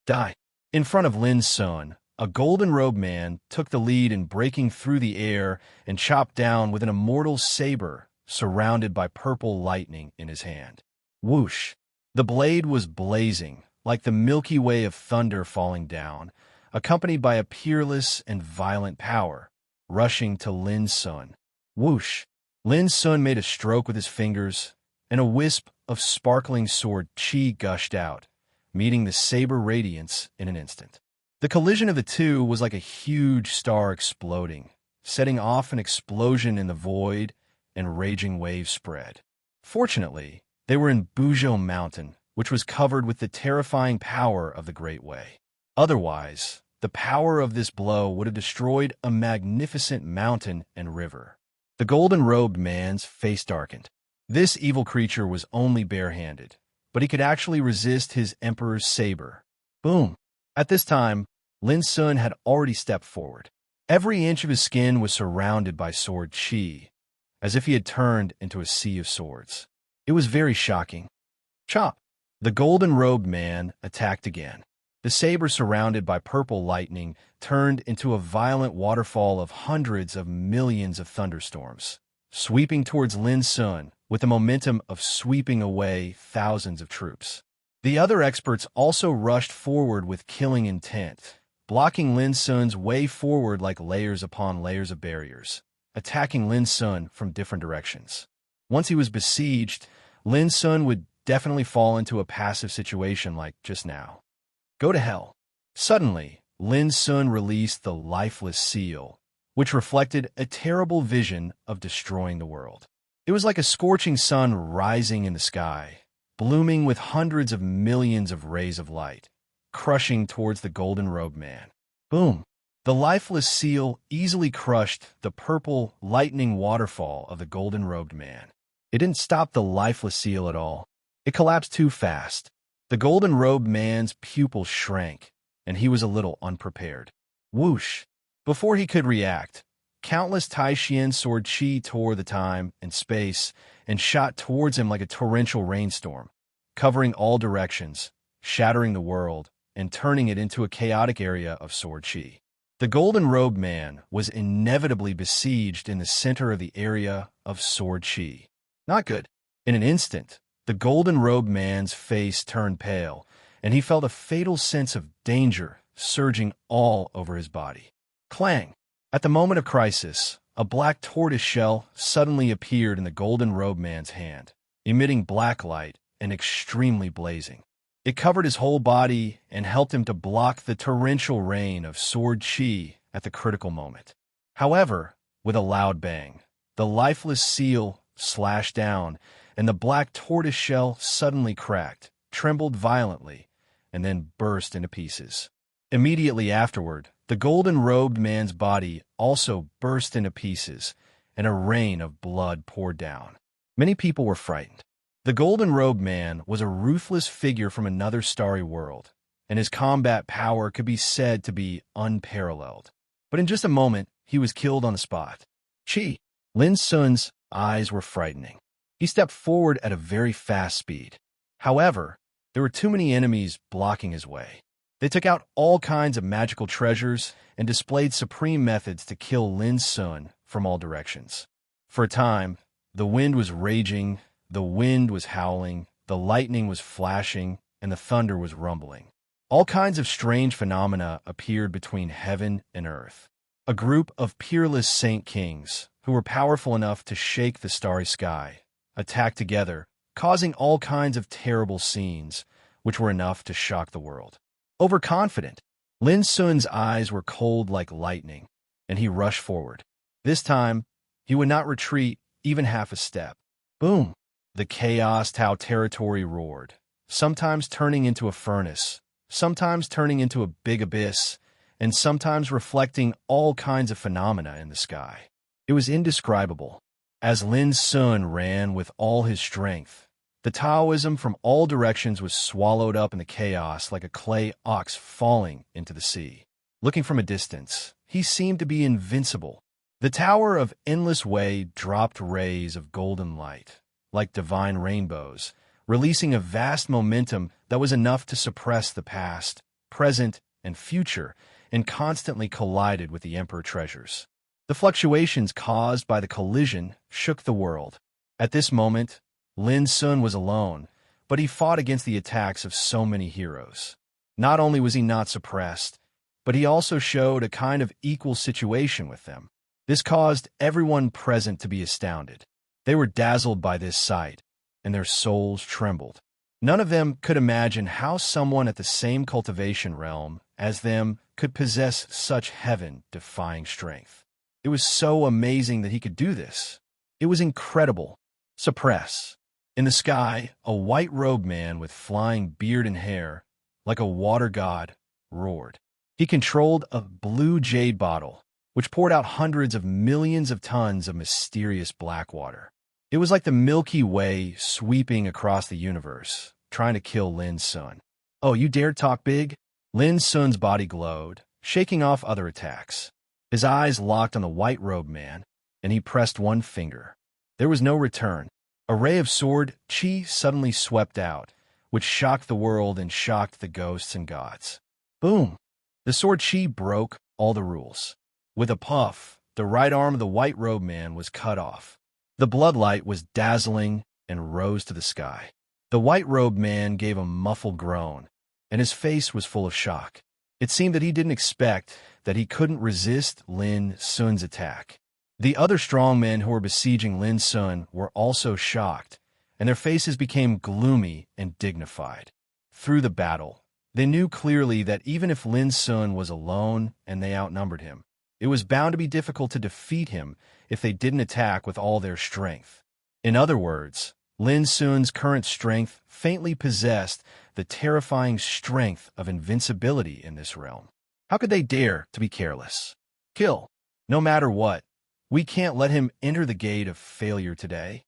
Die! In front of Lin Sun, a golden-robed man took the lead in breaking through the air and chopped down with an immortal saber surrounded by purple lightning in his hand. Whoosh! The blade was blazing, like the Milky Way of thunder falling down, accompanied by a peerless and violent power, rushing to Lin Sun. Whoosh! Lin Sun made a stroke with his fingers, and a wisp of sparkling sword chi gushed out, meeting the saber radiance in an instant. The collision of the two was like a huge star exploding, setting off an explosion in the void, and raging waves spread. Fortunately, they were in Buzhou Mountain, which was covered with the terrifying power of the Great Way. Otherwise, the power of this blow would have destroyed a magnificent mountain and river. The golden-robed man's face darkened. This evil creature was only barehanded, but he could actually resist his emperor's saber. Boom! At this time, Lin Sun had already stepped forward. Every inch of his skin was surrounded by sword chi, as if he had turned into a sea of swords. It was very shocking. Chop! The golden-robed man attacked again. The saber, surrounded by purple lightning, turned into a violent waterfall of hundreds of millions of thunderstorms, sweeping towards Lin Sun with the momentum of sweeping away thousands of troops. The other experts also rushed forward with killing intent, blocking Lin Sun's way forward like layers upon layers of barriers, attacking Lin Sun from different directions. Once he was besieged, Lin Sun would definitely fall into a passive situation like just now. Go to hell. Suddenly, Lin Sun released the lifeless seal, which reflected a terrible vision of destroying the world. It was like a scorching sun rising in the sky, blooming with hundreds of millions of rays of light, crushing towards the golden-robed man. Boom! The lifeless seal easily crushed the purple, lightning waterfall of the golden-robed man. It didn't stop the lifeless seal at all. It collapsed too fast. The golden-robed man's pupils shrank, and he was a little unprepared. Whoosh! Before he could react, countless Taishian sword chi tore the time and space and shot towards him like a torrential rainstorm, covering all directions, shattering the world, and turning it into a chaotic area of sword chi. The golden-robed man was inevitably besieged in the center of the area of sword chi. Not good. In an instant, the golden-robed man's face turned pale, and he felt a fatal sense of danger surging all over his body. Clang! At the moment of crisis, a black tortoise shell suddenly appeared in the golden-robed man's hand, emitting black light and extremely blazing. It covered his whole body and helped him to block the torrential rain of sword chi at the critical moment. However, with a loud bang, the lifeless seal slashed down, and the black tortoise shell suddenly cracked, trembled violently, and then burst into pieces. Immediately afterward, the golden-robed man's body also burst into pieces, and a rain of blood poured down. Many people were frightened. The golden-robed man was a ruthless figure from another starry world, and his combat power could be said to be unparalleled. But in just a moment, he was killed on the spot. Chi! Lin Sun's eyes were frightening. He stepped forward at a very fast speed. However, there were too many enemies blocking his way. They took out all kinds of magical treasures and displayed supreme methods to kill Lin Sun from all directions. For a time, the wind was raging, the wind was howling, the lightning was flashing, and the thunder was rumbling. All kinds of strange phenomena appeared between heaven and earth. A group of peerless saint kings, who were powerful enough to shake the starry sky, attacked together, causing all kinds of terrible scenes, which were enough to shock the world. Overconfident, Lin Sun's eyes were cold like lightning, and he rushed forward. This time, he would not retreat even half a step. Boom! The chaos Tao territory roared, sometimes turning into a furnace, sometimes turning into a big abyss, and sometimes reflecting all kinds of phenomena in the sky. It was indescribable. As Lin Sun ran with all his strength, the Taoism from all directions was swallowed up in the chaos like a clay ox falling into the sea. Looking from a distance, he seemed to be invincible. The Tower of Endless Way dropped rays of golden light, like divine rainbows, releasing a vast momentum that was enough to suppress the past, present, and future and constantly collided with the Emperor treasures. The fluctuations caused by the collision shook the world. At this moment, Lin Sun was alone, but he fought against the attacks of so many heroes. Not only was he not suppressed, but he also showed a kind of equal situation with them. This caused everyone present to be astounded. They were dazzled by this sight, and their souls trembled. None of them could imagine how someone at the same cultivation realm as them could possess such heaven-defying strength. It was so amazing that he could do this. It was incredible. Suppress. In the sky, a white-robed man with flying beard and hair, like a water god, roared. He controlled a blue jade bottle, which poured out hundreds of millions of tons of mysterious black water. It was like the Milky Way sweeping across the universe, trying to kill Lin Sun. "Oh, you dare talk big?" Lin Sun's body glowed, shaking off other attacks. His eyes locked on the white-robed man, and he pressed one finger. There was no return. A ray of sword chi suddenly swept out, which shocked the world and shocked the ghosts and gods. Boom! The sword chi broke all the rules. With a puff, the right arm of the white-robed man was cut off. The bloodlight was dazzling and rose to the sky. The white-robed man gave a muffled groan, and his face was full of shock. It seemed that he didn't expect that he couldn't resist Lin Sun's attack. The other strong men who were besieging Lin Sun were also shocked, and their faces became gloomy and dignified. Through the battle, they knew clearly that even if Lin Sun was alone and they outnumbered him, it was bound to be difficult to defeat him if they didn't attack with all their strength. In other words, Lin Sun's current strength faintly possessed the terrifying strength of invincibility in this realm. How could they dare to be careless? Kill. No matter what. We can't let him enter the gate of failure today.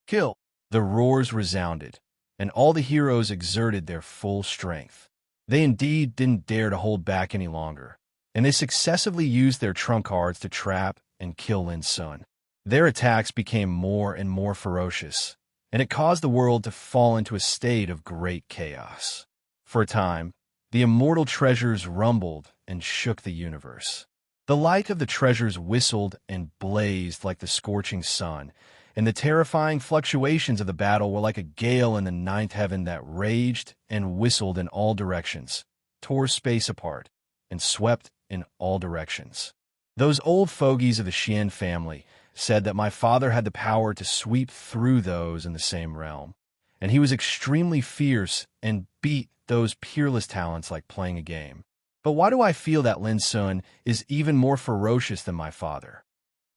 Kill. The roars resounded, and all the heroes exerted their full strength. They indeed didn't dare to hold back any longer, and they successively used their trump cards to trap and kill Lin Sun. Their attacks became more and more ferocious, and it caused the world to fall into a state of great chaos. For a time, the immortal treasures rumbled and shook the universe. The light of the treasures whistled and blazed like the scorching sun, and the terrifying fluctuations of the battle were like a gale in the ninth heaven that raged and whistled in all directions, tore space apart, and swept in all directions. Those old fogies of the Xian family said that my father had the power to sweep through those in the same realm, and he was extremely fierce and beat those peerless talents like playing a game. But why do I feel that Lin Sun is even more ferocious than my father?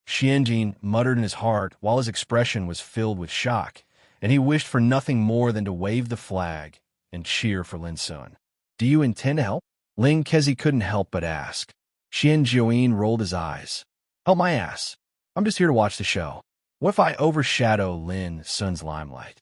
Xianjin muttered in his heart while his expression was filled with shock, and he wished for nothing more than to wave the flag and cheer for Lin Sun. "Do you intend to help?" Ling Kezi couldn't help but ask. Xian Jiuyin rolled his eyes. "Help my ass. I'm just here to watch the show. What if I overshadow Lin Sun's limelight?"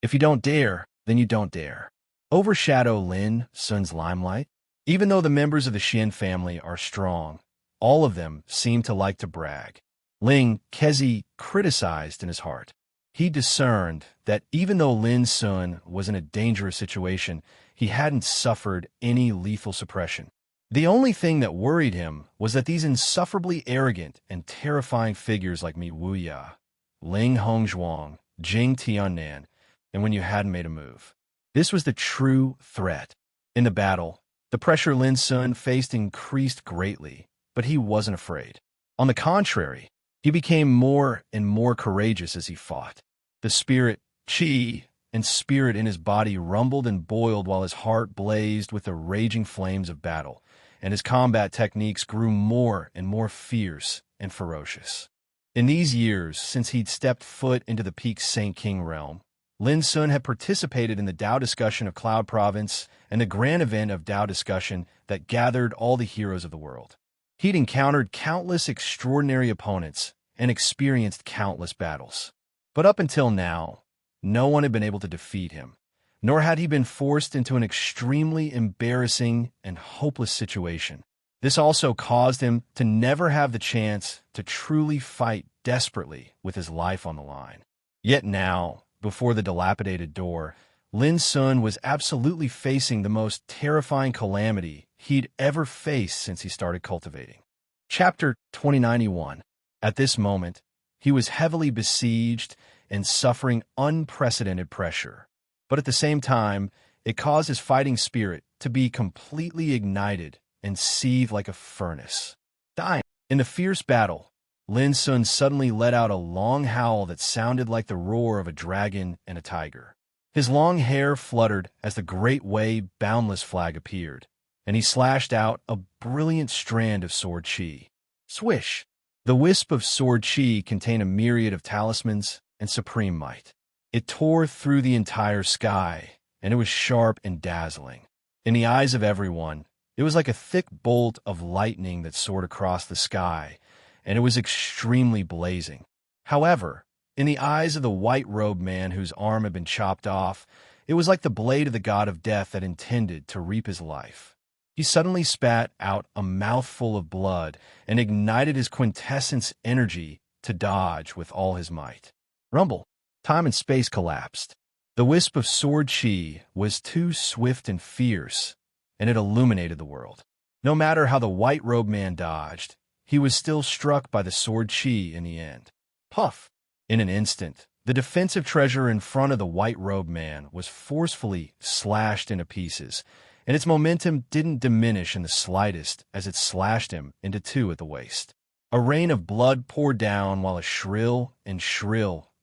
"If you don't dare, then you don't dare." Overshadow Lin Sun's limelight? Even though the members of the Xian family are strong, all of them seem to like to brag. Ling Kezi criticized in his heart. He discerned that even though Lin Sun was in a dangerous situation, he hadn't suffered any lethal suppression. The only thing that worried him was that these insufferably arrogant and terrifying figures like Mi Wuya, Ling Hongzhuang, Jing Tiannan, and when you hadn't made a move. This was the true threat. In the battle, the pressure Lin Sun faced increased greatly, but he wasn't afraid. On the contrary, he became more and more courageous as he fought. The spirit, qi, and spirit in his body rumbled and boiled while his heart blazed with the raging flames of battle, and his combat techniques grew more and more fierce and ferocious. In these years, since he'd stepped foot into the peak Saint King realm, Lin Sun had participated in the Dao discussion of Cloud Province and the grand event of Dao discussion that gathered all the heroes of the world. He'd encountered countless extraordinary opponents and experienced countless battles. But up until now, no one had been able to defeat him, nor had he been forced into an extremely embarrassing and hopeless situation. This also caused him to never have the chance to truly fight desperately with his life on the line. Yet now, before the dilapidated door, Lin Sun was absolutely facing the most terrifying calamity he'd ever faced since he started cultivating. Chapter 2091. At this moment, he was heavily besieged and suffering unprecedented pressure. But at the same time, it caused his fighting spirit to be completely ignited and seethe like a furnace. Dying. In the fierce battle, Lin Sun suddenly let out a long howl that sounded like the roar of a dragon and a tiger. His long hair fluttered as the Great Way Boundless flag appeared, and he slashed out a brilliant strand of sword chi. Swish! The wisp of sword chi contained a myriad of talismans and supreme might. It tore through the entire sky, and it was sharp and dazzling. In the eyes of everyone, it was like a thick bolt of lightning that soared across the sky, and it was extremely blazing. However, in the eyes of the white-robed man whose arm had been chopped off, it was like the blade of the god of death that intended to reap his life. He suddenly spat out a mouthful of blood and ignited his quintessence energy to dodge with all his might. Rumble. Time and space collapsed. The wisp of sword chi was too swift and fierce, and it illuminated the world. No matter how the white-robed man dodged, he was still struck by the sword chi in the end. Puff! In an instant, the defensive treasure in front of the white-robed man was forcefully slashed into pieces, and its momentum didn't diminish in the slightest as it slashed him into two at the waist. A rain of blood poured down while a shrill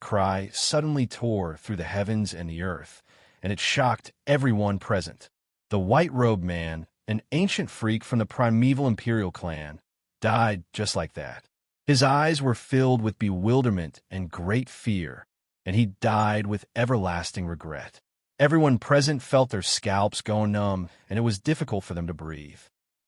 cry suddenly tore through the heavens and the earth, and it shocked everyone present. The white-robed man, an ancient freak from the primeval imperial clan, died just like that. His eyes were filled with bewilderment and great fear, and he died with everlasting regret. Everyone present felt their scalps go numb, and it was difficult for them to breathe.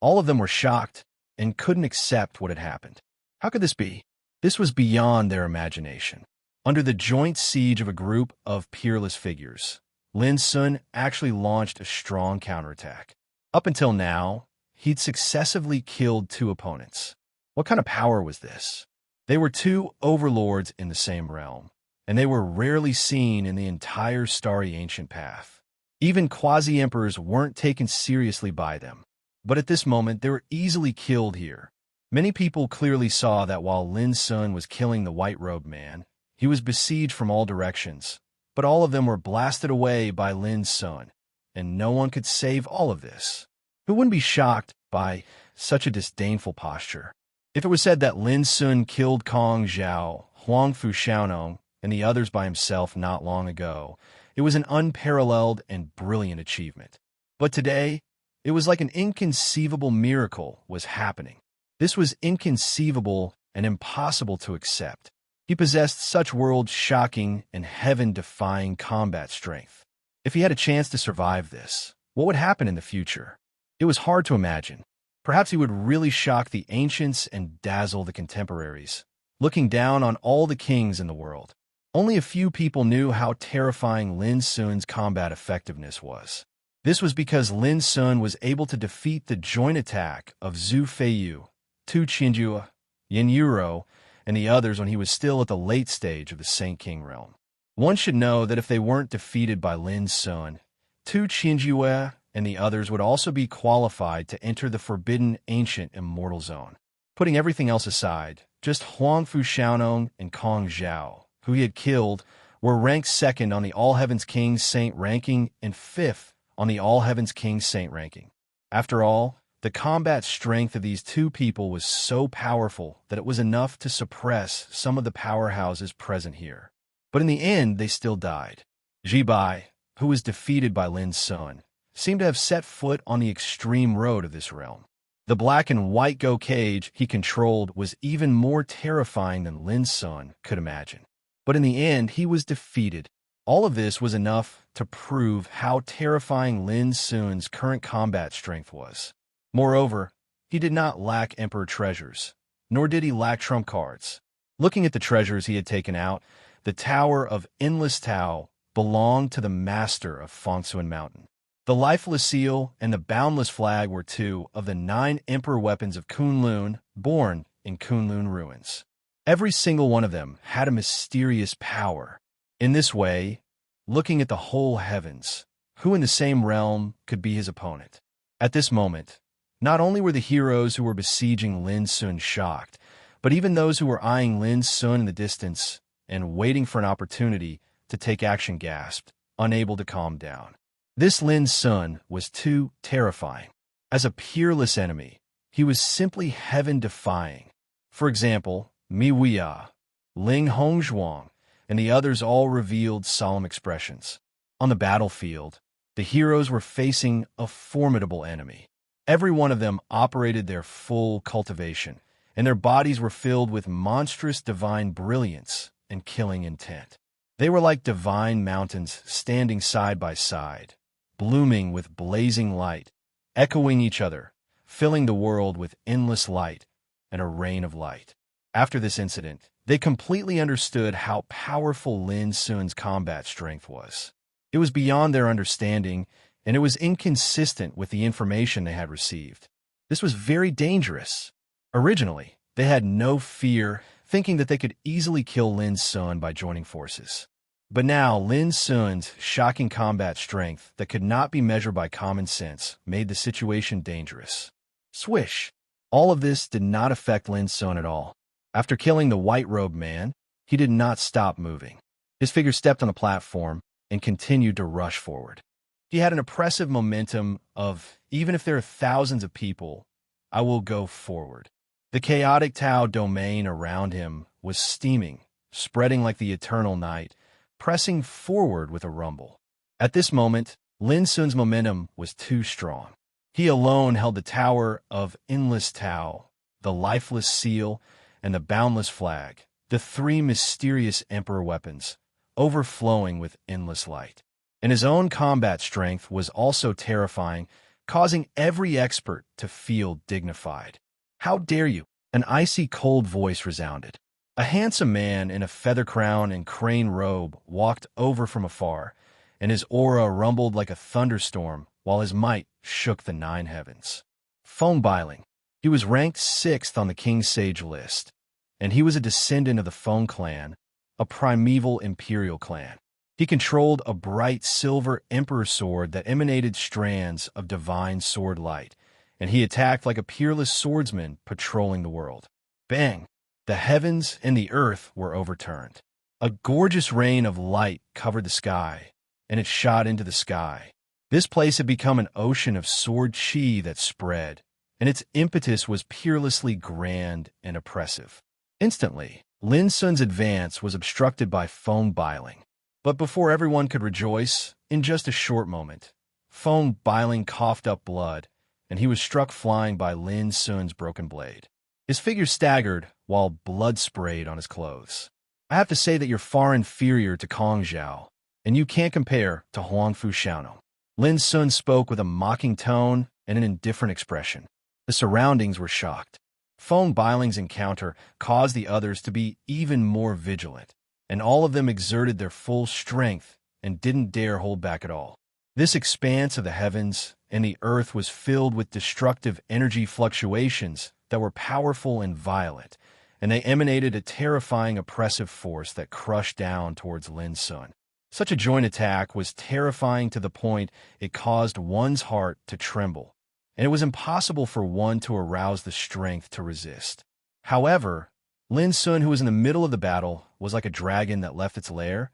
All of them were shocked and couldn't accept what had happened. How could this be? This was beyond their imagination. Under the joint siege of a group of peerless figures, Lin Sun actually launched a strong counterattack. Up until now, he'd successively killed two opponents. What kind of power was this? They were two overlords in the same realm, and they were rarely seen in the entire starry ancient path. Even quasi-emperors weren't taken seriously by them. But at this moment, they were easily killed here. Many people clearly saw that while Lin Sun was killing the white-robed man, he was besieged from all directions, but all of them were blasted away by Lin Sun, and no one could save all of this. Who wouldn't be shocked by such a disdainful posture? If it was said that Lin Sun killed Kong Zhao, Huangfu Xiaonong, and the others by himself not long ago, it was an unparalleled and brilliant achievement. But today, it was like an inconceivable miracle was happening. This was inconceivable and impossible to accept. He possessed such world-shocking and heaven-defying combat strength. If he had a chance to survive this, what would happen in the future? It was hard to imagine. Perhaps he would really shock the ancients and dazzle the contemporaries, looking down on all the kings in the world. Only a few people knew how terrifying Lin Sun's combat effectiveness was. This was because Lin Sun was able to defeat the joint attack of Zhu Feiyu, Tu Qinjue, Yin Yuro, and the others when he was still at the late stage of the Saint King realm. One should know that if they weren't defeated by Lin Sun, Tu Qinjue and the others would also be qualified to enter the forbidden ancient immortal zone. Putting everything else aside, just Huangfu Xiaonong and Kong Zhao, who he had killed, were ranked second on the All Heavens King Saint ranking and fifth on the All Heavens King Saint ranking. After all, the combat strength of these two people was so powerful that it was enough to suppress some of the powerhouses present here. But in the end, they still died. Jibai, who was defeated by Lin Sun, seemed to have set foot on the extreme road of this realm. The black and white Go cage he controlled was even more terrifying than Lin Sun could imagine. But in the end, he was defeated. All of this was enough to prove how terrifying Lin Sun's current combat strength was. Moreover, he did not lack Emperor treasures, nor did he lack trump cards. Looking at the treasures he had taken out, the Tower of Endless Tao belonged to the master of Fengsuan Mountain. The Lifeless Seal and the Boundless Flag were two of the 9 Emperor weapons of Kunlun, born in Kunlun ruins. Every single one of them had a mysterious power. In this way, looking at the whole heavens. Who in the same realm could be his opponent? At this moment, not only were the heroes who were besieging Lin Sun shocked, but even those who were eyeing Lin Sun in the distance and waiting for an opportunity to take action gasped, unable to calm down. This Lin Sun was too terrifying. As a peerless enemy, he was simply heaven-defying. For example, Mi Wuya, Ling Hongzhuang, and the others all revealed solemn expressions. On the battlefield, the heroes were facing a formidable enemy. Every one of them operated their full cultivation, and their bodies were filled with monstrous divine brilliance and killing intent. They were like divine mountains standing side by side, blooming with blazing light, echoing each other, filling the world with endless light and a rain of light. After this incident, they completely understood how powerful Lin Sun's combat strength was. It was beyond their understanding, and it was inconsistent with the information they had received. This was very dangerous. Originally, they had no fear, thinking that they could easily kill Lin Sun by joining forces. But now, Lin Sun's shocking combat strength that could not be measured by common sense made the situation dangerous. Swish! All of this did not affect Lin Sun at all. After killing the white-robed man, he did not stop moving. His figure stepped on the platform and continued to rush forward. He had an oppressive momentum of, even if there are thousands of people, I will go forward. The chaotic Tao domain around him was steaming, spreading like the eternal night, pressing forward with a rumble. At this moment, Lin Sun's momentum was too strong. He alone held the Tower of Endless Tao, the Lifeless Seal, and the Boundless Flag, the three mysterious emperor weapons, overflowing with endless light. And his own combat strength was also terrifying, causing every expert to feel dignified. How dare you? An icy cold voice resounded. A handsome man in a feather crown and crane robe walked over from afar, and his aura rumbled like a thunderstorm while his might shook the nine heavens. Feng Bailing. He was ranked 6th on the King Sage list, and he was a descendant of the Feng clan, a primeval imperial clan. He controlled a bright silver emperor sword that emanated strands of divine sword light, and he attacked like a peerless swordsman patrolling the world. Bang! The heavens and the earth were overturned. A gorgeous rain of light covered the sky, and it shot into the sky. This place had become an ocean of sword chi that spread, and its impetus was peerlessly grand and oppressive. Instantly, Lin Sun's advance was obstructed by Feng Bailing. But before everyone could rejoice, in just a short moment, Feng Bailing coughed up blood, and he was struck flying by Lin Sun's broken blade. His figure staggered while blood sprayed on his clothes. I have to say that you're far inferior to Kong Zhao, and you can't compare to Huang Fu Xiaono. Lin Sun spoke with a mocking tone and an indifferent expression. The surroundings were shocked. Feng Bailing's encounter caused the others to be even more vigilant, and all of them exerted their full strength and didn't dare hold back at all. This expanse of the heavens and the earth was filled with destructive energy fluctuations that were powerful and violent, and they emanated a terrifying oppressive force that crushed down towards Lin Sun. Such a joint attack was terrifying to the point it caused one's heart to tremble, and it was impossible for one to arouse the strength to resist. However, Lin Sun, who was in the middle of the battle, was like a dragon that left its lair,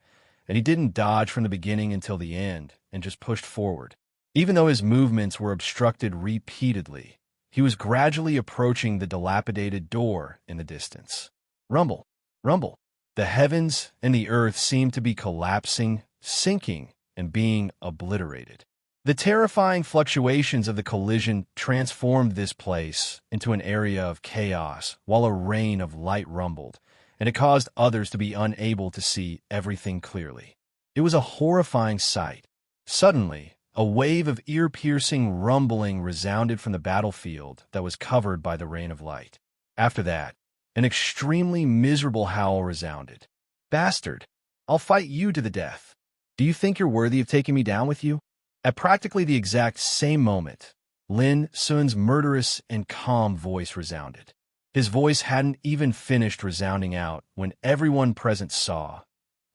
and he didn't dodge from the beginning until the end and just pushed forward. Even though his movements were obstructed repeatedly, he was gradually approaching the dilapidated door in the distance. Rumble, rumble. The heavens and the earth seemed to be collapsing, sinking, and being obliterated. The terrifying fluctuations of the collision transformed this place into an area of chaos, while a rain of light rumbled, and it caused others to be unable to see everything clearly. It was a horrifying sight. Suddenly, a wave of ear-piercing rumbling resounded from the battlefield that was covered by the rain of light. After that, an extremely miserable howl resounded. Bastard! I'll fight you to the death. Do you think you're worthy of taking me down with you? At practically the exact same moment, Lin Sun's murderous and calm voice resounded. His voice hadn't even finished resounding out when everyone present saw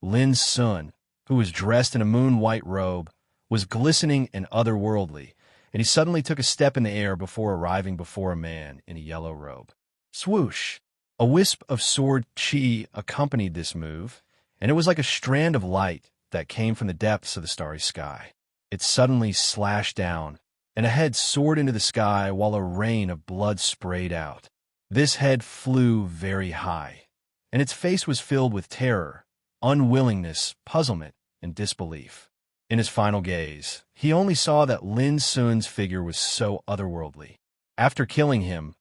Lin Sun, who was dressed in a moon-white robe, was glistening and otherworldly, and he suddenly took a step in the air before arriving before a man in a yellow robe. Swoosh! A wisp of sword chi accompanied this move, and it was like a strand of light that came from the depths of the starry sky. It suddenly slashed down, and a head soared into the sky while a rain of blood sprayed out. This head flew very high, and its face was filled with terror, unwillingness, puzzlement, and disbelief. In his final gaze, he only saw that Lin Sun's figure was so otherworldly. After killing him,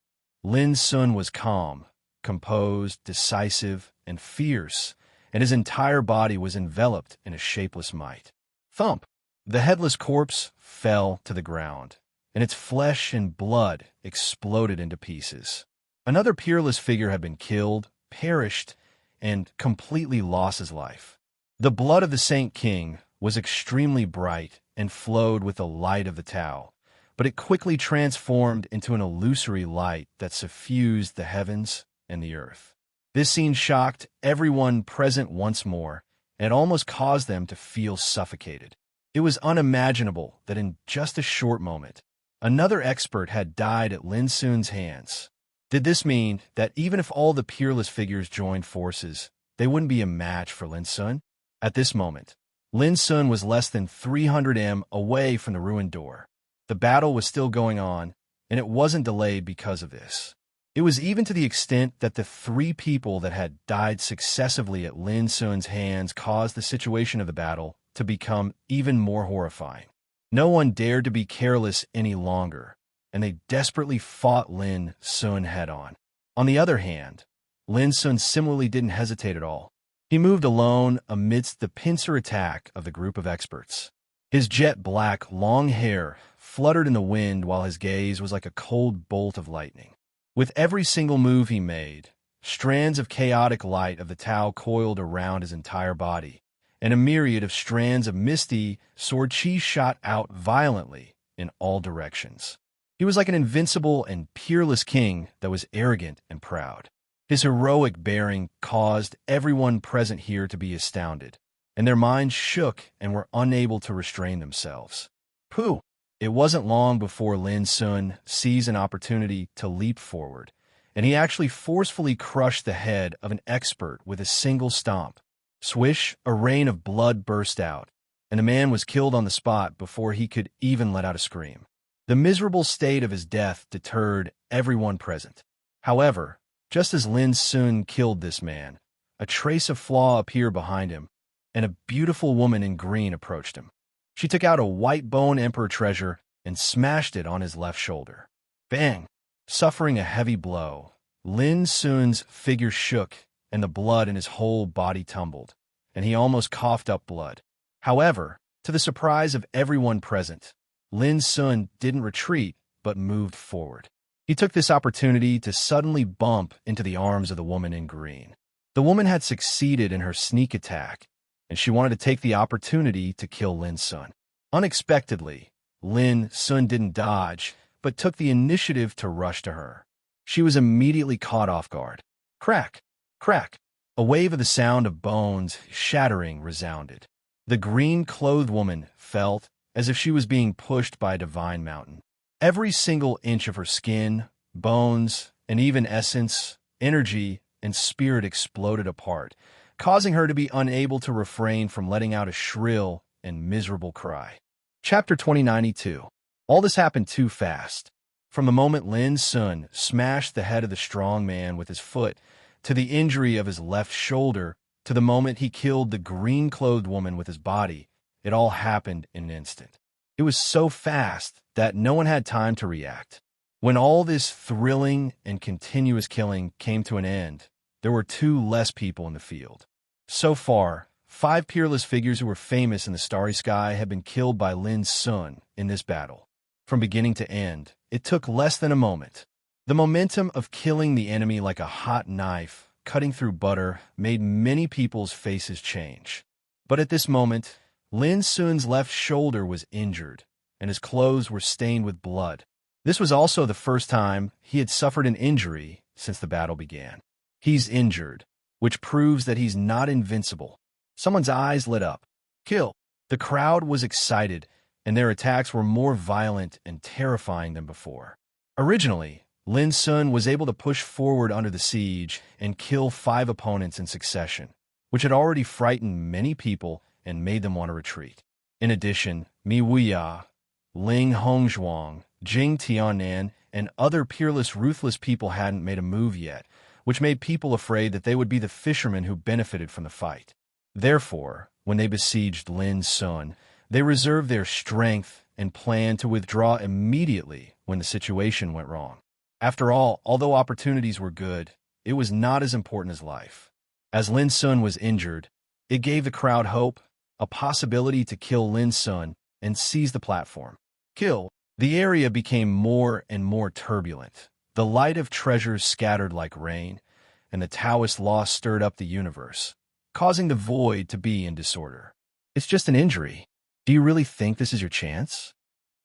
Lin Sun was calm, composed, decisive, and fierce, and his entire body was enveloped in a shapeless might. Thump! The headless corpse fell to the ground, and its flesh and blood exploded into pieces. Another peerless figure had been killed, perished, and completely lost his life. The blood of the Saint King was extremely bright and flowed with the light of the Tao, but it quickly transformed into an illusory light that suffused the heavens and the earth. This scene shocked everyone present once more, and it almost caused them to feel suffocated. It was unimaginable that in just a short moment, another expert had died at Lin Sun's hands. Did this mean that even if all the peerless figures joined forces, they wouldn't be a match for Lin Sun? At this moment, Lin Sun was less than 300 m away from the ruined door. The battle was still going on, and it wasn't delayed because of this. It was even to the extent that the 3 people that had died successively at Lin Sun's hands caused the situation of the battle to become even more horrifying. No one dared to be careless any longer, and they desperately fought Lin Sun head-on. On the other hand, Lin Sun similarly didn't hesitate at all. He moved alone amidst the pincer attack of the group of experts. His jet-black, long hair fluttered in the wind while his gaze was like a cold bolt of lightning. With every single move he made, strands of chaotic light of the Tao coiled around his entire body, and a myriad of strands of misty sword chi shot out violently in all directions. He was like an invincible and peerless king that was arrogant and proud. His heroic bearing caused everyone present here to be astounded, and their minds shook and were unable to restrain themselves. Pooh! It wasn't long before Lin Sun seized an opportunity to leap forward, and he actually forcefully crushed the head of an expert with a single stomp. Swish, a rain of blood burst out, and the man was killed on the spot before he could even let out a scream. The miserable state of his death deterred everyone present. However, just as Lin Sun killed this man, a trace of flaw appeared behind him, and a beautiful woman in green approached him. She took out a white bone emperor treasure and smashed it on his left shoulder. Bang! Suffering a heavy blow, Lin Sun's figure shook and the blood in his whole body tumbled, and he almost coughed up blood. However, to the surprise of everyone present, Lin Sun didn't retreat but moved forward. He took this opportunity to suddenly bump into the arms of the woman in green. The woman had succeeded in her sneak attack, and she wanted to take the opportunity to kill Lin Sun. Unexpectedly, Lin Sun didn't dodge, but took the initiative to rush to her. She was immediately caught off guard. Crack! Crack! A wave of the sound of bones shattering resounded. The green-clothed woman felt as if she was being pushed by a divine mountain. Every single inch of her skin, bones, and even essence, energy, and spirit exploded apart, causing her to be unable to refrain from letting out a shrill and miserable cry. Chapter 2092. All this happened too fast. From the moment Lin Sun smashed the head of the strong man with his foot, to the injury of his left shoulder, to the moment he killed the green-clothed woman with his body, it all happened in an instant. It was so fast that no one had time to react. When all this thrilling and continuous killing came to an end, there were 2 less people in the field. So far, 5 peerless figures who were famous in the starry sky had been killed by Lin Sun in this battle. From beginning to end, it took less than a moment. The momentum of killing the enemy like a hot knife, cutting through butter, made many people's faces change. But at this moment, Lin Sun's left shoulder was injured, and his clothes were stained with blood. This was also the first time he had suffered an injury since the battle began. He's injured, which proves that he's not invincible. Someone's eyes lit up. Kill. The crowd was excited, and their attacks were more violent and terrifying than before. Originally, Lin Sun was able to push forward under the siege and kill 5 opponents in succession, which had already frightened many people and made them want to retreat. In addition, Mi Wuya, Ling Hongzhuang, Jing Tianan, and other peerless, ruthless people hadn't made a move yet, which made people afraid that they would be the fishermen who benefited from the fight. Therefore, when they besieged Lin Sun, they reserved their strength and planned to withdraw immediately when the situation went wrong. After all, although opportunities were good, it was not as important as life. As Lin Sun was injured, it gave the crowd hope, a possibility to kill Lin Sun and seize the platform. Kill. The area became more and more turbulent. The light of treasures scattered like rain, and the Taoist law stirred up the universe, causing the void to be in disorder. It's just an injury. Do you really think this is your chance?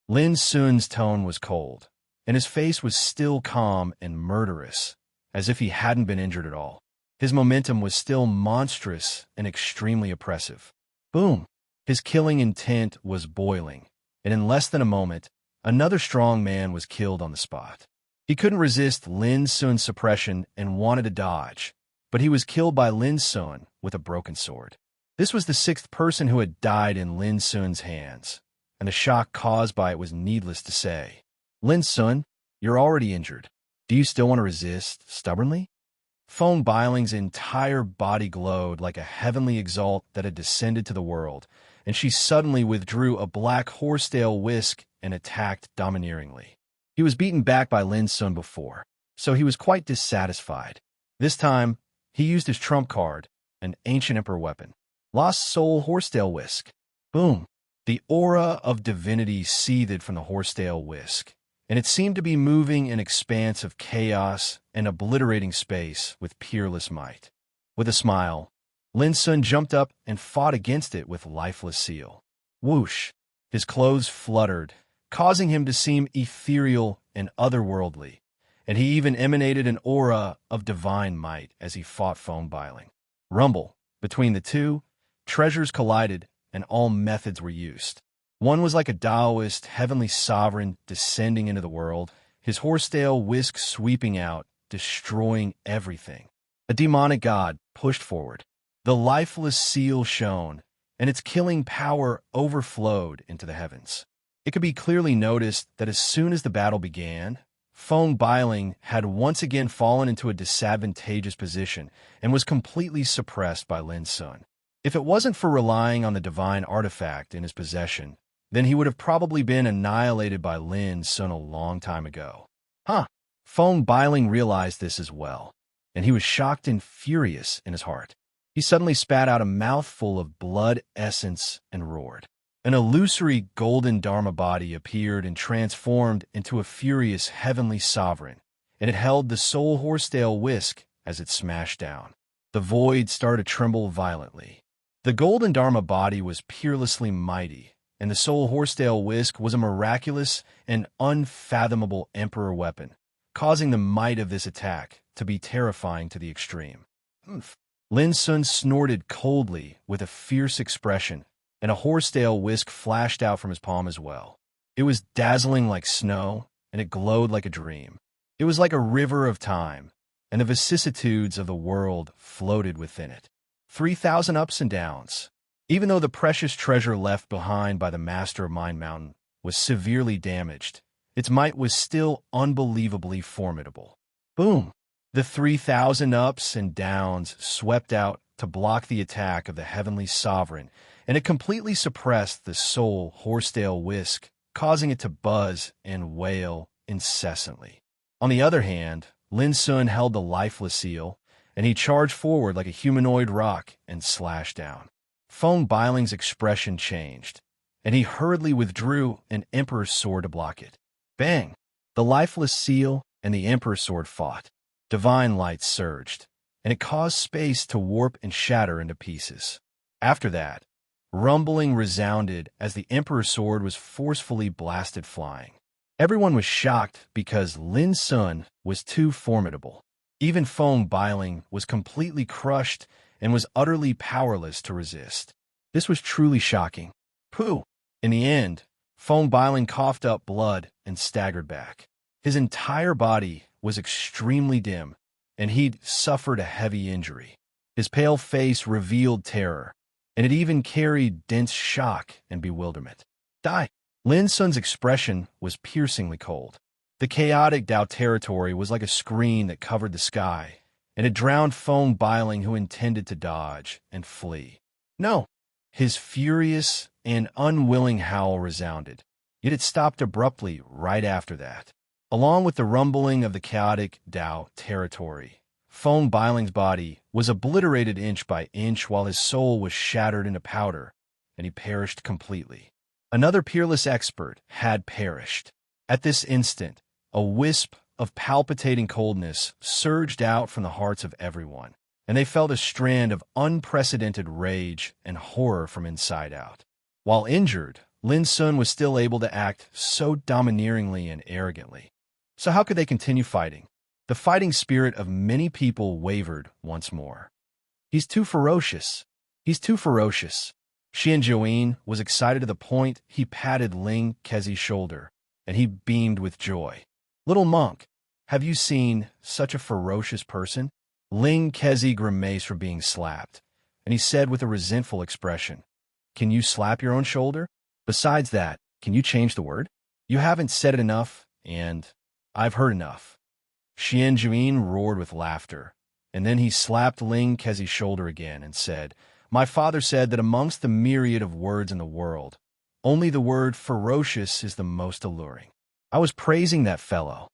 Lin Sun's tone was cold, and his face was still calm and murderous, as if he hadn't been injured at all. His momentum was still monstrous and extremely oppressive. Boom! His killing intent was boiling, and in less than a moment, another strong man was killed on the spot. He couldn't resist Lin Sun's suppression and wanted to dodge, but he was killed by Lin Sun with a broken sword. This was the 6th person who had died in Lin Sun's hands, and the shock caused by it was needless to say. Lin Sun, you're already injured. Do you still want to resist stubbornly? Feng Bailing's entire body glowed like a heavenly exalt that had descended to the world, and she suddenly withdrew a black horsetail whisk and attacked domineeringly. He was beaten back by Lin Sun before, so he was quite dissatisfied. This time, he used his trump card, an ancient emperor weapon. Lost Soul Horsetail Whisk. Boom! The aura of divinity seethed from the horsetail whisk, and it seemed to be moving an expanse of chaos and obliterating space with peerless might. With a smile, Lin Sun jumped up and fought against it with lifeless seal. Whoosh! His clothes fluttered, causing him to seem ethereal and otherworldly, and he even emanated an aura of divine might as he fought Feng Bailing. Rumble. Between the two, treasures collided, and all methods were used. One was like a Taoist heavenly sovereign descending into the world, his horsetail whisk sweeping out, destroying everything. A demonic god pushed forward. The lifeless seal shone, and its killing power overflowed into the heavens. It could be clearly noticed that as soon as the battle began, Feng Bailing had once again fallen into a disadvantageous position and was completely suppressed by Lin Sun. If it wasn't for relying on the divine artifact in his possession, then he would have probably been annihilated by Lin Sun a long time ago. Feng Bailing realized this as well, and he was shocked and furious in his heart. He suddenly spat out a mouthful of blood essence and roared. An illusory golden Dharma body appeared and transformed into a furious heavenly sovereign, and it held the soul horsetail whisk as it smashed down. The void started to tremble violently. The golden Dharma body was peerlessly mighty, and the soul horsetail whisk was a miraculous and unfathomable emperor weapon, causing the might of this attack to be terrifying to the extreme. Lin Sun snorted coldly with a fierce expression, and a horsetail whisk flashed out from his palm as well. It was dazzling like snow, and it glowed like a dream. It was like a river of time, and the vicissitudes of the world floated within it. 3,000 ups and downs. Even though the precious treasure left behind by the master of Mind Mountain was severely damaged, its might was still unbelievably formidable. Boom! The 3,000 ups and downs swept out to block the attack of the heavenly sovereign, and it completely suppressed the soul horsetail whisk, causing it to buzz and wail incessantly. On the other hand, Lin Sun held the lifeless seal, and he charged forward like a humanoid rock and slashed down. Feng Bailing's expression changed, and he hurriedly withdrew an emperor's sword to block it. Bang! The lifeless seal and the emperor's sword fought. Divine light surged, and it caused space to warp and shatter into pieces. After that, rumbling resounded as the emperor's sword was forcefully blasted flying. Everyone was shocked because Lin Sun was too formidable. Even Feng Bailing was completely crushed and was utterly powerless to resist. This was truly shocking. Pooh! In the end, Fong Biling coughed up blood and staggered back. His entire body was extremely dim, and he'd suffered a heavy injury. His pale face revealed terror, and it even carried dense shock and bewilderment. Die! Lin Sun's expression was piercingly cold. The chaotic Dao territory was like a screen that covered the sky, and it drowned Fong Biling, who intended to dodge and flee. No! His furious and unwilling howl resounded, yet it stopped abruptly right after that. Along with the rumbling of the chaotic Dao territory, Fong Biling's body was obliterated inch by inch while his soul was shattered into powder, and he perished completely. Another peerless expert had perished. At this instant, a wisp of palpitating coldness surged out from the hearts of everyone, and they felt a strand of unprecedented rage and horror from inside out. While injured, Lin Sun was still able to act so domineeringly and arrogantly. So how could they continue fighting? The fighting spirit of many people wavered once more. He's too ferocious. He's too ferocious. Xian Zhuyin was excited to the point he patted Ling Kezi's shoulder, and he beamed with joy. Little monk, have you seen such a ferocious person? Ling Kezi grimaced for being slapped, and he said with a resentful expression, Can you slap your own shoulder? Besides that, can you change the word? You haven't said it enough, and I've heard enough. Xian Zhuyin roared with laughter, and then he slapped Ling Kezi's shoulder again and said, My father said that amongst the myriad of words in the world, only the word ferocious is the most alluring. I was praising that fellow.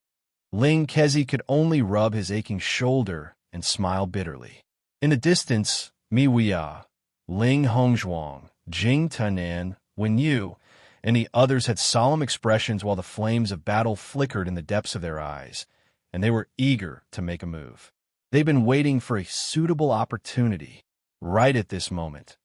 Ling Kezi could only rub his aching shoulder and smile bitterly. In the distance, Mi Weia, Ling Hongzhuang, Jing Tanan, Wen Yu, and the others had solemn expressions while the flames of battle flickered in the depths of their eyes, and they were eager to make a move. They'd been waiting for a suitable opportunity. Right at this moment,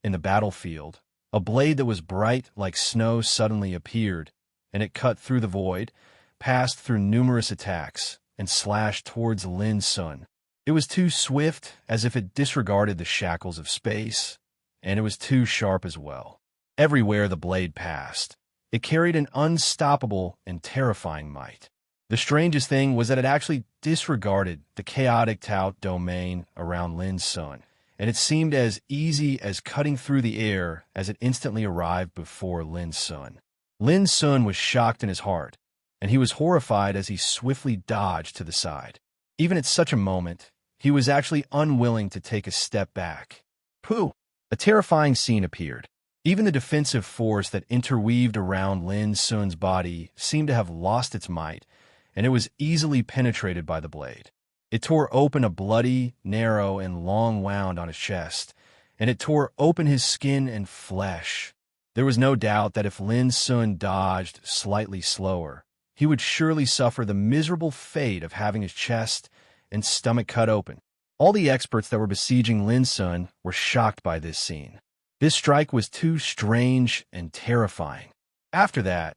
in the battlefield, a blade that was bright like snow suddenly appeared, and it cut through the void, passed through numerous attacks, and slashed towards Lin Sun. It was too swift, as if it disregarded the shackles of space, and it was too sharp as well. Everywhere the blade passed, it carried an unstoppable and terrifying might. The strangest thing was that it actually disregarded the chaotic Tao domain around Lin Sun, and it seemed as easy as cutting through the air as it instantly arrived before Lin Sun. Lin Sun was shocked in his heart, and he was horrified as he swiftly dodged to the side. Even at such a moment, he was actually unwilling to take a step back. Pooh! A terrifying scene appeared. Even the defensive force that interweaved around Lin Sun's body seemed to have lost its might, and it was easily penetrated by the blade. It tore open a bloody, narrow, and long wound on his chest, and it tore open his skin and flesh. There was no doubt that if Lin Sun dodged slightly slower, he would surely suffer the miserable fate of having his chest and stomach cut open. All the experts that were besieging Lin Sun were shocked by this scene. This strike was too strange and terrifying. After that,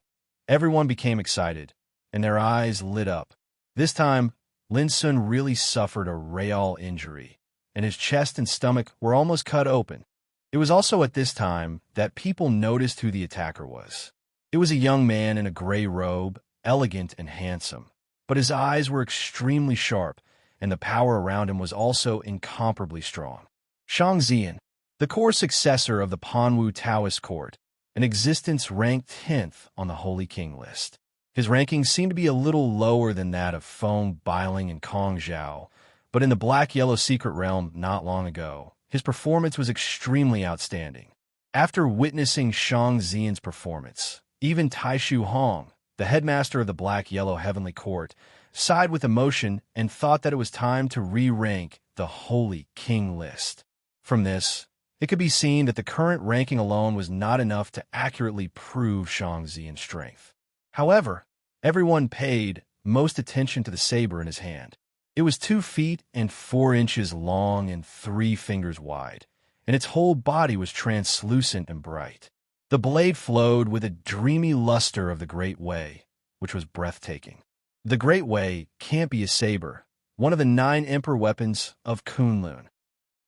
everyone became excited, and their eyes lit up. This time, Lin Sun really suffered a real injury, and his chest and stomach were almost cut open. It was also at this time that people noticed who the attacker was. It was a young man in a gray robe, elegant and handsome, but his eyes were extremely sharp, and the power around him was also incomparably strong. Shang Zian, the core successor of the Panwu Taoist court, an existence ranked 10th on the Holy King list. His ranking seemed to be a little lower than that of Feng Biling and Kong Zhao, but in the Black-Yellow Secret Realm not long ago, his performance was extremely outstanding. After witnessing Shang Zian's performance, even Taishu Hong, the headmaster of the Black-Yellow Heavenly Court, sighed with emotion and thought that it was time to re-rank the Holy King list. From this, it could be seen that the current ranking alone was not enough to accurately prove Shang Zian's strength. However, everyone paid most attention to the saber in his hand. It was 2 feet and 4 inches long and 3 fingers wide, and its whole body was translucent and bright. The blade flowed with a dreamy luster of the Great Way, which was breathtaking. The Great Way can't be a saber, one of the 9 emperor weapons of Kunlun.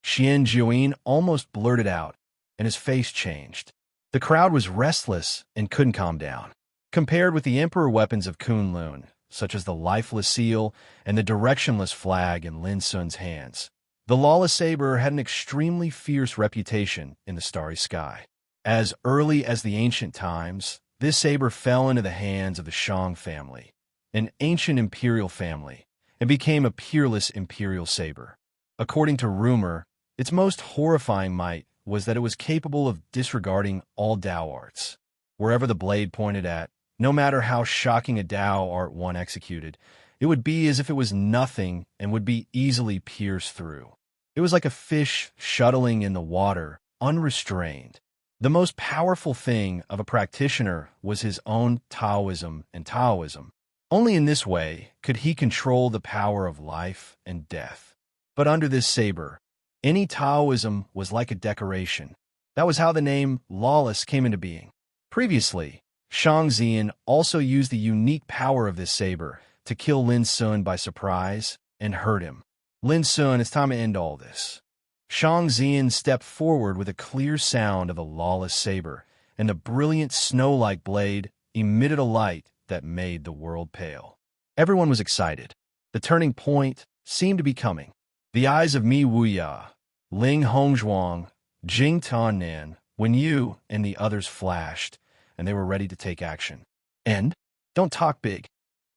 Xian Zhuyin almost blurted out, and his face changed. The crowd was restless and couldn't calm down. Compared with the emperor weapons of Kunlun, such as the lifeless seal and the directionless flag in Lin Sun's hands, the lawless saber had an extremely fierce reputation in the starry sky. As early as the ancient times, this saber fell into the hands of the Shang family, an ancient imperial family, and became a peerless imperial saber. According to rumor, its most horrifying might was that it was capable of disregarding all Dao arts. Wherever the blade pointed at, no matter how shocking a Dao art one executed, it would be as if it was nothing and would be easily pierced through. It was like a fish shuttling in the water, unrestrained. The most powerful thing of a practitioner was his own Taoism and Taoism. Only in this way could he control the power of life and death. But under this saber, any Taoism was like a decoration. That was how the name lawless came into being. Previously, Shang Xian also used the unique power of this saber to kill Lin Sun by surprise and hurt him. Lin Sun, it's time to end all this. Shang Xian stepped forward with a clear sound of the lawless saber, and the brilliant snow-like blade emitted a light that made the world pale. Everyone was excited. The turning point seemed to be coming. The eyes of Mi Wuya, Ling Hongzhuang, Jing Tannan, Wen Yu, and the others flashed, and they were ready to take action. And, don't talk big.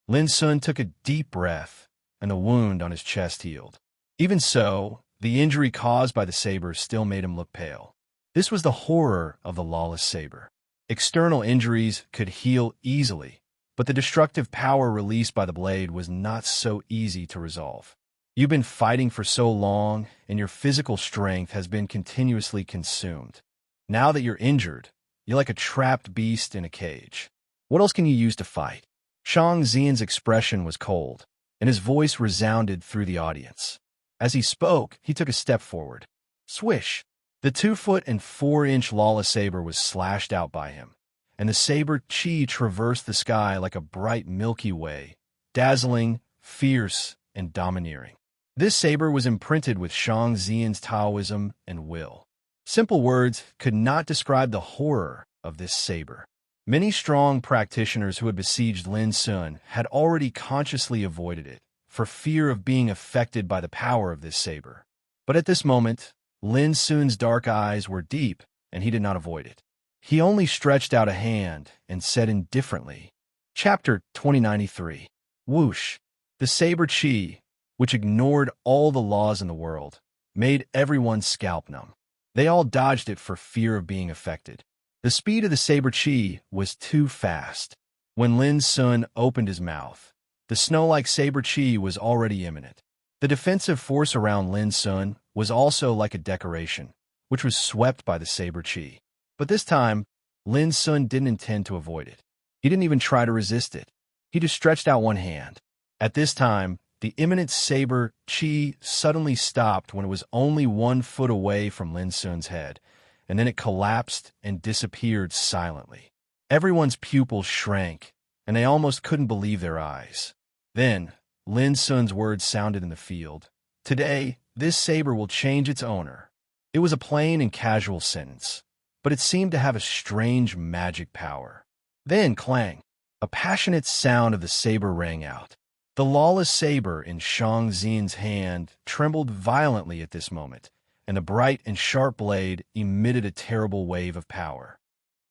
Lin Sun took a deep breath, and the wound on his chest healed. Even so, the injury caused by the saber still made him look pale. This was the horror of the lawless saber. External injuries could heal easily, but the destructive power released by the blade was not so easy to resolve. You've been fighting for so long, and your physical strength has been continuously consumed. Now that you're injured, you're like a trapped beast in a cage. What else can you use to fight? Shang Xian's expression was cold, and his voice resounded through the audience. As he spoke, he took a step forward. Swish! The 2-foot and 4-inch lawless saber was slashed out by him, and the saber chi traversed the sky like a bright Milky Way, dazzling, fierce, and domineering. This saber was imprinted with Shang Xian's Taoism and will. Simple words could not describe the horror of this saber. Many strong practitioners who had besieged Lin Sun had already consciously avoided it, for fear of being affected by the power of this saber. But at this moment, Lin Sun's dark eyes were deep, and he did not avoid it. He only stretched out a hand and said indifferently, Chapter 2093. Whoosh! The saber chi, which ignored all the laws in the world, made everyone's scalp numb. They all dodged it for fear of being affected. The speed of the saber chi was too fast. When Lin Sun opened his mouth, the snow-like saber chi was already imminent. The defensive force around Lin Sun was also like a decoration, which was swept by the saber chi. But this time, Lin Sun didn't intend to avoid it. He didn't even try to resist it. He just stretched out one hand. At this time, the imminent saber chi suddenly stopped when it was only 1 foot away from Lin Sun's head, and then it collapsed and disappeared silently. Everyone's pupils shrank, and they almost couldn't believe their eyes. Then, Lin Sun's words sounded in the field. Today, this saber will change its owner. It was a plain and casual sentence, but it seemed to have a strange magic power. Then, clang! A passionate sound of the saber rang out. The lawless saber in Shang Xian's hand trembled violently at this moment, and the bright and sharp blade emitted a terrible wave of power.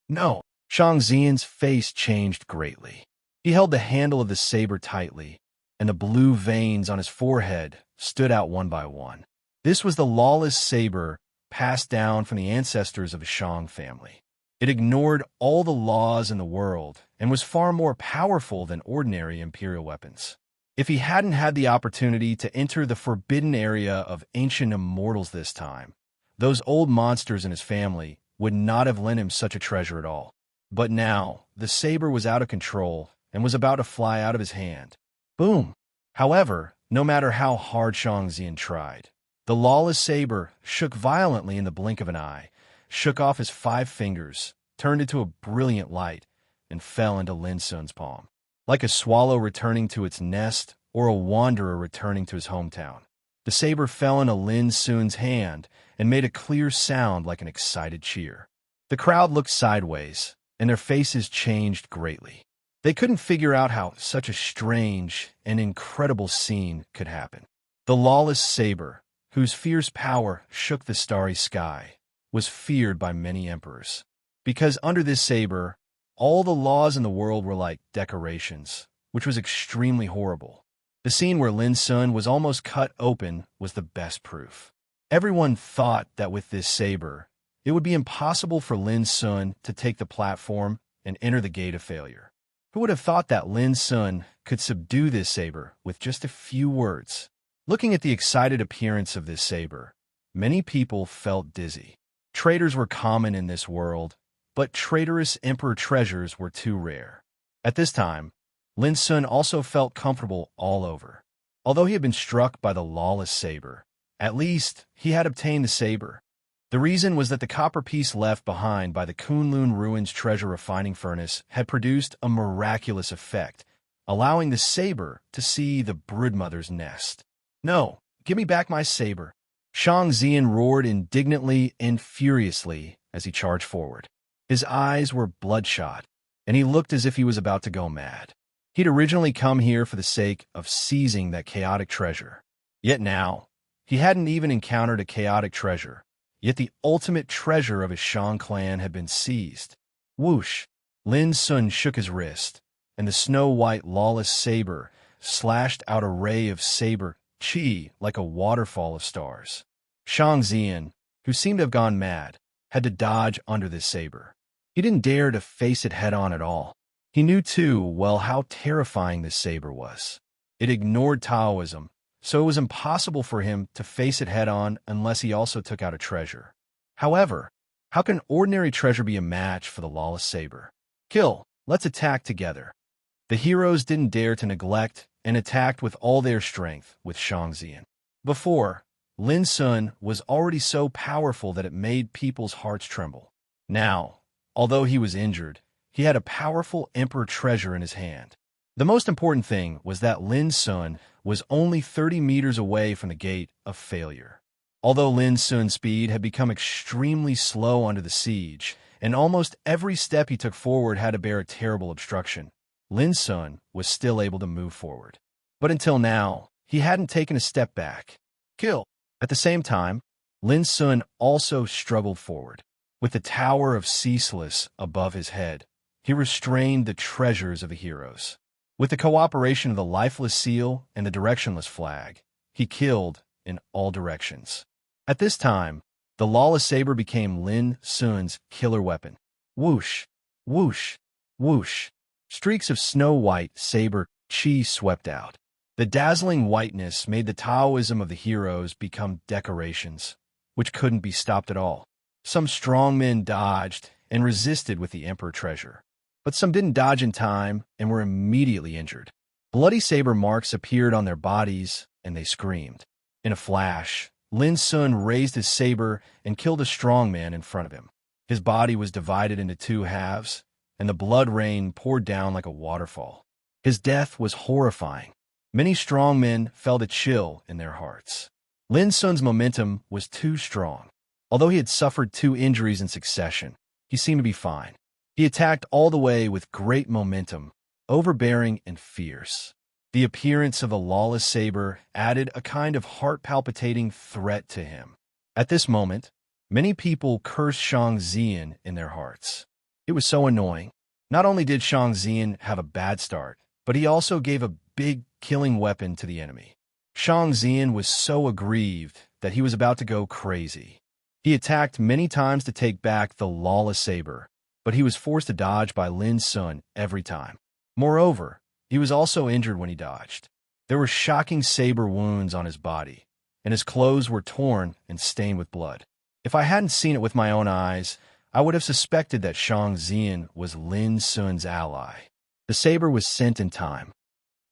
No! Shang Xian's face changed greatly. He held the handle of the saber tightly, and the blue veins on his forehead stood out one by one. This was the lawless saber passed down from the ancestors of the Shang family. It ignored all the laws in the world and was far more powerful than ordinary imperial weapons. If he hadn't had the opportunity to enter the forbidden area of ancient immortals this time, those old monsters in his family would not have lent him such a treasure at all. But now, the saber was out of control and was about to fly out of his hand. Boom! However, no matter how hard Shang Xian tried, the lawless saber shook violently in the blink of an eye, shook off his 5 fingers, turned into a brilliant light, and fell into Lin Sun's palm. Like a swallow returning to its nest or a wanderer returning to his hometown, The saber fell into Lin Sun's hand and made a clear sound like an excited cheer. The crowd looked sideways, and their faces changed greatly. They couldn't figure out how such a strange and incredible scene could happen. The lawless saber, whose fierce power shook the starry sky, was feared by many emperors. Because under this saber, all the laws in the world were like decorations, which was extremely horrible. The scene where Lin Sun was almost cut open was the best proof. Everyone thought that with this saber, it would be impossible for Lin Sun to take the platform and enter the gate of failure. Who would have thought that Lin Sun could subdue this saber with just a few words? Looking at the excited appearance of this saber, many people felt dizzy. Traitors were common in this world, but traitorous emperor treasures were too rare. At this time, Lin Sun also felt comfortable all over. Although he had been struck by the lawless saber, at least he had obtained the saber. The reason was that the copper piece left behind by the Kunlun Ruins treasure refining furnace had produced a miraculous effect, allowing the saber to see the broodmother's nest. "No, give me back my saber!" Shang Xian roared indignantly and furiously as he charged forward. His eyes were bloodshot, and he looked as if he was about to go mad. He'd originally come here for the sake of seizing that chaotic treasure. Yet now, he hadn't even encountered a chaotic treasure, yet the ultimate treasure of his Shang clan had been seized. Whoosh! Lin Sun shook his wrist, and the snow-white lawless saber slashed out a ray of saber chi like a waterfall of stars. Shang Xian, who seemed to have gone mad, had to dodge under this saber. He didn't dare to face it head-on at all. He knew too well how terrifying this saber was. It ignored Taoism, so it was impossible for him to face it head-on unless he also took out a treasure. However, how can ordinary treasure be a match for the lawless saber? "Kill! Let's attack together." The heroes didn't dare to neglect and attacked with all their strength with Shang Xian. Before, Lin Sun was already so powerful that it made people's hearts tremble. Now, although he was injured, he had a powerful emperor treasure in his hand. The most important thing was that Lin Sun was only 30 meters away from the gate of failure. Although Lin Sun's speed had become extremely slow under the siege, and almost every step he took forward had to bear a terrible obstruction, Lin Sun was still able to move forward. But until now, he hadn't taken a step back. "Kill!" At the same time, Lin Sun also struggled forward. With the Tower of Ceaseless above his head, he restrained the treasures of the heroes. With the cooperation of the Lifeless Seal and the Directionless Flag, he killed in all directions. At this time, the lawless saber became Lin Sun's killer weapon. Whoosh, whoosh, whoosh. Streaks of snow-white saber chi swept out. The dazzling whiteness made the Taoism of the heroes become decorations, which couldn't be stopped at all. Some strong men dodged and resisted with the Emperor treasure, but some didn't dodge in time and were immediately injured. Bloody saber marks appeared on their bodies, and they screamed. In a flash, Lin Sun raised his saber and killed a strong man in front of him. His body was divided into two halves, and the blood rain poured down like a waterfall. His death was horrifying. Many strong men felt a chill in their hearts. Lin Sun's momentum was too strong. Although he had suffered 2 injuries in succession, he seemed to be fine. He attacked all the way with great momentum, overbearing and fierce. The appearance of the lawless saber added a kind of heart-palpitating threat to him. At this moment, many people cursed Shang Xian in their hearts. It was so annoying. Not only did Shang Xian have a bad start, but he also gave a big killing weapon to the enemy. Shang Xian was so aggrieved that he was about to go crazy. He attacked many times to take back the lawless saber, but he was forced to dodge by Lin Sun every time. Moreover, he was also injured when he dodged. There were shocking saber wounds on his body, and his clothes were torn and stained with blood. If I hadn't seen it with my own eyes, I would have suspected that Shang Xian was Lin Sun's ally. The saber was sent in time.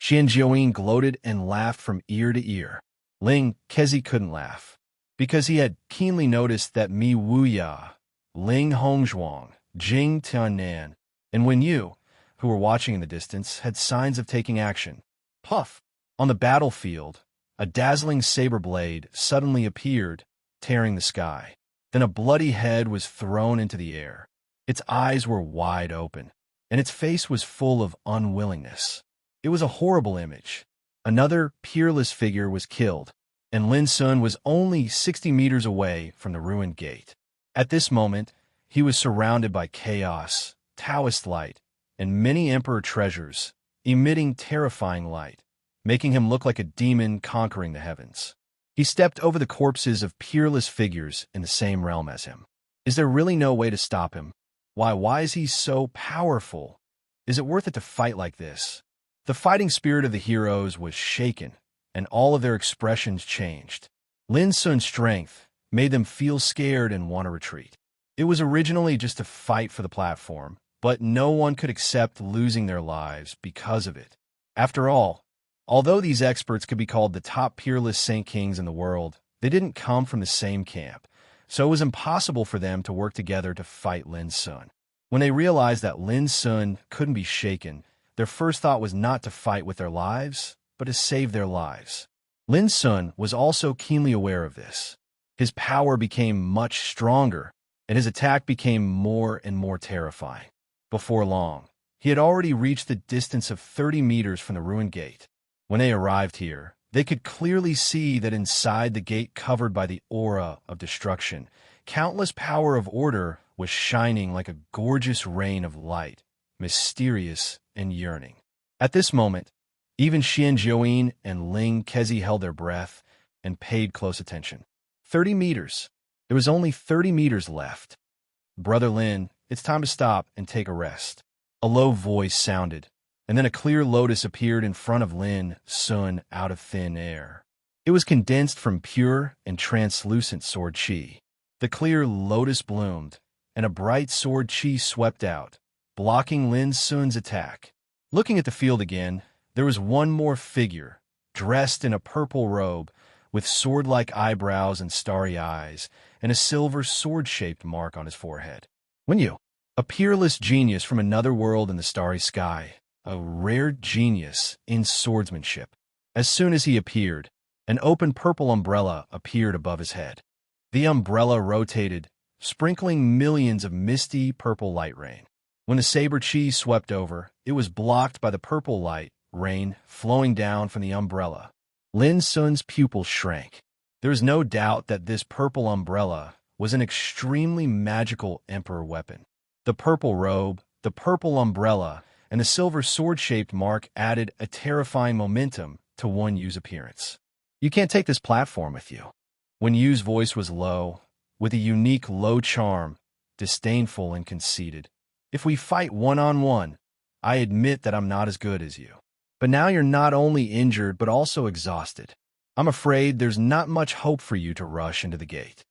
Xian Jiuyin gloated and laughed from ear to ear. Ling Kezi couldn't laugh, because he had keenly noticed that Mi Wuya, Ling Hongzhuang, Jing Tiannan, and Wen Yu, who were watching in the distance, had signs of taking action. Puff! On the battlefield, A dazzling saber blade suddenly appeared, tearing the sky. Then a bloody head was thrown into the air. Its eyes were wide open, and its face was full of unwillingness. It was a horrible image. Another peerless figure was killed, and Lin Sun was only 60 meters away from the ruined gate. At this moment, he was surrounded by chaos, Taoist light, and many emperor treasures, emitting terrifying light, making him look like a demon conquering the heavens. He stepped over the corpses of peerless figures in the same realm as him. Is there really no way to stop him? Why is he so powerful? Is it worth it to fight like this? The fighting spirit of the heroes was shaken, and all of their expressions changed. Lin Sun's strength made them feel scared and want to retreat. It was originally just a fight for the platform, but no one could accept losing their lives because of it. After all, although these experts could be called the top peerless Saint Kings in the world, they didn't come from the same camp, so it was impossible for them to work together to fight Lin Sun. When they realized that Lin Sun couldn't be shaken, their first thought was not to fight with their lives, but to save their lives. Lin Sun was also keenly aware of this. His power became much stronger, and his attack became more and more terrifying. Before long, he had already reached the distance of 30 meters from the ruined gate. When they arrived here, they could clearly see that inside the gate covered by the aura of destruction, countless power of order was shining like a gorgeous rain of light, mysterious and yearning. At this moment, even Xian Jiuyin and Ling Kezi held their breath and paid close attention. 30 meters. There was only 30 meters left. Brother Lin, it's time to stop and take a rest. A low voice sounded, and then a clear lotus appeared in front of Lin Sun out of thin air. It was condensed from pure and translucent sword chi. The clear lotus bloomed, and a bright sword chi swept out, blocking Lin Sun's attack. Looking at the field again, there was one more figure, dressed in a purple robe, with sword-like eyebrows and starry eyes, and a silver sword-shaped mark on his forehead. Wenyu, a peerless genius from another world in the starry sky, a rare genius in swordsmanship. As soon as he appeared, an open purple umbrella appeared above his head. The umbrella rotated, sprinkling millions of misty purple light rain. When the saber chi swept over, it was blocked by the purple light rain flowing down from the umbrella. Lin Sun's pupils shrank. There was no doubt that this purple umbrella was an extremely magical emperor weapon. The purple robe, the purple umbrella, and the silver sword-shaped mark added a terrifying momentum to Wen Yu's appearance. You can't take this platform with you. Wen Yu's voice was low, with a unique low charm, disdainful and conceited. If we fight one-on-one, I admit that I'm not as good as you. But now you're not only injured but also exhausted. I'm afraid there's not much hope for you to rush into the gate.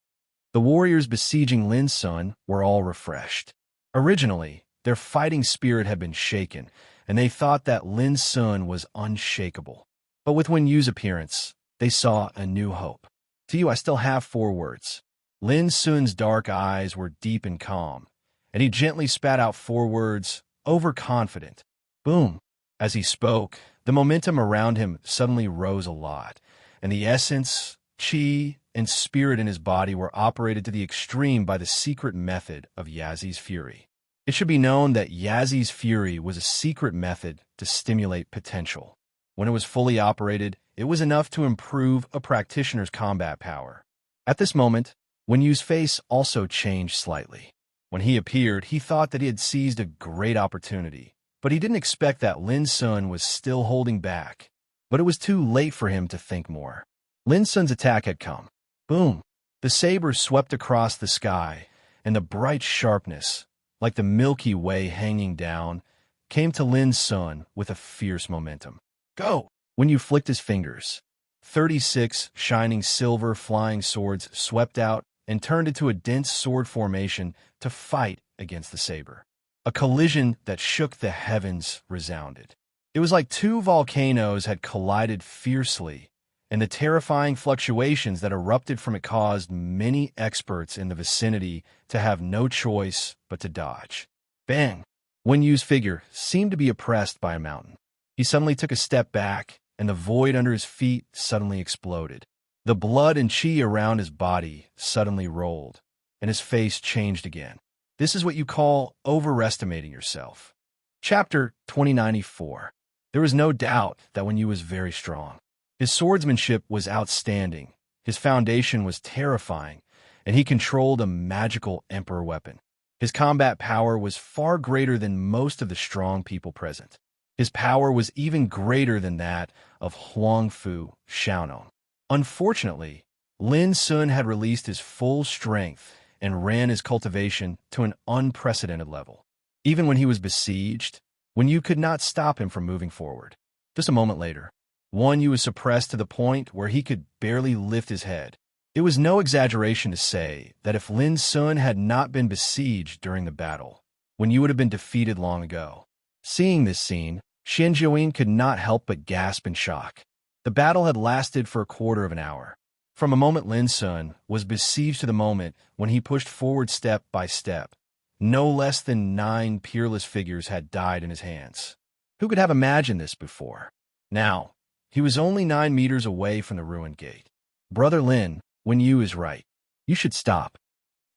The warriors besieging Lin Sun were all refreshed. Originally, their fighting spirit had been shaken, and they thought that Lin Sun was unshakable. But with Wen Yu's appearance, they saw a new hope. To you I still have 4 words. Lin Sun's dark eyes were deep and calm, and he gently spat out 4 words, overconfident. Boom! As he spoke, the momentum around him suddenly rose a lot, and the essence, chi, and spirit in his body were operated to the extreme by the secret method of Yazi's fury. It should be known that Yazi's fury was a secret method to stimulate potential. When it was fully operated, it was enough to improve a practitioner's combat power. At this moment, Wen Yu's face also changed slightly. When he appeared, he thought that he had seized a great opportunity, but he didn't expect that Lin Sun was still holding back. But it was too late for him to think more. Lin Sun's attack had come. Boom! The saber swept across the sky, and the bright sharpness, like the Milky Way hanging down, came to Lin Sun with a fierce momentum. Go! When you flicked his fingers, 36 shining silver flying swords swept out and turned into a dense sword formation to fight against the saber. A collision that shook the heavens resounded. It was like 2 volcanoes had collided fiercely, and the terrifying fluctuations that erupted from it caused many experts in the vicinity to have no choice but to dodge. Bang! Wen Yu's figure seemed to be oppressed by a mountain. He suddenly took a step back and the void under his feet suddenly exploded. The blood and chi around his body suddenly rolled, and his face changed again. This is what you call overestimating yourself. Chapter 2094. There was no doubt that Wen Yu was very strong. His swordsmanship was outstanding, his foundation was terrifying, and he controlled a magical emperor weapon. His combat power was far greater than most of the strong people present. His power was even greater than that of Huangfu Xiaonon. Unfortunately, Lin Sun had released his full strength and ran his cultivation to an unprecedented level. Even when he was besieged, Wen Yu could not stop him from moving forward. Just a moment later, Wen Yu was suppressed to the point where he could barely lift his head. It was no exaggeration to say that if Lin Sun had not been besieged during the battle, Wen Yu would have been defeated long ago. Seeing this scene, Xian Jiuyin could not help but gasp in shock. The battle had lasted for a quarter of an hour. From the moment Lin Sun was besieged to the moment when he pushed forward step by step, no less than 9 peerless figures had died in his hands. Who could have imagined this before? Now, he was only 9 meters away from the ruined gate. Brother Lin, Wen Yu is right. You should stop.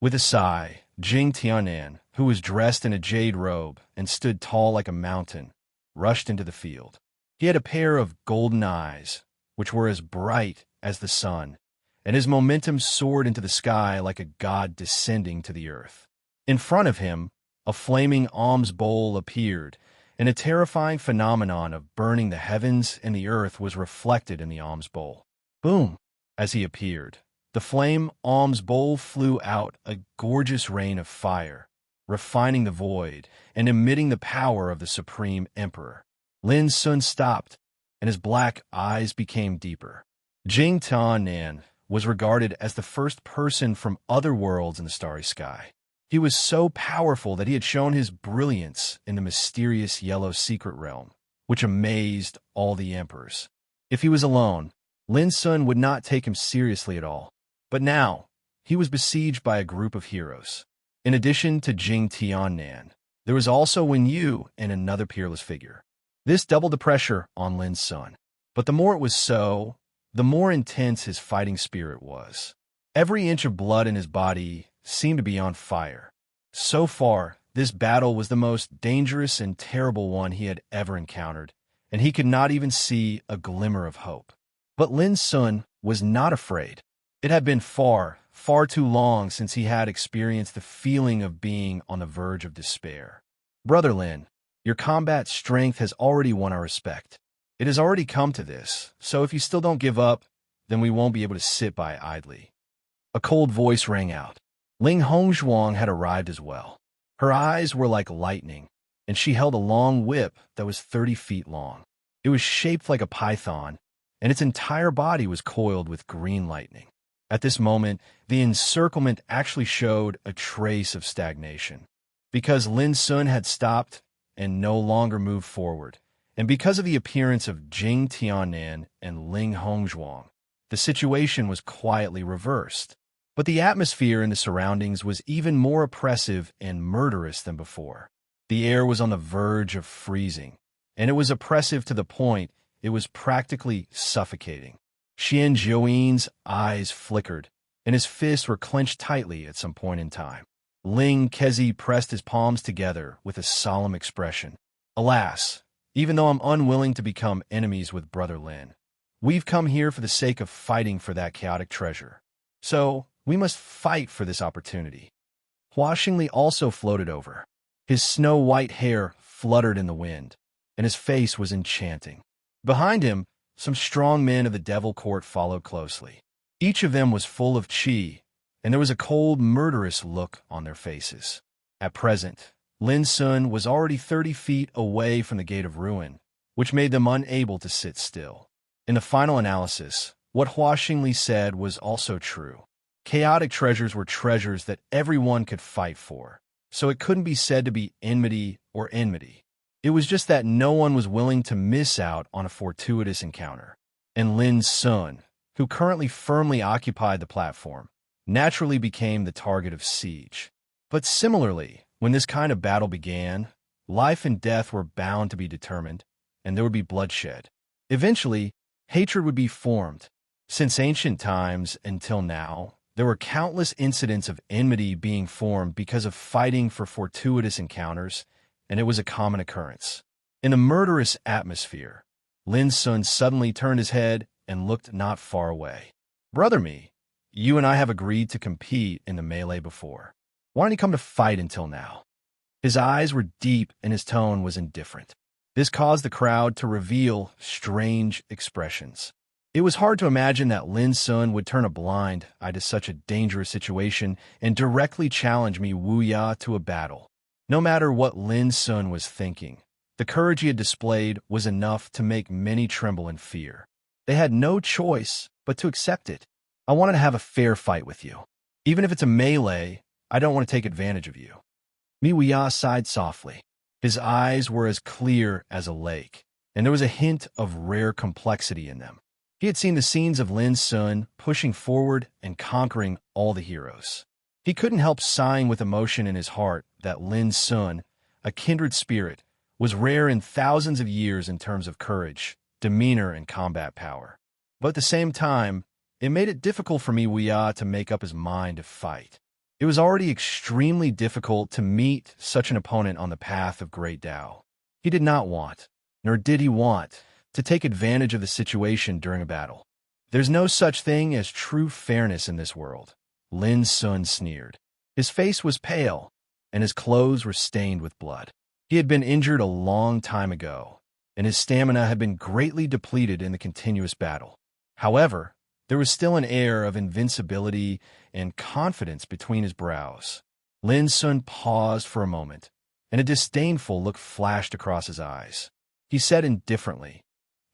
With a sigh, Jing Tianan, who was dressed in a jade robe and stood tall like a mountain, rushed into the field. He had a pair of golden eyes, which were as bright as the sun, and his momentum soared into the sky like a god descending to the earth. In front of him, a flaming alms bowl appeared, and a terrifying phenomenon of burning the heavens and the earth was reflected in the alms bowl. Boom! As he appeared, the flame alms bowl flew out a gorgeous rain of fire, refining the void and emitting the power of the Supreme Emperor. Lin Sun stopped, and his black eyes became deeper. Jing Tianan was regarded as the first person from other worlds in the starry sky. He was so powerful that he had shown his brilliance in the mysterious yellow secret realm, which amazed all the emperors. If he was alone, Lin Sun would not take him seriously at all. But now, he was besieged by a group of heroes. In addition to Jing Tianan, there was also Wen Yu and another peerless figure. This doubled the pressure on Lin Sun. But the more it was so, the more intense his fighting spirit was. Every inch of blood in his body seemed to be on fire. So far, this battle was the most dangerous and terrible one he had ever encountered, and he could not even see a glimmer of hope. But Lin Sun was not afraid. It had been far, far too long since he had experienced the feeling of being on the verge of despair. Brother Lin, your combat strength has already won our respect. It has already come to this, so if you still don't give up, then we won't be able to sit by idly. A cold voice rang out. Ling Hongzhuang had arrived as well. Her eyes were like lightning, and she held a long whip that was 30 feet long. It was shaped like a python, and its entire body was coiled with green lightning. At this moment, the encirclement actually showed a trace of stagnation. Because Lin Sun had stopped and no longer moved forward, and because of the appearance of Jing Tianan and Ling Hongzhuang, the situation was quietly reversed. But the atmosphere in the surroundings was even more oppressive and murderous than before. The air was on the verge of freezing, and it was oppressive to the point it was practically suffocating. Xian Jiuyin's eyes flickered, and his fists were clenched tightly at some point in time. Ling Kezi pressed his palms together with a solemn expression. Alas, even though I'm unwilling to become enemies with Brother Lin, we've come here for the sake of fighting for that chaotic treasure. So, we must fight for this opportunity. Hua Xingli also floated over. His snow-white hair fluttered in the wind, and his face was enchanting. Behind him, some strong men of the Devil Court followed closely. Each of them was full of qi, and there was a cold, murderous look on their faces. At present, Lin Sun was already 30 feet away from the Gate of Ruin, which made them unable to sit still. In the final analysis, what Hua Xingli said was also true. Chaotic treasures were treasures that everyone could fight for, so it couldn't be said to be enmity or enmity. It was just that no one was willing to miss out on a fortuitous encounter. And Lin Sun, who currently firmly occupied the platform, naturally became the target of siege. But similarly, when this kind of battle began, life and death were bound to be determined, and there would be bloodshed. Eventually, hatred would be formed. Since ancient times until now, there were countless incidents of enmity being formed because of fighting for fortuitous encounters, and it was a common occurrence. In the murderous atmosphere, Lin Sun suddenly turned his head and looked not far away. "Brother Me, you and I have agreed to compete in the melee before. Why didn't you come to fight until now?" His eyes were deep and his tone was indifferent. This caused the crowd to reveal strange expressions. It was hard to imagine that Lin Sun would turn a blind eye to such a dangerous situation and directly challenge Mi Wuya to a battle. No matter what Lin Sun was thinking, the courage he had displayed was enough to make many tremble in fear. They had no choice but to accept it. "I wanted to have a fair fight with you. Even if it's a melee, I don't want to take advantage of you." Mi Wuya sighed softly. His eyes were as clear as a lake, and there was a hint of rare complexity in them. He had seen the scenes of Lin Sun pushing forward and conquering all the heroes. He couldn't help sighing with emotion in his heart that Lin Sun, a kindred spirit, was rare in thousands of years in terms of courage, demeanor, and combat power. But at the same time, it made it difficult for Mi Wuya to make up his mind to fight. It was already extremely difficult to meet such an opponent on the path of great Tao. He did not want, nor did he want, to take advantage of the situation during a battle. "There's no such thing as true fairness in this world," Lin Sun sneered. His face was pale, and his clothes were stained with blood. He had been injured a long time ago, and his stamina had been greatly depleted in the continuous battle. However, there was still an air of invincibility and confidence between his brows. Lin Sun paused for a moment, and a disdainful look flashed across his eyes. He said indifferently,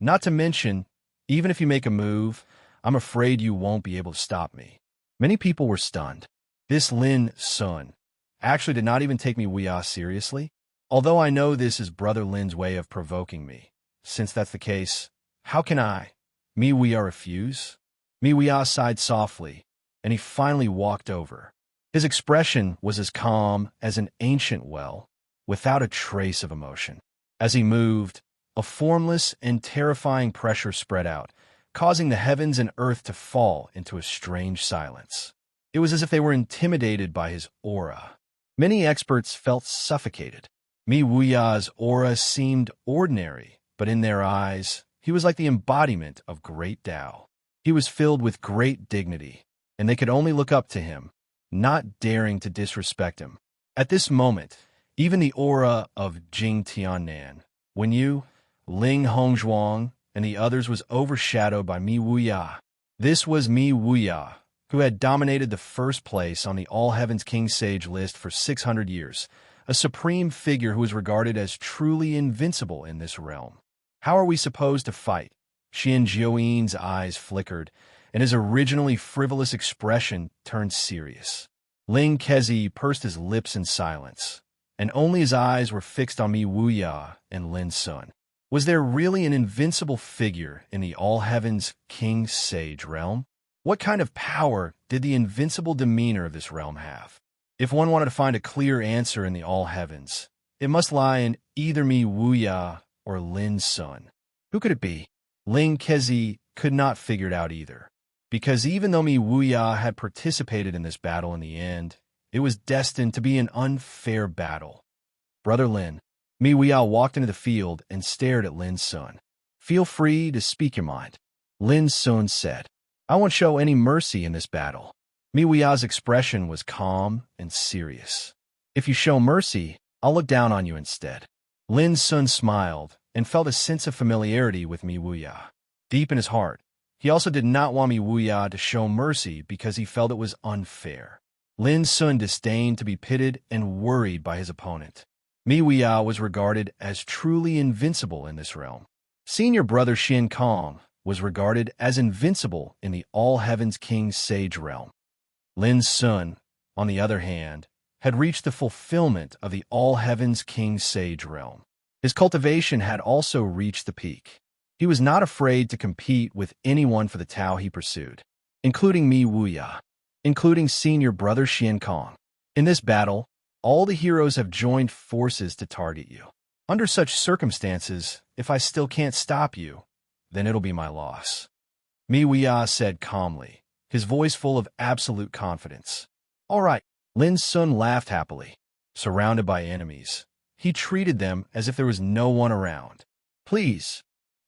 "Not to mention, even if you make a move, I'm afraid you won't be able to stop me." Many people were stunned. This Lin Sun actually did not even take Mi Wuya seriously. Although I know this is Brother Lin's way of provoking me, since that's the case, how can I, Mi Wuya, refuse? Mi Wuya sighed softly, and he finally walked over. His expression was as calm as an ancient well, without a trace of emotion. As he moved, a formless and terrifying pressure spread out, causing the heavens and earth to fall into a strange silence. It was as if they were intimidated by his aura. Many experts felt suffocated. Mi Wuya's aura seemed ordinary, but in their eyes, he was like the embodiment of great Tao. He was filled with great dignity, and they could only look up to him, not daring to disrespect him. At this moment, even the aura of Jing Tiannan, Wenyu, Ling Hongzhuang, and the others was overshadowed by Mi Wuya. This was Mi Wuya, who had dominated the first place on the All Heavens King Sage list for 600 years, a supreme figure who was regarded as truly invincible in this realm. "How are we supposed to fight?" Xian Jiuyin's eyes flickered, and his originally frivolous expression turned serious. Ling Kezi pursed his lips in silence, and only his eyes were fixed on Mi Wuya and Lin Sun. Was there really an invincible figure in the All Heavens King Sage realm? What kind of power did the invincible demeanor of this realm have? If one wanted to find a clear answer in the All Heavens, it must lie in either Mi Wuya or Lin Sun. Who could it be? Ling Kezi could not figure it out either, because even though Mi Wuya had participated in this battle in the end, it was destined to be an unfair battle. "Brother Lin," Mi Wuya walked into the field and stared at Lin Sun. "Feel free to speak your mind," Lin Sun said. "I won't show any mercy in this battle." Mi Wuya's expression was calm and serious. "If you show mercy, I'll look down on you instead." Lin Sun smiled and felt a sense of familiarity with Mi Wuya. Deep in his heart, he also did not want Mi Wuya to show mercy because he felt it was unfair. Lin Sun disdained to be pitted and worried by his opponent. Mi Wuya was regarded as truly invincible in this realm. Senior brother Xin Kong was regarded as invincible in the All Heavens King Sage realm. Lin Sun, on the other hand, had reached the fulfillment of the All Heavens King Sage realm. His cultivation had also reached the peak. He was not afraid to compete with anyone for the Tao he pursued, including Mi Wuya, including senior brother Xian Kong. In this battle, all the heroes have joined forces to target you. Under such circumstances, if I still can't stop you, then it'll be my loss. Miwia said calmly, his voice full of absolute confidence. All right. Lin Sun laughed happily. Surrounded by enemies, he treated them as if there was no one around. Please.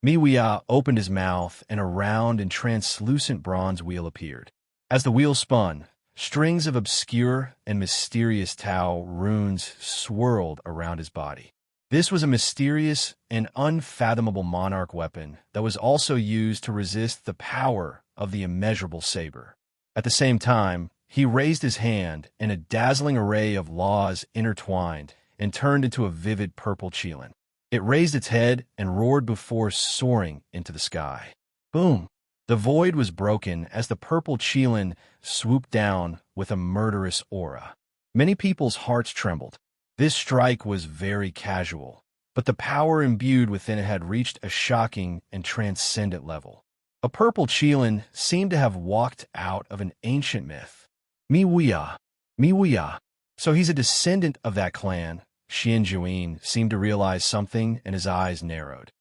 Miwia opened his mouth and a round and translucent bronze wheel appeared. As the wheel spun, strings of obscure and mysterious Tao runes swirled around his body. This was a mysterious and unfathomable monarch weapon that was also used to resist the power of the immeasurable saber. At the same time, he raised his hand, and a dazzling array of laws intertwined and turned into a vivid purple qilin. It raised its head and roared before soaring into the sky. Boom! The void was broken as the purple qilin swooped down with a murderous aura. Many people's hearts trembled. This strike was very casual, but the power imbued within it had reached a shocking and transcendent level. A purple qilin seemed to have walked out of an ancient myth. Miwia. Miwia. So he's a descendant of that clan. Xian Juin seemed to realize something, and his eyes narrowed.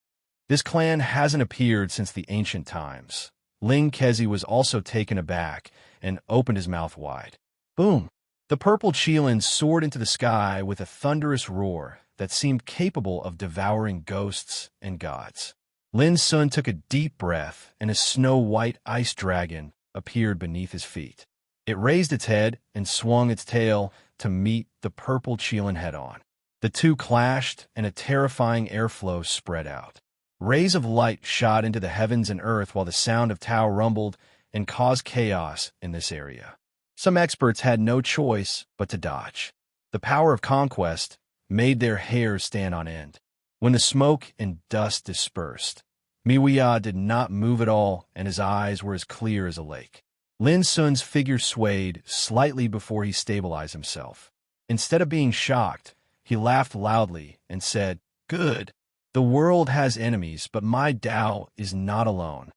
This clan hasn't appeared since the ancient times. Ling Kezi was also taken aback and opened his mouth wide. Boom! The purple qilin soared into the sky with a thunderous roar that seemed capable of devouring ghosts and gods. Lin Sun took a deep breath, and a snow-white ice dragon appeared beneath his feet. It raised its head and swung its tail to meet the purple qilin head-on. The two clashed, and a terrifying airflow spread out. Rays of light shot into the heavens and earth while the sound of Tao rumbled and caused chaos in this area. Some experts had no choice but to dodge. The power of conquest made their hair stand on end. When the smoke and dust dispersed, Miwia did not move at all, and his eyes were as clear as a lake. Lin Sun's figure swayed slightly before he stabilized himself. Instead of being shocked, he laughed loudly and said, Good. The world has enemies, but my Tao is not alone.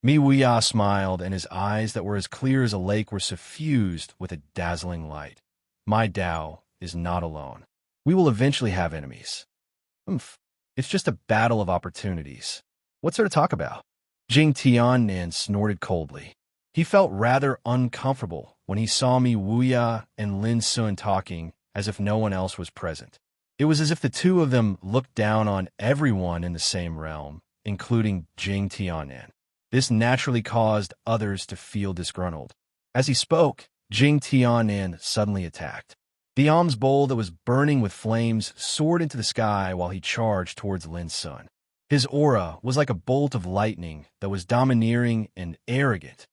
Miwia smiled, and his eyes that were as clear as a lake were suffused with a dazzling light. My Tao is not alone. We will eventually have enemies. It's just a battle of opportunities. What's there to talk about? Jing Tiannan snorted coldly. He felt rather uncomfortable when he saw Miwia and Lin Sun talking as if no one else was present. It was as if the two of them looked down on everyone in the same realm, including Jing Tiannan. This naturally caused others to feel disgruntled. As he spoke, Jing Tiannan suddenly attacked. The alms bowl that was burning with flames soared into the sky while he charged towards Lin Sun. His aura was like a bolt of lightning that was domineering and arrogant.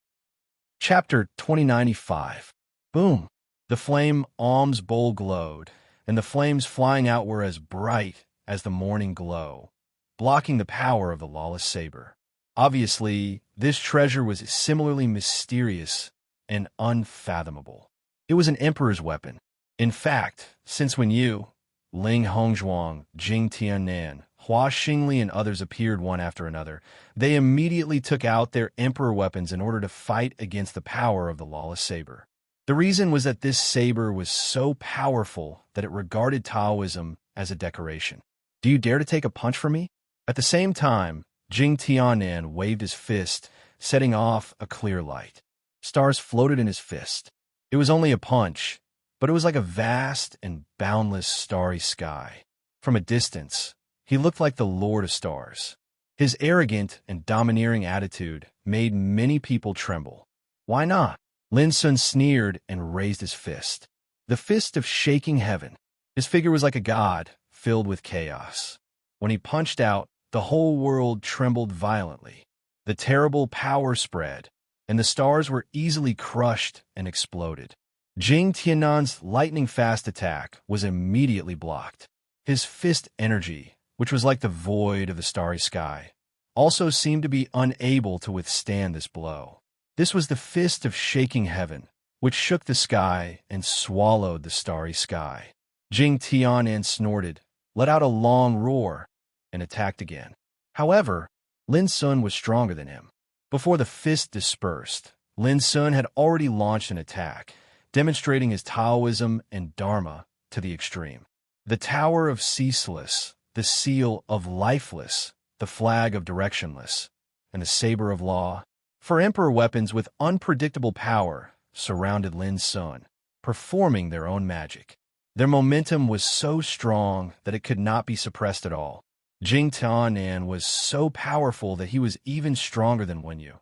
Chapter 2095. Boom! The flame alms bowl glowed, and the flames flying out were as bright as the morning glow, blocking the power of the lawless saber. Obviously, this treasure was similarly mysterious and unfathomable. It was an emperor's weapon. In fact, since when you, Ling Hongzhuang, Jing Tiannan, Hua Xingli, and others appeared one after another, they immediately took out their emperor weapons in order to fight against the power of the lawless saber. The reason was that this saber was so powerful that it regarded Taoism as a decoration. Do you dare to take a punch from me? At the same time, Jing Tiannan waved his fist, setting off a clear light. Stars floated in his fist. It was only a punch, but it was like a vast and boundless starry sky. From a distance, he looked like the Lord of Stars. His arrogant and domineering attitude made many people tremble. Why not? Lin Sun sneered and raised his fist. The fist of shaking heaven. His figure was like a god, filled with chaos. When he punched out, the whole world trembled violently. The terrible power spread, and the stars were easily crushed and exploded. Jing Tiannan's lightning-fast attack was immediately blocked. His fist energy, which was like the void of the starry sky, also seemed to be unable to withstand this blow. This was the fist of shaking heaven, which shook the sky and swallowed the starry sky. Jing Tiannan snorted, let out a long roar, and attacked again. However, Lin Sun was stronger than him. Before the fist dispersed, Lin Sun had already launched an attack, demonstrating his Taoism and Dharma to the extreme. The Tower of Ceaseless, the seal of lifeless, the flag of directionless. and the saber of law. For emperor weapons with unpredictable power surrounded Lin Sun, performing their own magic. Their momentum was so strong that it could not be suppressed at all. Jing Tianan was so powerful that he was even stronger than Wen Yu.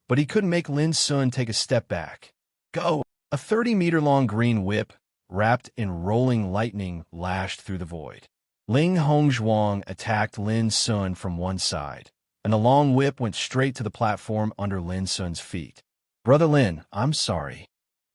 But he couldn't make Lin Sun take a step back. Go! A 30-meter-long green whip, wrapped in rolling lightning, lashed through the void. Ling Hongzhuang attacked Lin Sun from one side, and the long whip went straight to the platform under Lin Sun's feet. Brother Lin, I'm sorry.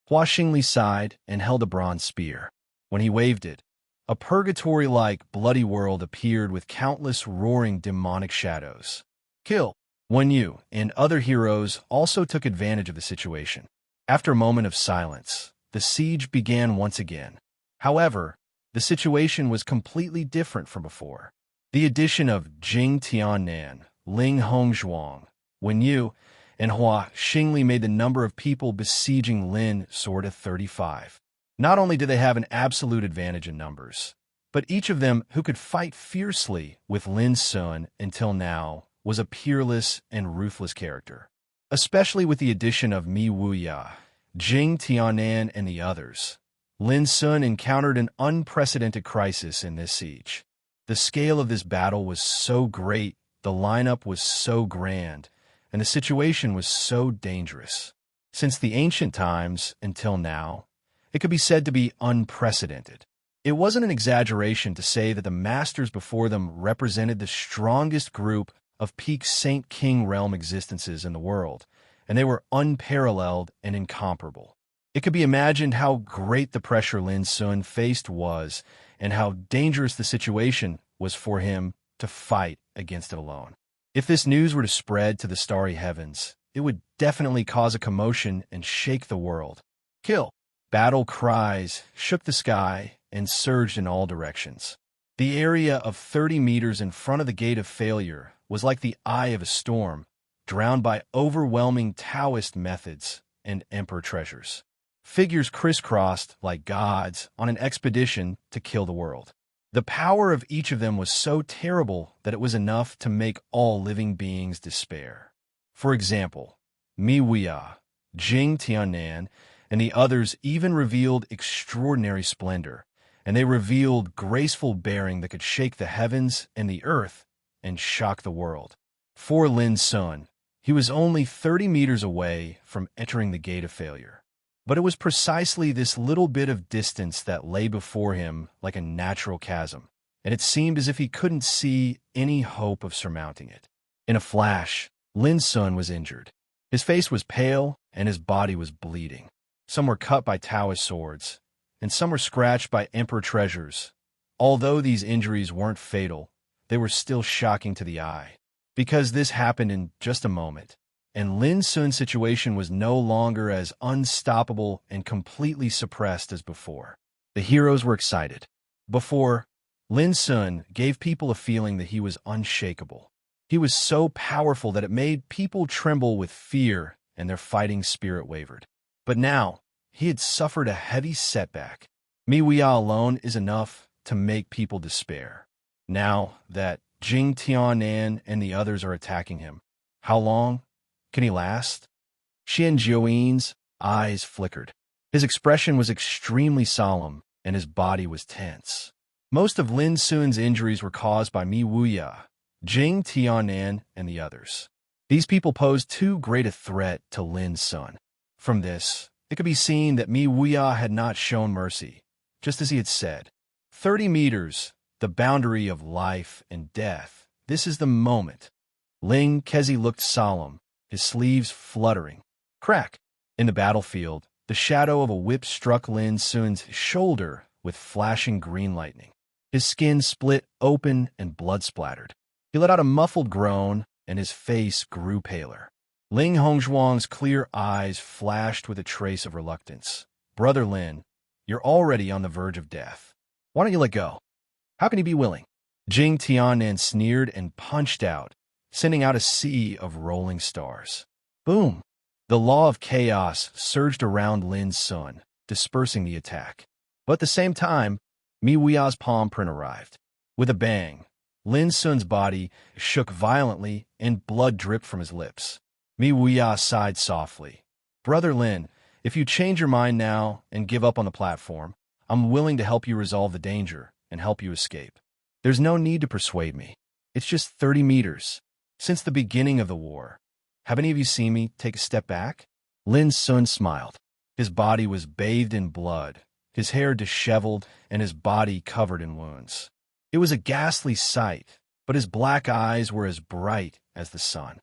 Hua Xingli sighed and held a bronze spear. When he waved it, a purgatory-like bloody world appeared with countless roaring demonic shadows. Kill! Wen Yu and other heroes also took advantage of the situation. After a moment of silence, the siege began once again. However, the situation was completely different from before. The addition of Jing Tianan, Ling Hongzhuang, Wen Yu, and Hua Xingli made the number of people besieging Lin soar to 35. Not only did they have an absolute advantage in numbers, but each of them who could fight fiercely with Lin Sun until now was a peerless and ruthless character. Especially with the addition of Mi Wuya, Jing Tianan, and the others, Lin Sun encountered an unprecedented crisis in this siege. The scale of this battle was so great, the lineup was so grand, and the situation was so dangerous. Since the ancient times until now, it could be said to be unprecedented. It wasn't an exaggeration to say that the masters before them represented the strongest group of peak Saint King realm existences in the world, and they were unparalleled and incomparable. It could be imagined how great the pressure Lin Sun faced was, and how dangerous the situation was for him to fight against it alone. If this news were to spread to the starry heavens, it would definitely cause a commotion and shake the world. Kill! Battle cries shook the sky and surged in all directions. The area of 30 meters in front of the Gate of Failure was like the eye of a storm, drowned by overwhelming Taoist methods and emperor treasures. Figures crisscrossed like gods on an expedition to kill the world. The power of each of them was so terrible that it was enough to make all living beings despair. For example, Mi Wuya, Jing Tianan, and the others even revealed extraordinary splendor, and they revealed graceful bearing that could shake the heavens and the earth and shock the world. For Lin Sun, he was only 30 meters away from entering the Gate of Failure. But it was precisely this little bit of distance that lay before him like a natural chasm, and it seemed as if he couldn't see any hope of surmounting it. In a flash, Lin Sun was injured. His face was pale, and his body was bleeding. Some were cut by Taoist swords, and some were scratched by emperor treasures. Although these injuries weren't fatal, they were still shocking to the eye. Because this happened in just a moment, and Lin Sun's situation was no longer as unstoppable and completely suppressed as before. The heroes were excited. Before, Lin Sun gave people a feeling that he was unshakable. He was so powerful that it made people tremble with fear, and their fighting spirit wavered. But now, he had suffered a heavy setback. Mi Wuya alone is enough to make people despair. Now that Jing Tianan and the others are attacking him, how long can he last? Xian Jiuyin's eyes flickered. His expression was extremely solemn, and his body was tense. Most of Lin Sun's injuries were caused by Mi Wuya, Jing Tianan, and the others. These people posed too great a threat to Lin Sun. From this, it could be seen that Mi Wuya had not shown mercy, just as he had said. 30 meters, the boundary of life and death. This is the moment. Ling Kezi looked solemn, his sleeves fluttering. Crack! In the battlefield, the shadow of a whip struck Lin Sun's shoulder with flashing green lightning. His skin split open and blood splattered. He let out a muffled groan, and his face grew paler. Ling Hongzhuang's clear eyes flashed with a trace of reluctance. Brother Lin, you're already on the verge of death. Why don't you let go? How can you be willing? Jing Tianan sneered and punched out, sending out a sea of rolling stars. Boom! The law of chaos surged around Lin Sun, dispersing the attack. But at the same time, Mi Wuya's palm print arrived. With a bang, Lin Sun's body shook violently and blood dripped from his lips. Mi Wuya sighed softly. Brother Lin, if you change your mind now and give up on the platform, I'm willing to help you resolve the danger and help you escape. There's no need to persuade me. It's just 30 meters. Since the beginning of the war, have any of you seen me take a step back? Lin Sun smiled. His body was bathed in blood, his hair disheveled, and his body covered in wounds. It was a ghastly sight, but his black eyes were as bright as the sun.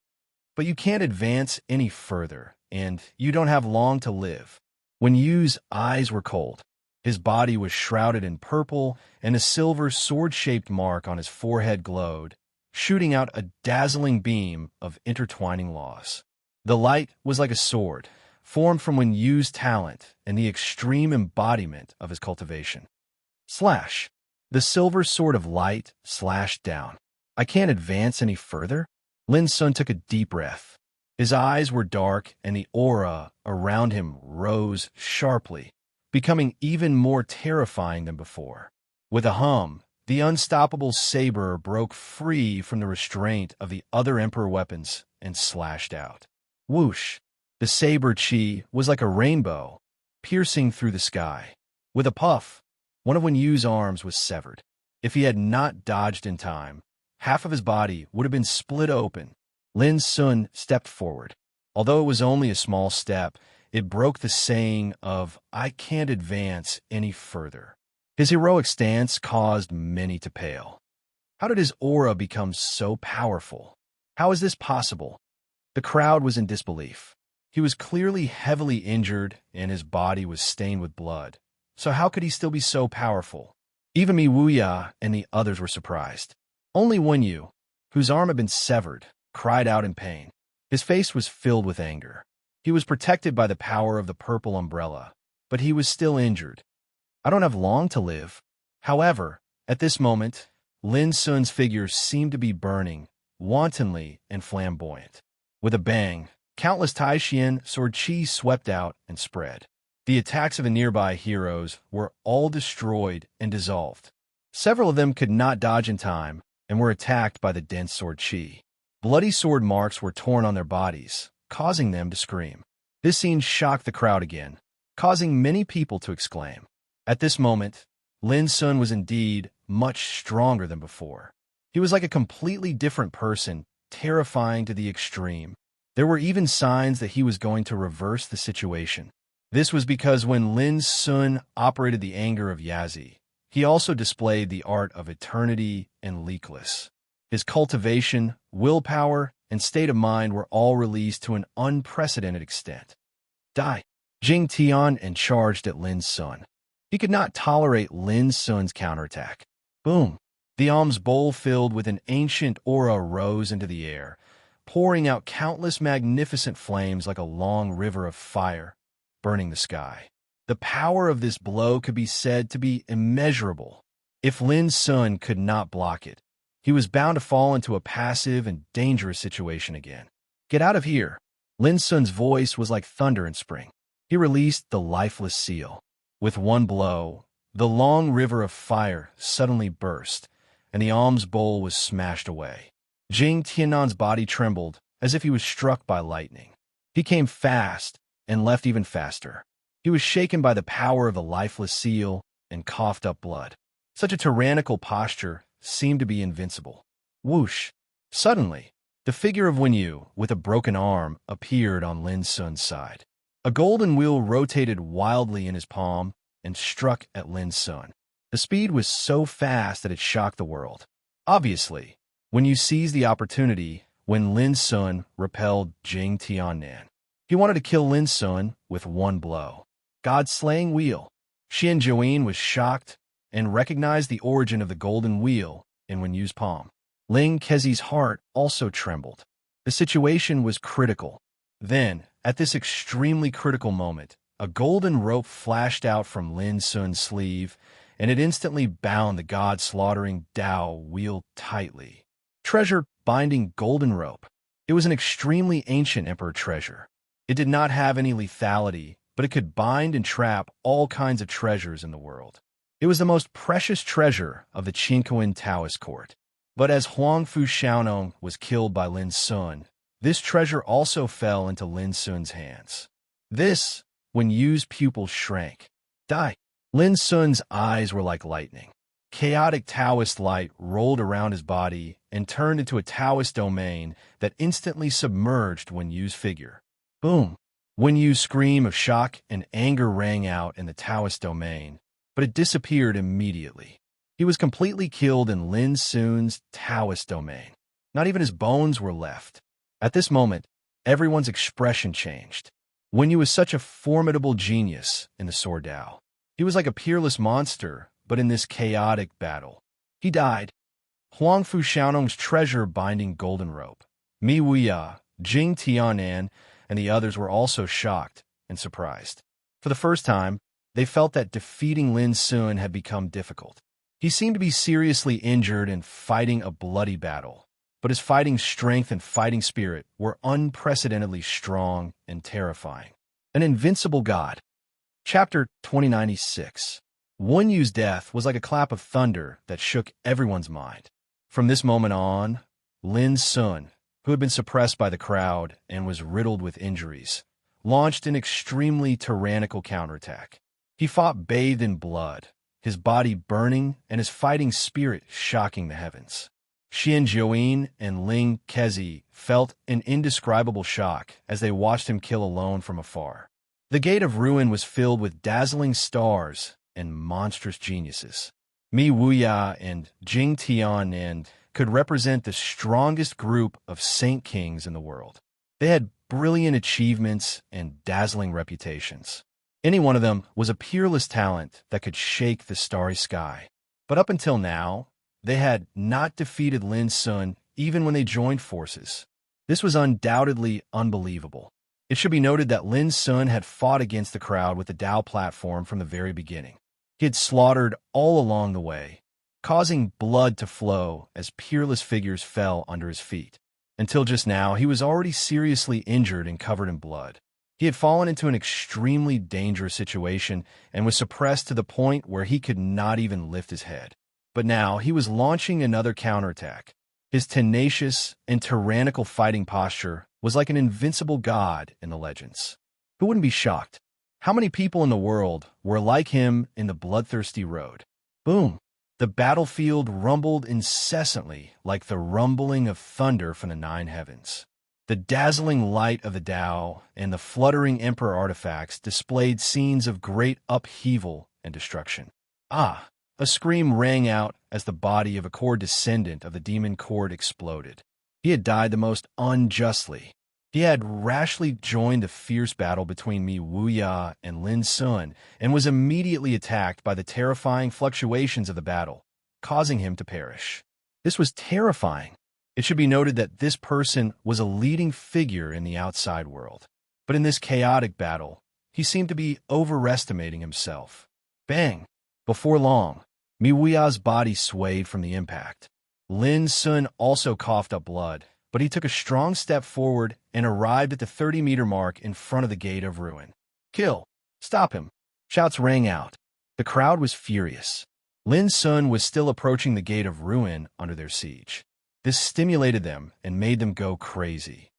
But you can't advance any further, and you don't have long to live. When Yu's eyes were cold, his body was shrouded in purple, and a silver sword-shaped mark on his forehead glowed, shooting out a dazzling beam of intertwining laws. The light was like a sword, formed from Wen Yu's talent and the extreme embodiment of his cultivation. Slash! The silver sword of light slashed down. I can't advance any further? Lin Sun took a deep breath. His eyes were dark, and the aura around him rose sharply, becoming even more terrifying than before. With a hum, the unstoppable saber broke free from the restraint of the other Emperor weapons and slashed out. Whoosh! The saber chi was like a rainbow, piercing through the sky. With a puff, one of Wen Yu's arms was severed. If he had not dodged in time, half of his body would have been split open. Lin Sun stepped forward. Although it was only a small step, it broke the saying of, "I can't advance any further." His heroic stance caused many to pale. How did his aura become so powerful? How is this possible? The crowd was in disbelief. He was clearly heavily injured, and his body was stained with blood. So how could he still be so powerful? Even Mi Wuya and the others were surprised. Only Wen Yu, whose arm had been severed, cried out in pain. His face was filled with anger. He was protected by the power of the purple umbrella, but he was still injured. I don't have long to live. However, at this moment, Lin Sun's figure seemed to be burning, wantonly and flamboyant. With a bang, countless Taishian sword chi swept out and spread. The attacks of the nearby heroes were all destroyed and dissolved. Several of them could not dodge in time and were attacked by the dense sword chi. Bloody sword marks were torn on their bodies, causing them to scream. This scene shocked the crowd again, causing many people to exclaim. At this moment, Lin Sun was indeed much stronger than before. He was like a completely different person, terrifying to the extreme. There were even signs that he was going to reverse the situation. This was because when Lin Sun operated the anger of Yazi, he also displayed the art of eternity and leakless. His cultivation, willpower, and state of mind were all released to an unprecedented extent. Die! Jing Tian and charged at Lin Sun. He could not tolerate Lin Sun's counterattack. Boom! The alms bowl filled with an ancient aura rose into the air, pouring out countless magnificent flames like a long river of fire, burning the sky. The power of this blow could be said to be immeasurable. If Lin Sun could not block it, he was bound to fall into a passive and dangerous situation again. Get out of here! Lin Sun's voice was like thunder in spring. He released the lifeless seal. With one blow, the long river of fire suddenly burst, and the alms bowl was smashed away. Jing Tiannan's body trembled as if he was struck by lightning. He came fast and left even faster. He was shaken by the power of the lifeless seal and coughed up blood. Such a tyrannical posture seemed to be invincible. Whoosh! Suddenly, the figure of Wen Yu with a broken arm appeared on Lin Sun's side. A golden wheel rotated wildly in his palm and struck at Lin Sun. The speed was so fast that it shocked the world. Obviously, Wen Yu seized the opportunity when Lin Sun repelled Jing Tiannan. He wanted to kill Lin Sun with one blow. God-slaying wheel. Xian Zhuyin was shocked and recognized the origin of the golden wheel in Wen Yu's palm. Ling Kezi's heart also trembled. The situation was critical. Then, at this extremely critical moment, a golden rope flashed out from Lin Sun's sleeve, and it instantly bound the god-slaughtering Dao wheel tightly. Treasure binding golden rope. It was an extremely ancient emperor treasure. It did not have any lethality, but it could bind and trap all kinds of treasures in the world. It was the most precious treasure of the Qinkuan Taoist court. But as Huangfu Xiaonong was killed by Lin Sun, this treasure also fell into Lin Sun's hands. This, when Yu's pupils shrank. Die. Lin Sun's eyes were like lightning. Chaotic Taoist light rolled around his body and turned into a Taoist domain that instantly submerged Wen Yu's figure. Boom! Wen Yu's scream of shock and anger rang out in the Taoist domain, but it disappeared immediately. He was completely killed in Lin Sun's Taoist domain. Not even his bones were left. At this moment, everyone's expression changed. Wen Yu was such a formidable genius in the Sword Dao. He was like a peerless monster, but in this chaotic battle. He died. Huangfu Xiaonong's treasure-binding golden rope. Mi Wuya, Jing Tianan, and the others were also shocked and surprised. For the first time, they felt that defeating Lin Sun had become difficult. He seemed to be seriously injured and fighting a bloody battle, but his fighting strength and fighting spirit were unprecedentedly strong and terrifying. An invincible god. Chapter 2096. Wen Yu's death was like a clap of thunder that shook everyone's mind. From this moment on, Lin Sun, who had been suppressed by the crowd and was riddled with injuries, launched an extremely tyrannical counterattack. He fought bathed in blood, his body burning and his fighting spirit shocking the heavens. Xian Jiuyin and Ling Kezi felt an indescribable shock as they watched him kill alone from afar. The Gate of Ruin was filled with dazzling stars and monstrous geniuses. Mi Wuya and Jing Tianan could represent the strongest group of saint kings in the world. They had brilliant achievements and dazzling reputations. Any one of them was a peerless talent that could shake the starry sky. But up until now, they had not defeated Lin Sun even when they joined forces. This was undoubtedly unbelievable. It should be noted that Lin Sun had fought against the crowd with the Dao platform from the very beginning. He had slaughtered all along the way, causing blood to flow as peerless figures fell under his feet. Until just now, he was already seriously injured and covered in blood. He had fallen into an extremely dangerous situation and was suppressed to the point where he could not even lift his head. But now he was launching another counterattack. His tenacious and tyrannical fighting posture was like an invincible god in the legends. Who wouldn't be shocked? How many people in the world were like him in the bloodthirsty road? Boom! The battlefield rumbled incessantly like the rumbling of thunder from the nine heavens. The dazzling light of the Tao and the fluttering emperor artifacts displayed scenes of great upheaval and destruction. Ah! A scream rang out as the body of a core descendant of the demon court exploded. He had died the most unjustly. He had rashly joined the fierce battle between Mi Wuya and Lin Sun and was immediately attacked by the terrifying fluctuations of the battle, causing him to perish. This was terrifying. It should be noted that this person was a leading figure in the outside world. But in this chaotic battle, he seemed to be overestimating himself. Bang! Before long, Mi Wuya's body swayed from the impact. Lin Sun also coughed up blood, but he took a strong step forward and arrived at the 30-meter mark in front of the Gate of Ruin. Kill! Stop him! Shouts rang out. The crowd was furious. Lin Sun was still approaching the Gate of Ruin under their siege. This stimulated them and made them go crazy.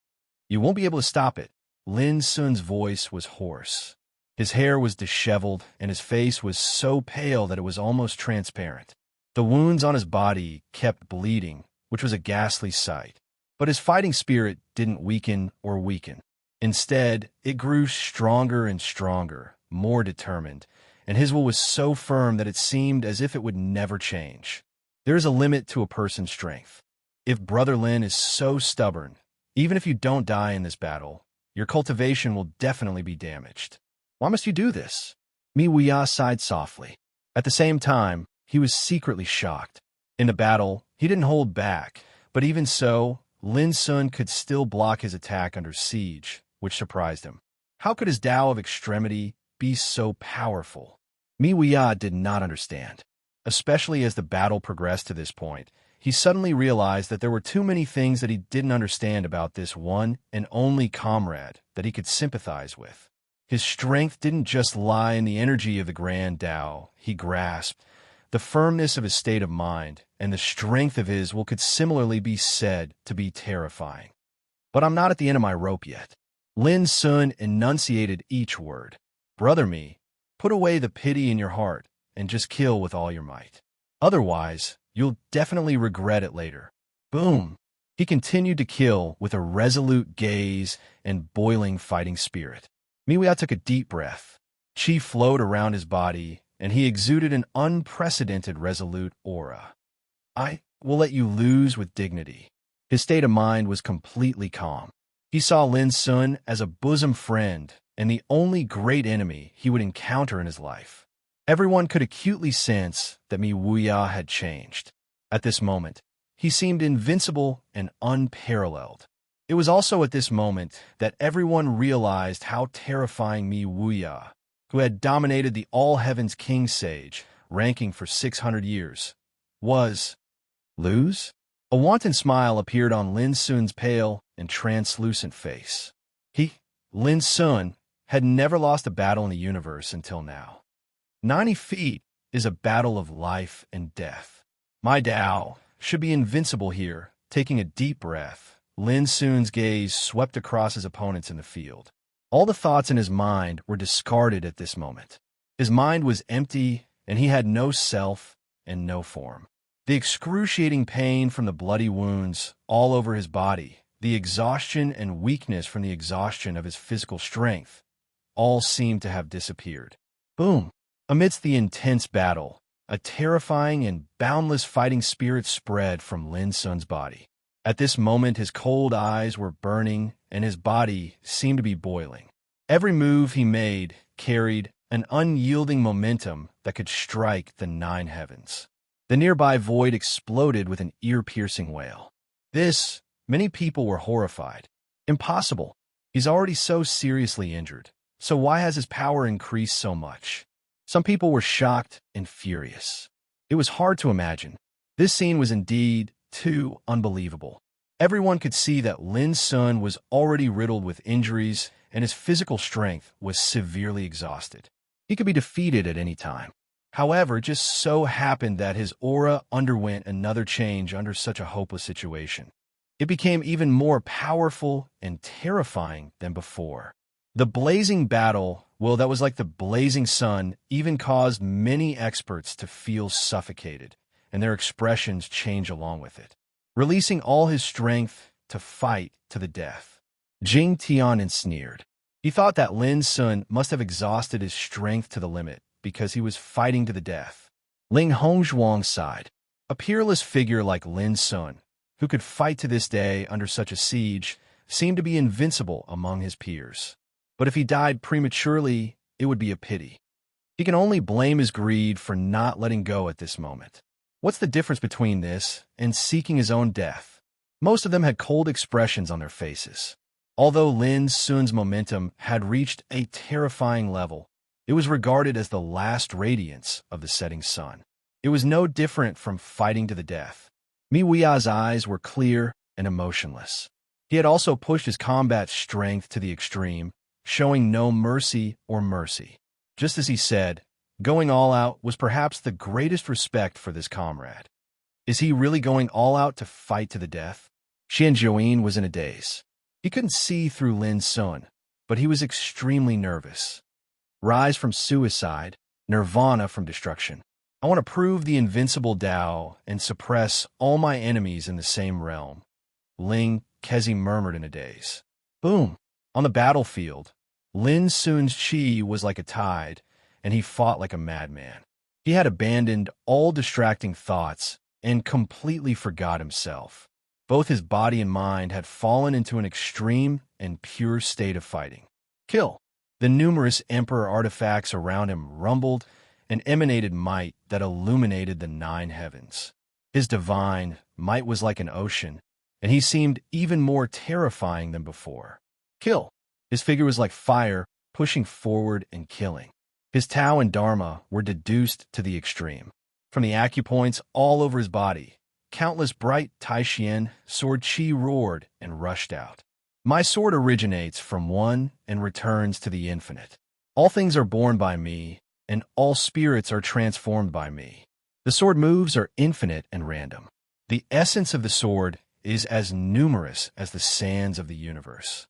You won't be able to stop it. Lin Sun's voice was hoarse. His hair was disheveled, and his face was so pale that it was almost transparent. The wounds on his body kept bleeding, which was a ghastly sight. But his fighting spirit didn't weaken or weaken. Instead, it grew stronger and stronger, more determined, and his will was so firm that it seemed as if it would never change. There is a limit to a person's strength. If Brother Lin is so stubborn, even if you don't die in this battle, your cultivation will definitely be damaged. Why must you do this? Mi Wuya sighed softly. At the same time, he was secretly shocked. In the battle, he didn't hold back, but even so, Lin Sun could still block his attack under siege, which surprised him. How could his Tao of extremity be so powerful? Mi Wuya did not understand. Especially as the battle progressed to this point, he suddenly realized that there were too many things that he didn't understand about this one and only comrade that he could sympathize with. His strength didn't just lie in the energy of the grand Tao he grasped, The firmness of his state of mind and the strength of his will could similarly be said to be terrifying. But I'm not at the end of my rope yet. Lin Sun enunciated each word. Brother me, put away the pity in your heart and just kill with all your might. Otherwise, you'll definitely regret it later. Boom! He continued to kill with a resolute gaze and boiling fighting spirit. Miwia took a deep breath. Qi flowed around his body, and he exuded an unprecedented resolute aura. I will let you lose with dignity. His state of mind was completely calm. He saw Lin Sun as a bosom friend and the only great enemy he would encounter in his life. Everyone could acutely sense that Miwia had changed. At this moment, he seemed invincible and unparalleled. It was also at this moment that everyone realized how terrifying Miwia, who had dominated the All-Heavens King Sage, ranking for 600 years, was. Lose? A wanton smile appeared on Lin Sun's pale and translucent face. Lin Sun, had never lost a battle in the universe until now. 90 feet is a battle of life and death. My Tao should be invincible here. Taking a deep breath, Lin Sun's gaze swept across his opponents in the field. All the thoughts in his mind were discarded at this moment. His mind was empty, and he had no self and no form. The excruciating pain from the bloody wounds all over his body, the exhaustion and weakness from the exhaustion of his physical strength, all seemed to have disappeared. Boom! Amidst the intense battle, a terrifying and boundless fighting spirit spread from Lin Sun's body. At this moment, his cold eyes were burning, and his body seemed to be boiling. Every move he made carried an unyielding momentum that could strike the 9 heavens. The nearby void exploded with an ear-piercing wail. Many people were horrified. Impossible. He's already so seriously injured. So why has his power increased so much? Some people were shocked and furious. It was hard to imagine. This scene was indeed too unbelievable. Everyone could see that Lin Sun was already riddled with injuries, and his physical strength was severely exhausted. He could be defeated at any time. However, it just so happened that his aura underwent another change under such a hopeless situation. It became even more powerful and terrifying than before. The blazing battle, that was like the blazing sun, even caused many experts to feel suffocated, and their expressions change along with it. Releasing all his strength to fight to the death. Jing Tian sneered. He thought that Lin Sun must have exhausted his strength to the limit, because he was fighting to the death. Ling Hongzhuang sighed. A peerless figure like Lin Sun, who could fight to this day under such a siege, seemed to be invincible among his peers. But if he died prematurely, it would be a pity. He can only blame his greed for not letting go at this moment. What's the difference between this and seeking his own death? Most of them had cold expressions on their faces. Although Lin Sun's momentum had reached a terrifying level, it was regarded as the last radiance of the setting sun. It was no different from fighting to the death. Miwia's eyes were clear and emotionless. He had also pushed his combat strength to the extreme, showing no mercy. Just as he said, going all out was perhaps the greatest respect for this comrade. Is he really going all out to fight to the death? Xian Zhouyin was in a daze. He couldn't see through Lin Sun, but he was extremely nervous. Rise from suicide, nirvana from destruction. I want to prove the invincible Tao and suppress all my enemies in the same realm. Ling Kezi murmured in a daze. Boom! On the battlefield, Lin Sun's qi was like a tide, and he fought like a madman. He had abandoned all distracting thoughts and completely forgot himself. Both his body and mind had fallen into an extreme and pure state of fighting. Kill! The numerous emperor artifacts around him rumbled and emanated might that illuminated the 9 heavens. His divine might was like an ocean, and he seemed even more terrifying than before. Kill! His figure was like fire, pushing forward and killing. His Tao and Dharma were deduced to the extreme. From the acupoints all over his body, countless bright Taishian sword qi roared and rushed out. My sword originates from one and returns to the infinite. All things are born by me, and all spirits are transformed by me. The sword moves are infinite and random. The essence of the sword is as numerous as the sands of the universe.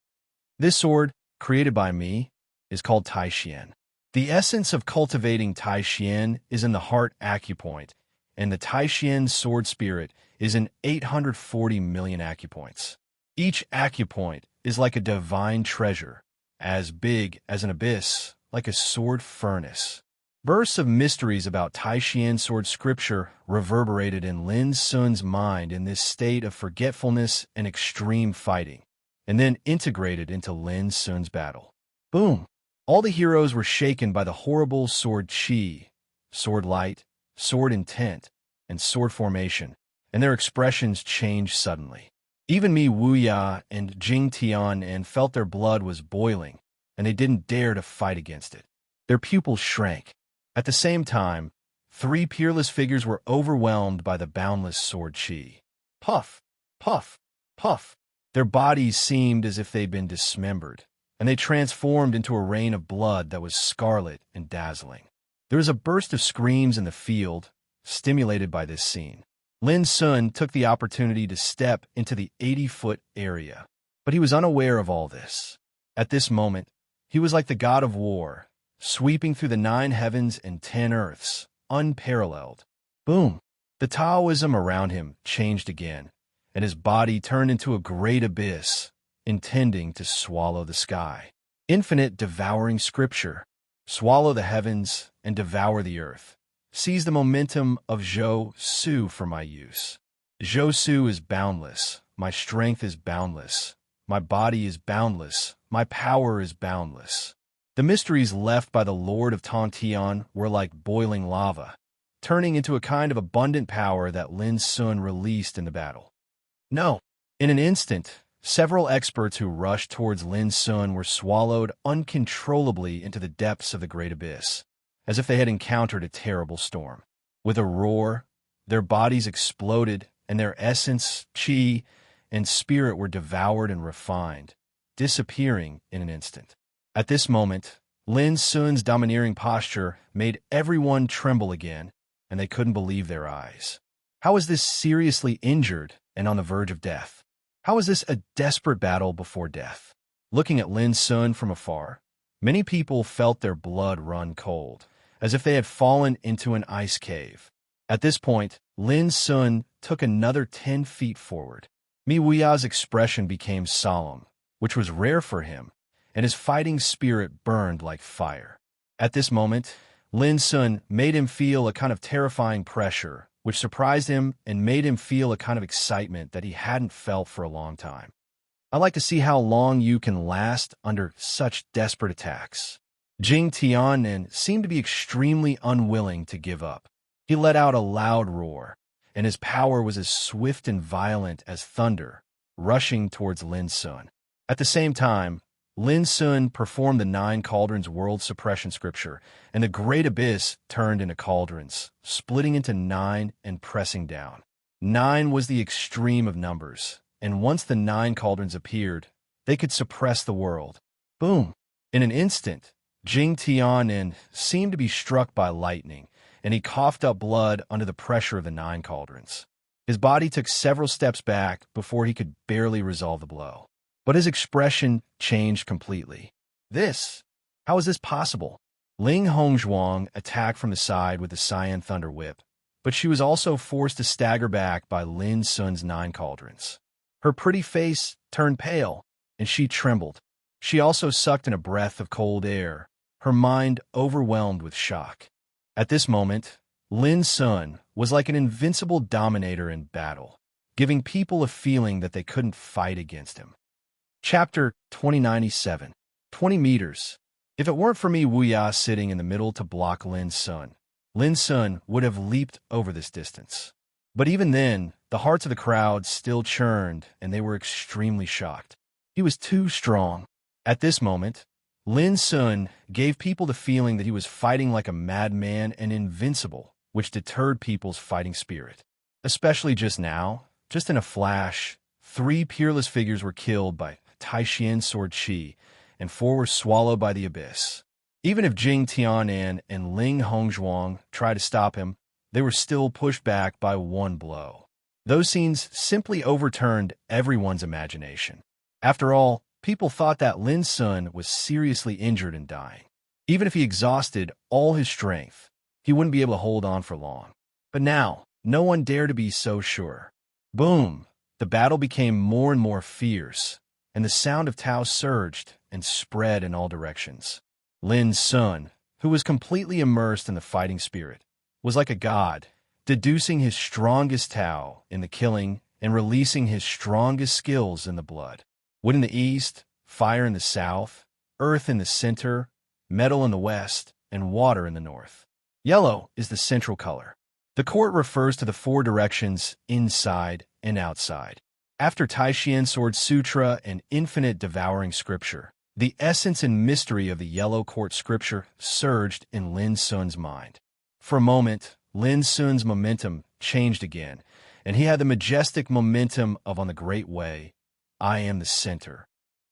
This sword, created by me, is called Tai Xian. The essence of cultivating Tai Xian is in the heart acupoint, and the Tai Xian sword spirit is in 840 million acupoints. Each acupoint is like a divine treasure, as big as an abyss, like a sword furnace. Bursts of mysteries about Tai Xian sword scripture reverberated in Lin Sun's mind in this state of forgetfulness and extreme fighting, and then integrated into Lin Sun's battle. Boom! All the heroes were shaken by the horrible sword chi, sword light, sword intent, and sword formation, and their expressions changed suddenly. Even Mi Wuya and Jing Tian felt their blood was boiling, and they didn't dare to fight against it. Their pupils shrank. At the same time, three peerless figures were overwhelmed by the boundless sword chi. Puff, puff, puff. Their bodies seemed as if they'd been dismembered, and they transformed into a rain of blood that was scarlet and dazzling. There was a burst of screams in the field, stimulated by this scene. Lin Sun took the opportunity to step into the 80-foot area, but he was unaware of all this. At this moment, he was like the god of war, sweeping through the 9 heavens and 10 earths, unparalleled. Boom! The Taoism around him changed again, and his body turned into a great abyss, intending to swallow the sky. Infinite devouring scripture. Swallow the heavens and devour the earth. Seize the momentum of Zhou Su for my use. Zhou Su is boundless. My strength is boundless. My body is boundless. My power is boundless. The mysteries left by the Lord of Tontian were like boiling lava, turning into a kind of abundant power that Lin Sun released in the battle. No, in an instant, several experts who rushed towards Lin Sun were swallowed uncontrollably into the depths of the great abyss, as if they had encountered a terrible storm. With a roar, their bodies exploded, and their essence, chi, and spirit were devoured and refined, disappearing in an instant. At this moment, Lin Sun's domineering posture made everyone tremble again, and they couldn't believe their eyes. How was this seriously injured and on the verge of death? How was this a desperate battle before death? Looking at Lin Sun from afar, many people felt their blood run cold, as if they had fallen into an ice cave. At this point, Lin Sun took another 10 feet forward. Mi Wuya's expression became solemn, which was rare for him, and his fighting spirit burned like fire. At this moment, Lin Sun made him feel a kind of terrifying pressure, which surprised him and made him feel a kind of excitement that he hadn't felt for a long time. I like to see how long you can last under such desperate attacks. Jing Tianen seemed to be extremely unwilling to give up. He let out a loud roar, and his power was as swift and violent as thunder, rushing towards Lin Sun. At the same time, Lin Sun performed the 9 cauldrons world suppression scripture, and the great abyss turned into cauldrons, splitting into 9 and pressing down. 9 was the extreme of numbers, and once the 9 cauldrons appeared, they could suppress the world. Boom! In an instant, Jing Tianen seemed to be struck by lightning, and he coughed up blood under the pressure of the 9 cauldrons. His body took several steps back before he could barely resolve the blow. But his expression changed completely. How is this possible? Ling Hongzhuang attacked from the side with the Cyan Thunder Whip, but she was also forced to stagger back by Lin Sun's 9 cauldrons. Her pretty face turned pale, and she trembled. She also sucked in a breath of cold air, her mind overwhelmed with shock. At this moment, Lin Sun was like an invincible dominator in battle, giving people a feeling that they couldn't fight against him. Chapter 2097. 20 meters. If it weren't for Mi Wuya sitting in the middle to block Lin Sun would have leaped over this distance. But even then, the hearts of the crowd still churned, and they were extremely shocked. He was too strong. At this moment, Lin Sun gave people the feeling that he was fighting like a madman and invincible, which deterred people's fighting spirit. Especially just now, just in a flash, 3 peerless figures were killed by Tai Xian sword chi, and 4 were swallowed by the abyss. Even if Jing Tianan and Ling Hongzhuang tried to stop him, they were still pushed back by one blow. Those scenes simply overturned everyone's imagination. After all, people thought that Lin Sun was seriously injured and dying. Even if he exhausted all his strength, he wouldn't be able to hold on for long. But now, no one dared to be so sure. Boom! The battle became more and more fierce, and the sound of Tao surged and spread in all directions. Lin Sun, who was completely immersed in the fighting spirit, was like a god, deducing his strongest Tao in the killing and releasing his strongest skills in the blood. Wood in the east, fire in the south, earth in the center, metal in the west, and water in the north. Yellow is the central color. The court refers to the four directions inside and outside. After Taishian Sword Sutra and infinite devouring scripture, the essence and mystery of the yellow court scripture surged in Lin Sun's mind. For a moment, Lin Sun's momentum changed again, and he had the majestic momentum of on the great way, I am the center.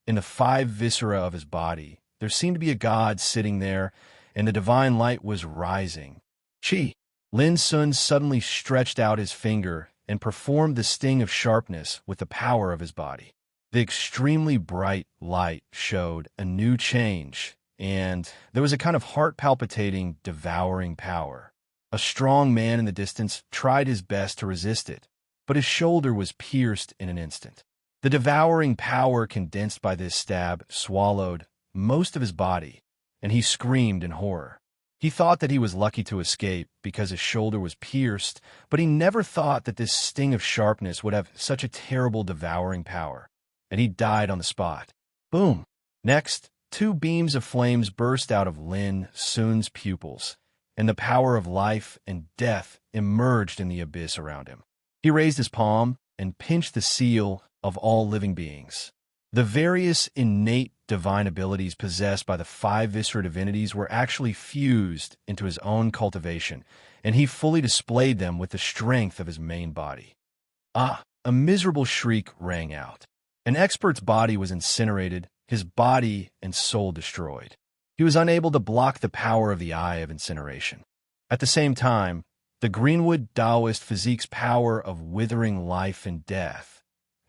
In the five viscera of his body, there seemed to be a god sitting there, and the divine light was rising. Chi! Lin Sun suddenly stretched out his finger and performed the sting of sharpness with the power of his body. The extremely bright light showed a new change, and there was a kind of heart-palpitating, devouring power. A strong man in the distance tried his best to resist it, but his shoulder was pierced in an instant. The devouring power condensed by this stab swallowed most of his body, and he screamed in horror. He thought that he was lucky to escape because his shoulder was pierced, but he never thought that this sting of sharpness would have such a terrible devouring power, and he died on the spot. Boom! Next, two beams of flames burst out of Lin Sun's pupils, and the power of life and death emerged in the abyss around him. He raised his palm and pinched the seal of all living beings. The various innate divine abilities possessed by the five viscera divinities were actually fused into his own cultivation, and he fully displayed them with the strength of his main body. Ah! A miserable shriek rang out. An expert's body was incinerated, his body and soul destroyed. He was unable to block the power of the eye of incineration. At the same time, the Greenwood Taoist physique's power of withering life and death,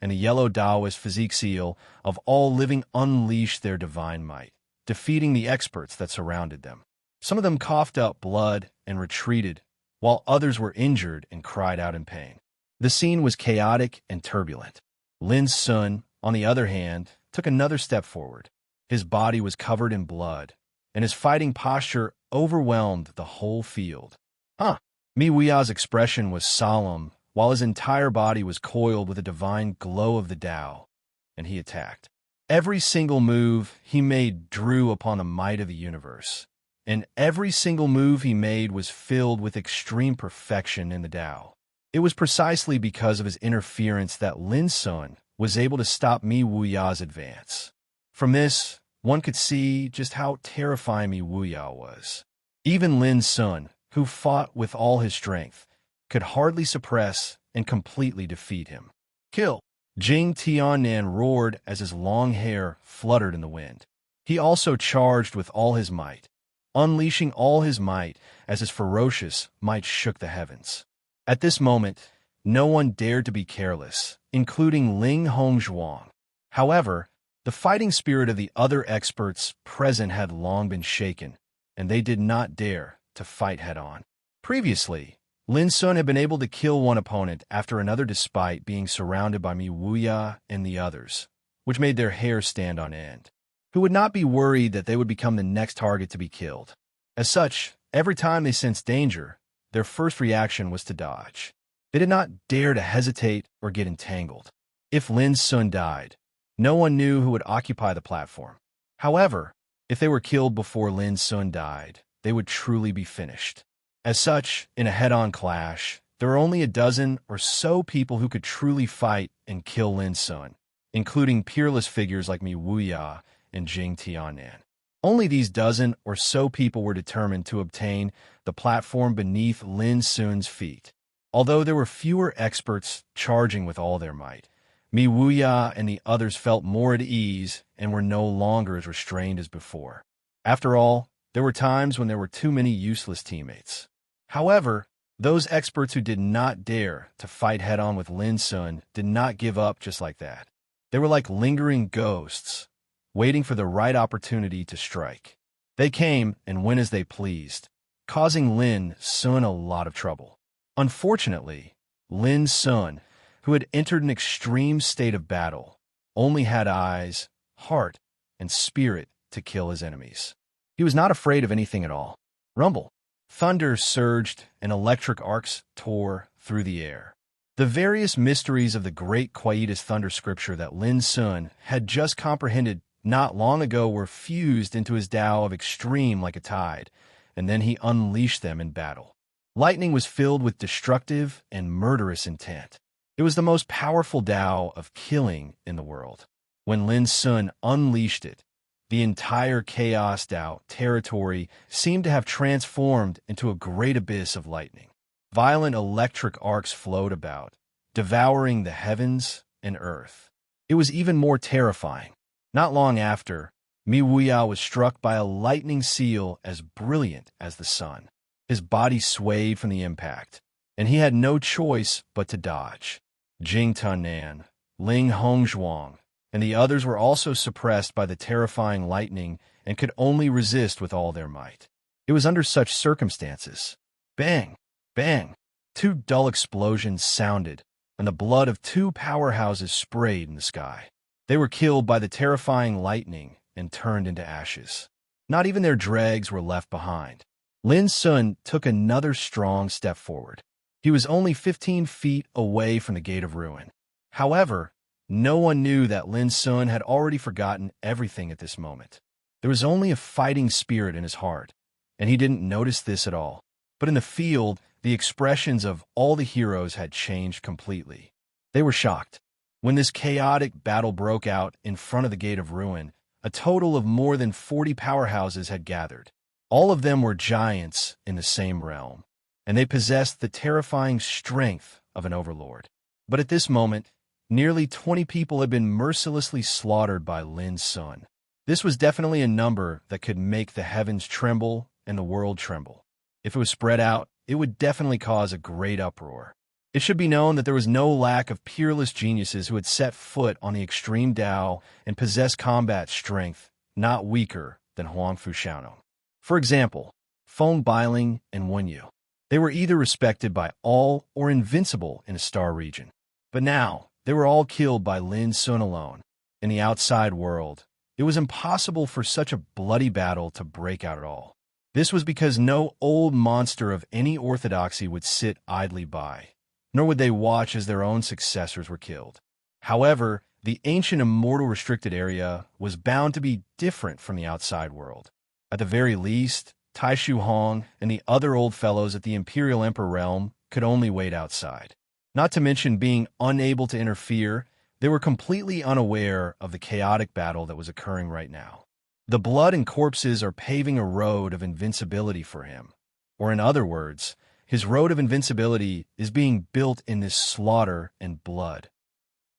and the yellow Taoist physique seal of all living unleashed their divine might, defeating the experts that surrounded them. Some of them coughed up blood and retreated, while others were injured and cried out in pain. The scene was chaotic and turbulent. Lin Sun, on the other hand, took another step forward. His body was covered in blood, and his fighting posture overwhelmed the whole field. Mi Wuya's expression was solemn, while his entire body was coiled with a divine glow of the Tao, and he attacked. Every single move he made drew upon the might of the universe, and every single move he made was filled with extreme perfection in the Tao. It was precisely because of his interference that Lin Sun was able to stop Mi Wuya's advance. From this, one could see just how terrifying Mi Wuya was. Even Lin Sun, who fought with all his strength, could hardly suppress and completely defeat him. Kill! Jing Tiannan roared as his long hair fluttered in the wind. He also charged with all his might, unleashing all his might as his ferocious might shook the heavens. At this moment, no one dared to be careless, including Ling Hongzhuang. However, the fighting spirit of the other experts present had long been shaken, and they did not dare to fight head-on. Previously, Lin Sun had been able to kill one opponent after another despite being surrounded by Mi Wuya and the others, which made their hair stand on end, who would not be worried that they would become the next target to be killed. As such, every time they sensed danger, their first reaction was to dodge. They did not dare to hesitate or get entangled. If Lin Sun died, no one knew who would occupy the platform. However, if they were killed before Lin Sun died, they would truly be finished. As such, in a head-on clash, there were only a dozen or so people who could truly fight and kill Lin Sun, including peerless figures like Mi Wuya and Jing Tiannan. Only these dozen or so people were determined to obtain the platform beneath Lin Sun's feet. Although there were fewer experts charging with all their might, Mi Wuya and the others felt more at ease and were no longer as restrained as before. After all, there were times when there were too many useless teammates. However, Those experts who did not dare to fight head-on with Lin Sun did not give up just like that. They were like lingering ghosts, waiting for the right opportunity to strike. They came and went as they pleased, causing Lin Sun a lot of trouble. Unfortunately, Lin Sun, who had entered an extreme state of battle, only had eyes, heart, and spirit to kill his enemies. He was not afraid of anything at all. Rumble. Thunder surged and electric arcs tore through the air. The various mysteries of the great quietus thunder scripture that Lin Sun had just comprehended not long ago were fused into his Tao of extreme like a tide, and then he unleashed them in battle. Lightning was filled with destructive and murderous intent. It was the most powerful Tao of killing in the world. When Lin Sun unleashed it, the entire Chaos Tao territory seemed to have transformed into a great abyss of lightning. Violent electric arcs flowed about, devouring the heavens and earth. It was even more terrifying. Not long after, Mi Wuya was struck by a lightning seal as brilliant as the sun. His body swayed from the impact, and he had no choice but to dodge. Jing Tunnan, Ling Hongzhuang, and the others were also suppressed by the terrifying lightning and could only resist with all their might. It was under such circumstances. Bang! Bang! Two dull explosions sounded, and the blood of two powerhouses sprayed in the sky. They were killed by the terrifying lightning and turned into ashes. Not even their dregs were left behind. Lin Sun took another strong step forward. He was only 15 feet away from the Gate of Ruin. However, no one knew that Lin Sun had already forgotten everything at this moment. There was only a fighting spirit in his heart, and he didn't notice this at all. But in the field, the expressions of all the heroes had changed completely. They were shocked. When this chaotic battle broke out in front of the Gate of Ruin, a total of more than 40 powerhouses had gathered. All of them were giants in the same realm, and they possessed the terrifying strength of an overlord. But at this moment, nearly 20 people had been mercilessly slaughtered by Lin Sun. This was definitely a number that could make the heavens tremble and the world tremble. If it was spread out, it would definitely cause a great uproar. It should be known that there was no lack of peerless geniuses who had set foot on the extreme Tao and possessed combat strength not weaker than Huang Fuxiaono. For example, Feng Bailing and Wenyu. They were either respected by all or invincible in a star region. But now, they were all killed by Lin Sun alone. In the outside world, it was impossible for such a bloody battle to break out at all. This was because no old monster of any orthodoxy would sit idly by, nor would they watch as their own successors were killed. However, the ancient immortal restricted area was bound to be different from the outside world. At the very least, Tai Shu Hong and the other old fellows at the Imperial Emperor realm could only wait outside. Not to mention being unable to interfere, they were completely unaware of the chaotic battle that was occurring right now. The blood and corpses are paving a road of invincibility for him. Or in other words, his road of invincibility is being built in this slaughter and blood.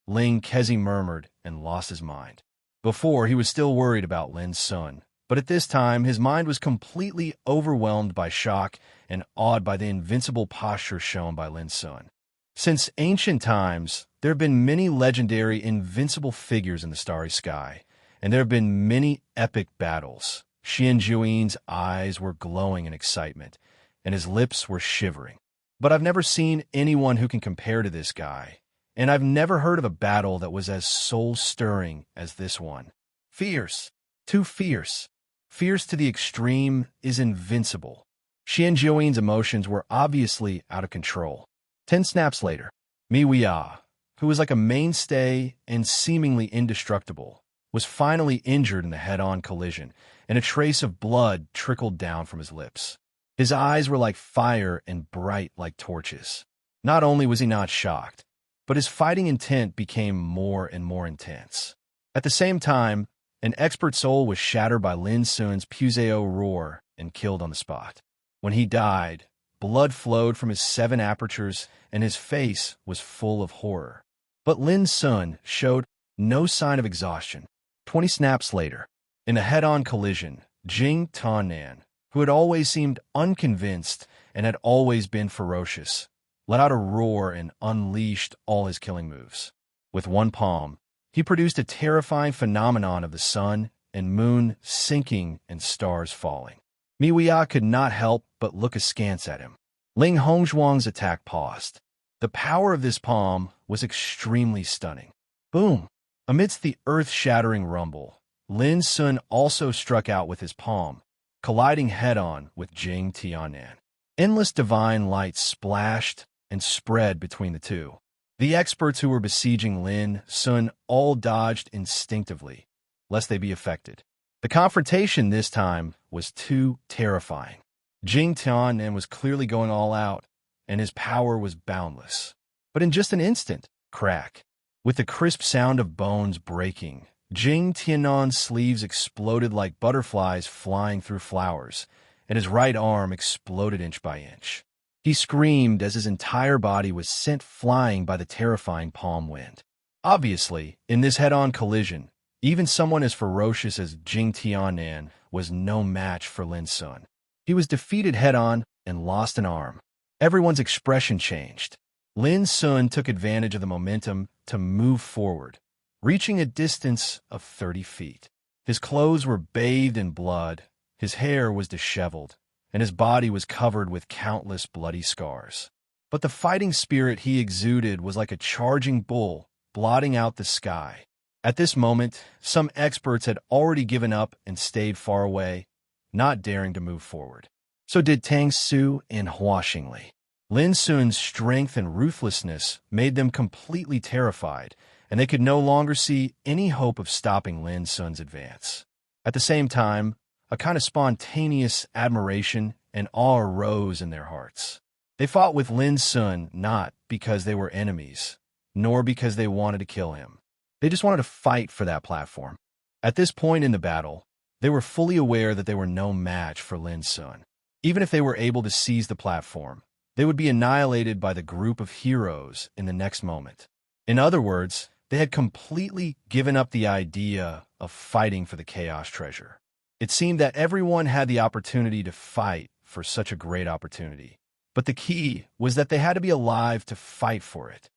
Ling Kezi murmured and lost his mind. Before, he was still worried about Lin Sun, but at this time, his mind was completely overwhelmed by shock and awed by the invincible posture shown by Lin Sun. Since ancient times, there have been many legendary invincible figures in the starry sky, and there have been many epic battles. Xian Juin's eyes were glowing in excitement, and his lips were shivering. But I've never seen anyone who can compare to this guy, and I've never heard of a battle that was as soul-stirring as this one. Fierce. Too fierce. Fierce to the extreme is invincible. Xian Juin's emotions were obviously out of control. 10 snaps later, Mi Wuya, who was like a mainstay and seemingly indestructible, was finally injured in the head-on collision, and a trace of blood trickled down from his lips. His eyes were like fire and bright like torches. Not only was he not shocked, but his fighting intent became more and more intense. At the same time, an expert soul was shattered by Lin Sun's Puseo roar and killed on the spot. When he died, blood flowed from his 7 apertures and his face was full of horror. But Lin Sun showed no sign of exhaustion. 20 snaps later, in a head-on collision, Jing Tunnan, who had always seemed unconvinced and had always been ferocious, let out a roar and unleashed all his killing moves. With one palm, he produced a terrifying phenomenon of the sun and moon sinking and stars falling. Miwia could not help but look askance at him. Ling Hongzhuang's attack paused. The power of this palm was extremely stunning. Boom! Amidst the earth-shattering rumble, Lin Sun also struck out with his palm, colliding head-on with Jing Tianan. Endless divine light splashed and spread between the two. The experts who were besieging Lin Sun all dodged instinctively, lest they be affected. The confrontation this time was too terrifying. Jing Tianan was clearly going all out, and his power was boundless. But in just an instant, crack! With the crisp sound of bones breaking, Jing Tianan's sleeves exploded like butterflies flying through flowers, and his right arm exploded inch by inch. He screamed as his entire body was sent flying by the terrifying palm wind. Obviously, in this head-on collision, even someone as ferocious as Jing Tianan was no match for Lin Sun. He was defeated head-on and lost an arm. Everyone's expression changed. Lin Sun took advantage of the momentum to move forward, reaching a distance of 30 feet. His clothes were bathed in blood, his hair was disheveled, and his body was covered with countless bloody scars. But the fighting spirit he exuded was like a charging bull, blotting out the sky. At this moment, some experts had already given up and stayed far away, not daring to move forward. So did Tang Su and Hua Xingli. Lin Sun's strength and ruthlessness made them completely terrified, and they could no longer see any hope of stopping Lin Sun's advance. At the same time, a kind of spontaneous admiration and awe arose in their hearts. They fought with Lin Sun not because they were enemies, nor because they wanted to kill him. They just wanted to fight for that platform. At this point in the battle, they were fully aware that they were no match for Lin Sun. Even if they were able to seize the platform, they would be annihilated by the group of heroes in the next moment. In other words, they had completely given up the idea of fighting for the Chaos Treasure. It seemed that everyone had the opportunity to fight for such a great opportunity, but the key was that they had to be alive to fight for it.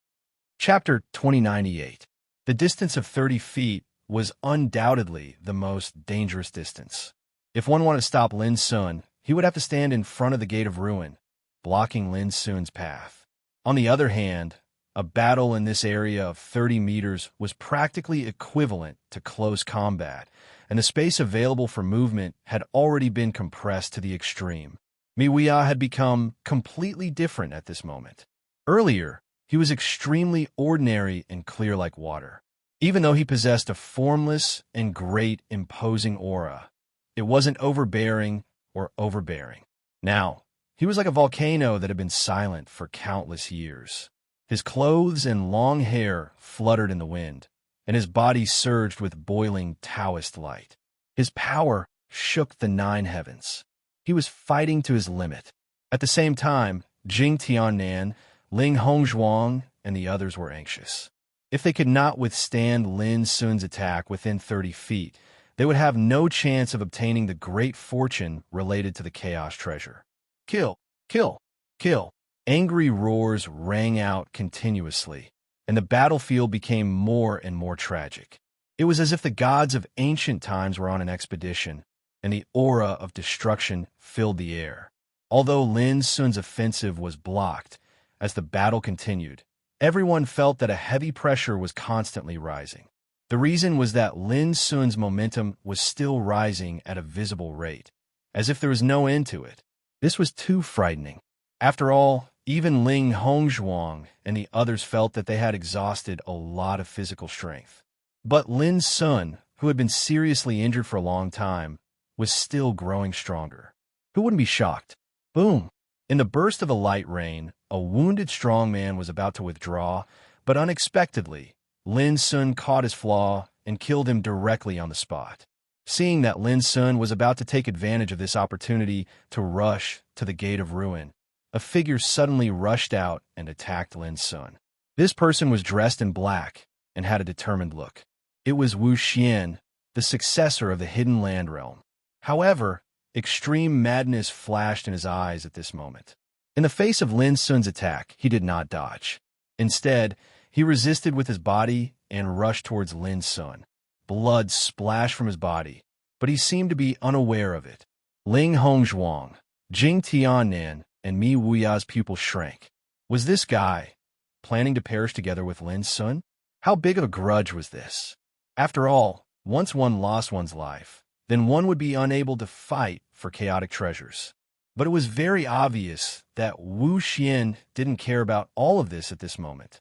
Chapter 2098. The distance of 30 feet was undoubtedly the most dangerous distance. If one wanted to stop Lin Sun, he would have to stand in front of the Gate of Ruin, blocking Lin Sun's path. On the other hand, a battle in this area of 30 meters was practically equivalent to close combat, and the space available for movement had already been compressed to the extreme. Miwia had become completely different at this moment. Earlier, he was extremely ordinary and clear like water. Even though he possessed a formless and great imposing aura, it wasn't overbearing or overbearing. Now, he was like a volcano that had been silent for countless years. His clothes and long hair fluttered in the wind, and his body surged with boiling Taoist light. His power shook the 9 heavens. He was fighting to his limit. At the same time, Jing Tianan, Ling Hongzhuang, and the others were anxious. If they could not withstand Lin Sun's attack within 30 feet, they would have no chance of obtaining the great fortune related to the Chaos Treasure. Kill! Kill! Kill! Angry roars rang out continuously, and the battlefield became more and more tragic. It was as if the gods of ancient times were on an expedition, and the aura of destruction filled the air. Although Lin Sun's offensive was blocked, as the battle continued, everyone felt that a heavy pressure was constantly rising. The reason was that Lin Sun's momentum was still rising at a visible rate, as if there was no end to it. This was too frightening. After all, even Ling Hongzhuang and the others felt that they had exhausted a lot of physical strength. But Lin Sun, who had been seriously injured for a long time, was still growing stronger. Who wouldn't be shocked? Boom! In the burst of a light rain, a wounded strong man was about to withdraw, but unexpectedly, Lin Sun caught his flaw and killed him directly on the spot. Seeing that Lin Sun was about to take advantage of this opportunity to rush to the Gate of Ruin, a figure suddenly rushed out and attacked Lin Sun. This person was dressed in black and had a determined look. It was Wu Xian, the successor of the Hidden Land Realm. However, extreme madness flashed in his eyes at this moment. In the face of Lin Sun's attack, he did not dodge. Instead, he resisted with his body and rushed towards Lin Sun. Blood splashed from his body, but he seemed to be unaware of it. Ling Hongzhuang, Jing Tiannan, and Mi Wuya's pupil shrank. Was this guy planning to perish together with Lin Sun? How big of a grudge was this? After all, once one lost one's life, then one would be unable to fight for chaotic treasures. But it was very obvious that Wu Xian didn't care about all of this at this moment.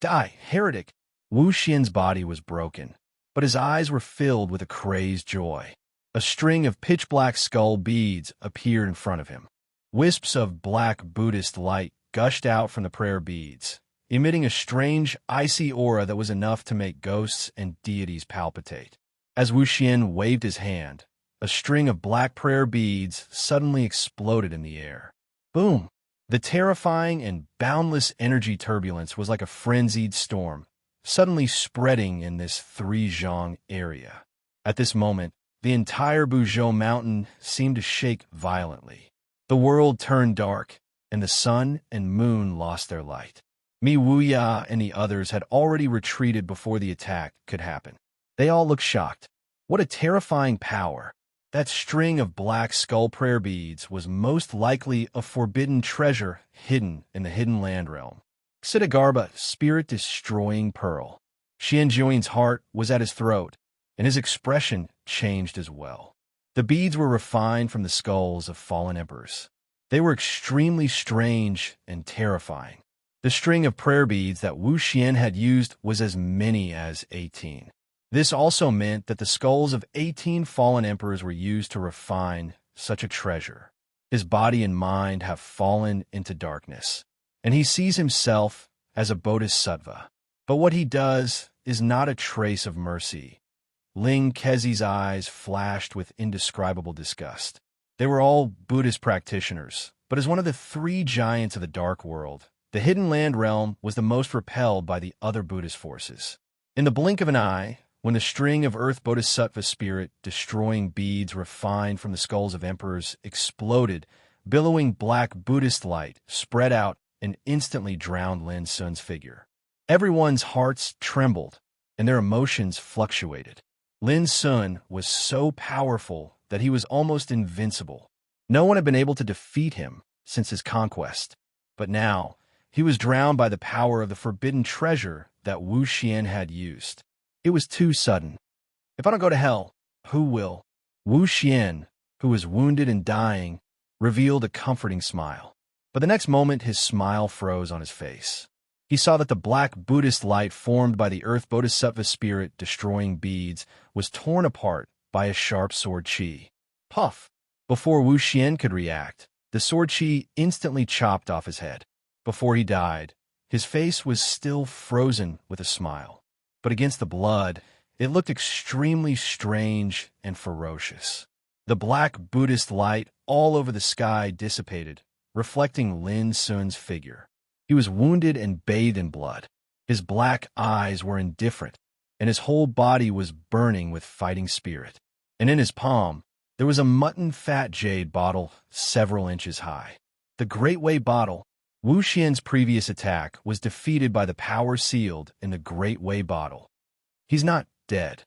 Die, heretic! Wu Xian's body was broken, but his eyes were filled with a crazed joy. A string of pitch-black skull beads appeared in front of him. Wisps of black Buddhist light gushed out from the prayer beads, emitting a strange, icy aura that was enough to make ghosts and deities palpitate. As Wu Xian waved his hand, a string of black prayer beads suddenly exploded in the air. Boom! The terrifying and boundless energy turbulence was like a frenzied storm, suddenly spreading in this three-zhang area. At this moment, the entire Buzhou mountain seemed to shake violently. The world turned dark, and the sun and moon lost their light. Mi Wuya and the others had already retreated before the attack could happen. They all looked shocked. What a terrifying power! That string of black skull prayer beads was most likely a forbidden treasure hidden in the hidden land realm. Xidagarba, spirit-destroying pearl. Xianjuan's heart was at his throat, and his expression changed as well. The beads were refined from the skulls of fallen emperors. They were extremely strange and terrifying. The string of prayer beads that Wu Xian had used was as many as 18. This also meant that the skulls of 18 fallen emperors were used to refine such a treasure. His body and mind have fallen into darkness, and he sees himself as a bodhisattva. But what he does is not a trace of mercy. Ling Kezi's eyes flashed with indescribable disgust. They were all Buddhist practitioners, but as one of the three giants of the dark world, the hidden land realm was the most repelled by the other Buddhist forces. In the blink of an eye, when the string of earth bodhisattva spirit destroying beads refined from the skulls of emperors exploded, billowing black Buddhist light spread out and instantly drowned Lin Sun's figure. Everyone's hearts trembled, and their emotions fluctuated. Lin Sun was so powerful that he was almost invincible. No one had been able to defeat him since his conquest. But now, he was drowned by the power of the forbidden treasure that Wu Xian had used. It was too sudden. If I don't go to hell, who will? Wu Xian, who was wounded and dying, revealed a comforting smile. But the next moment, his smile froze on his face. He saw that the black Buddhist light formed by the earth bodhisattva spirit destroying beads was torn apart by a sharp sword chi. Puff! Before Wu Xian could react, the sword chi instantly chopped off his head. Before he died, his face was still frozen with a smile. But against the blood, it looked extremely strange and ferocious. The black Buddhist light all over the sky dissipated, reflecting Lin Sun's figure. He was wounded and bathed in blood. His black eyes were indifferent, and his whole body was burning with fighting spirit. And in his palm, there was a mutton fat jade bottle several inches high. The Great Way bottle. Wu Xian's previous attack was defeated by the power sealed in the Great Way bottle. He's not dead.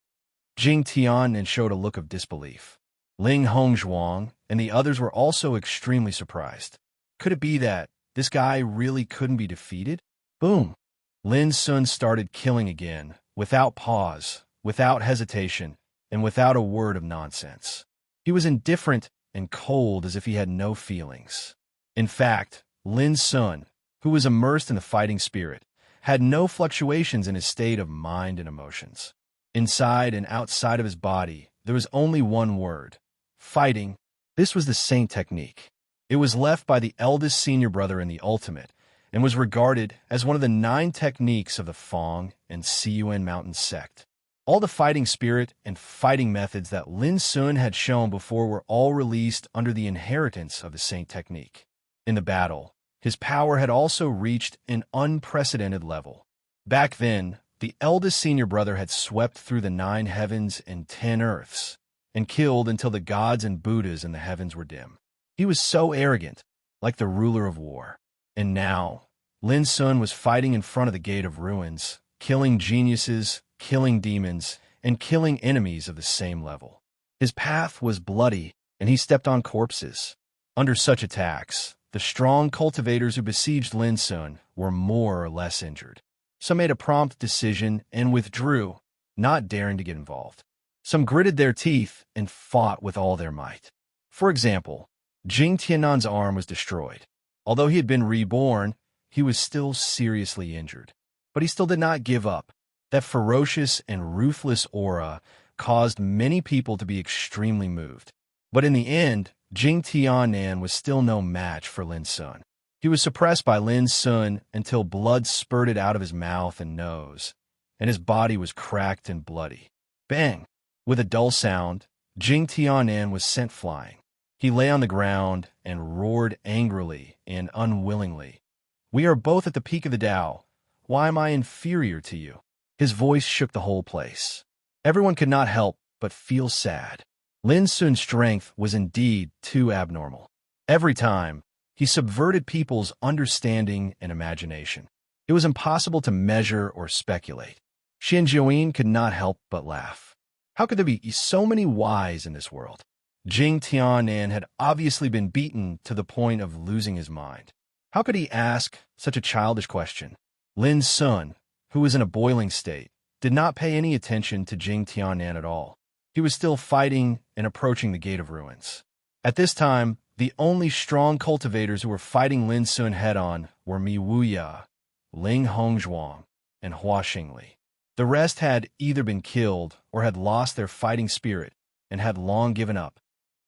Jing Tiannan showed a look of disbelief. Ling Hongzhuang and the others were also extremely surprised. Could it be that this guy really couldn't be defeated? Boom! Lin Sun started killing again, without pause, without hesitation, and without a word of nonsense. He was indifferent and cold as if he had no feelings. In fact, Lin Sun, who was immersed in the fighting spirit, had no fluctuations in his state of mind and emotions. Inside and outside of his body, there was only one word: fighting. This was the Saint technique. It was left by the eldest senior brother in the ultimate, and was regarded as one of the 9 techniques of the Fong and Siyuan Mountain sect. All the fighting spirit and fighting methods that Lin Sun had shown before were all released under the inheritance of the Saint technique. In the battle, his power had also reached an unprecedented level. Back then, the eldest senior brother had swept through the 9 heavens and 10 earths, and killed until the gods and Buddhas in the heavens were dim. He was so arrogant, like the ruler of war. And now, Lin Sun was fighting in front of the Gate of Ruins, killing geniuses, killing demons, and killing enemies of the same level. His path was bloody, and he stepped on corpses. Under such attacks, the strong cultivators who besieged Lin Sun were more or less injured. Some made a prompt decision and withdrew, not daring to get involved. Some gritted their teeth and fought with all their might. For example, Jing Tiannan's arm was destroyed. Although he had been reborn, he was still seriously injured. But he still did not give up. That ferocious and ruthless aura caused many people to be extremely moved. But in the end, Jing Tiannan was still no match for Lin Sun. He was suppressed by Lin Sun until blood spurted out of his mouth and nose, and his body was cracked and bloody. Bang! With a dull sound, Jing Tiannan was sent flying. He lay on the ground and roared angrily and unwillingly. "We are both at the peak of the Tao. Why am I inferior to you?" His voice shook the whole place. Everyone could not help but feel sad. Lin Sun's strength was indeed too abnormal. Every time, he subverted people's understanding and imagination. It was impossible to measure or speculate. Xian Jiuyin could not help but laugh. How could there be so many whys in this world? Jing Tiannan had obviously been beaten to the point of losing his mind. How could he ask such a childish question? Lin Sun, who was in a boiling state, did not pay any attention to Jing Tiannan at all. He was still fighting and approaching the Gate of Ruins. At this time, the only strong cultivators who were fighting Lin Sun head-on were Mi Wuya, Ling Hongzhuang, and Hua Xingli. The rest had either been killed or had lost their fighting spirit and had long given up.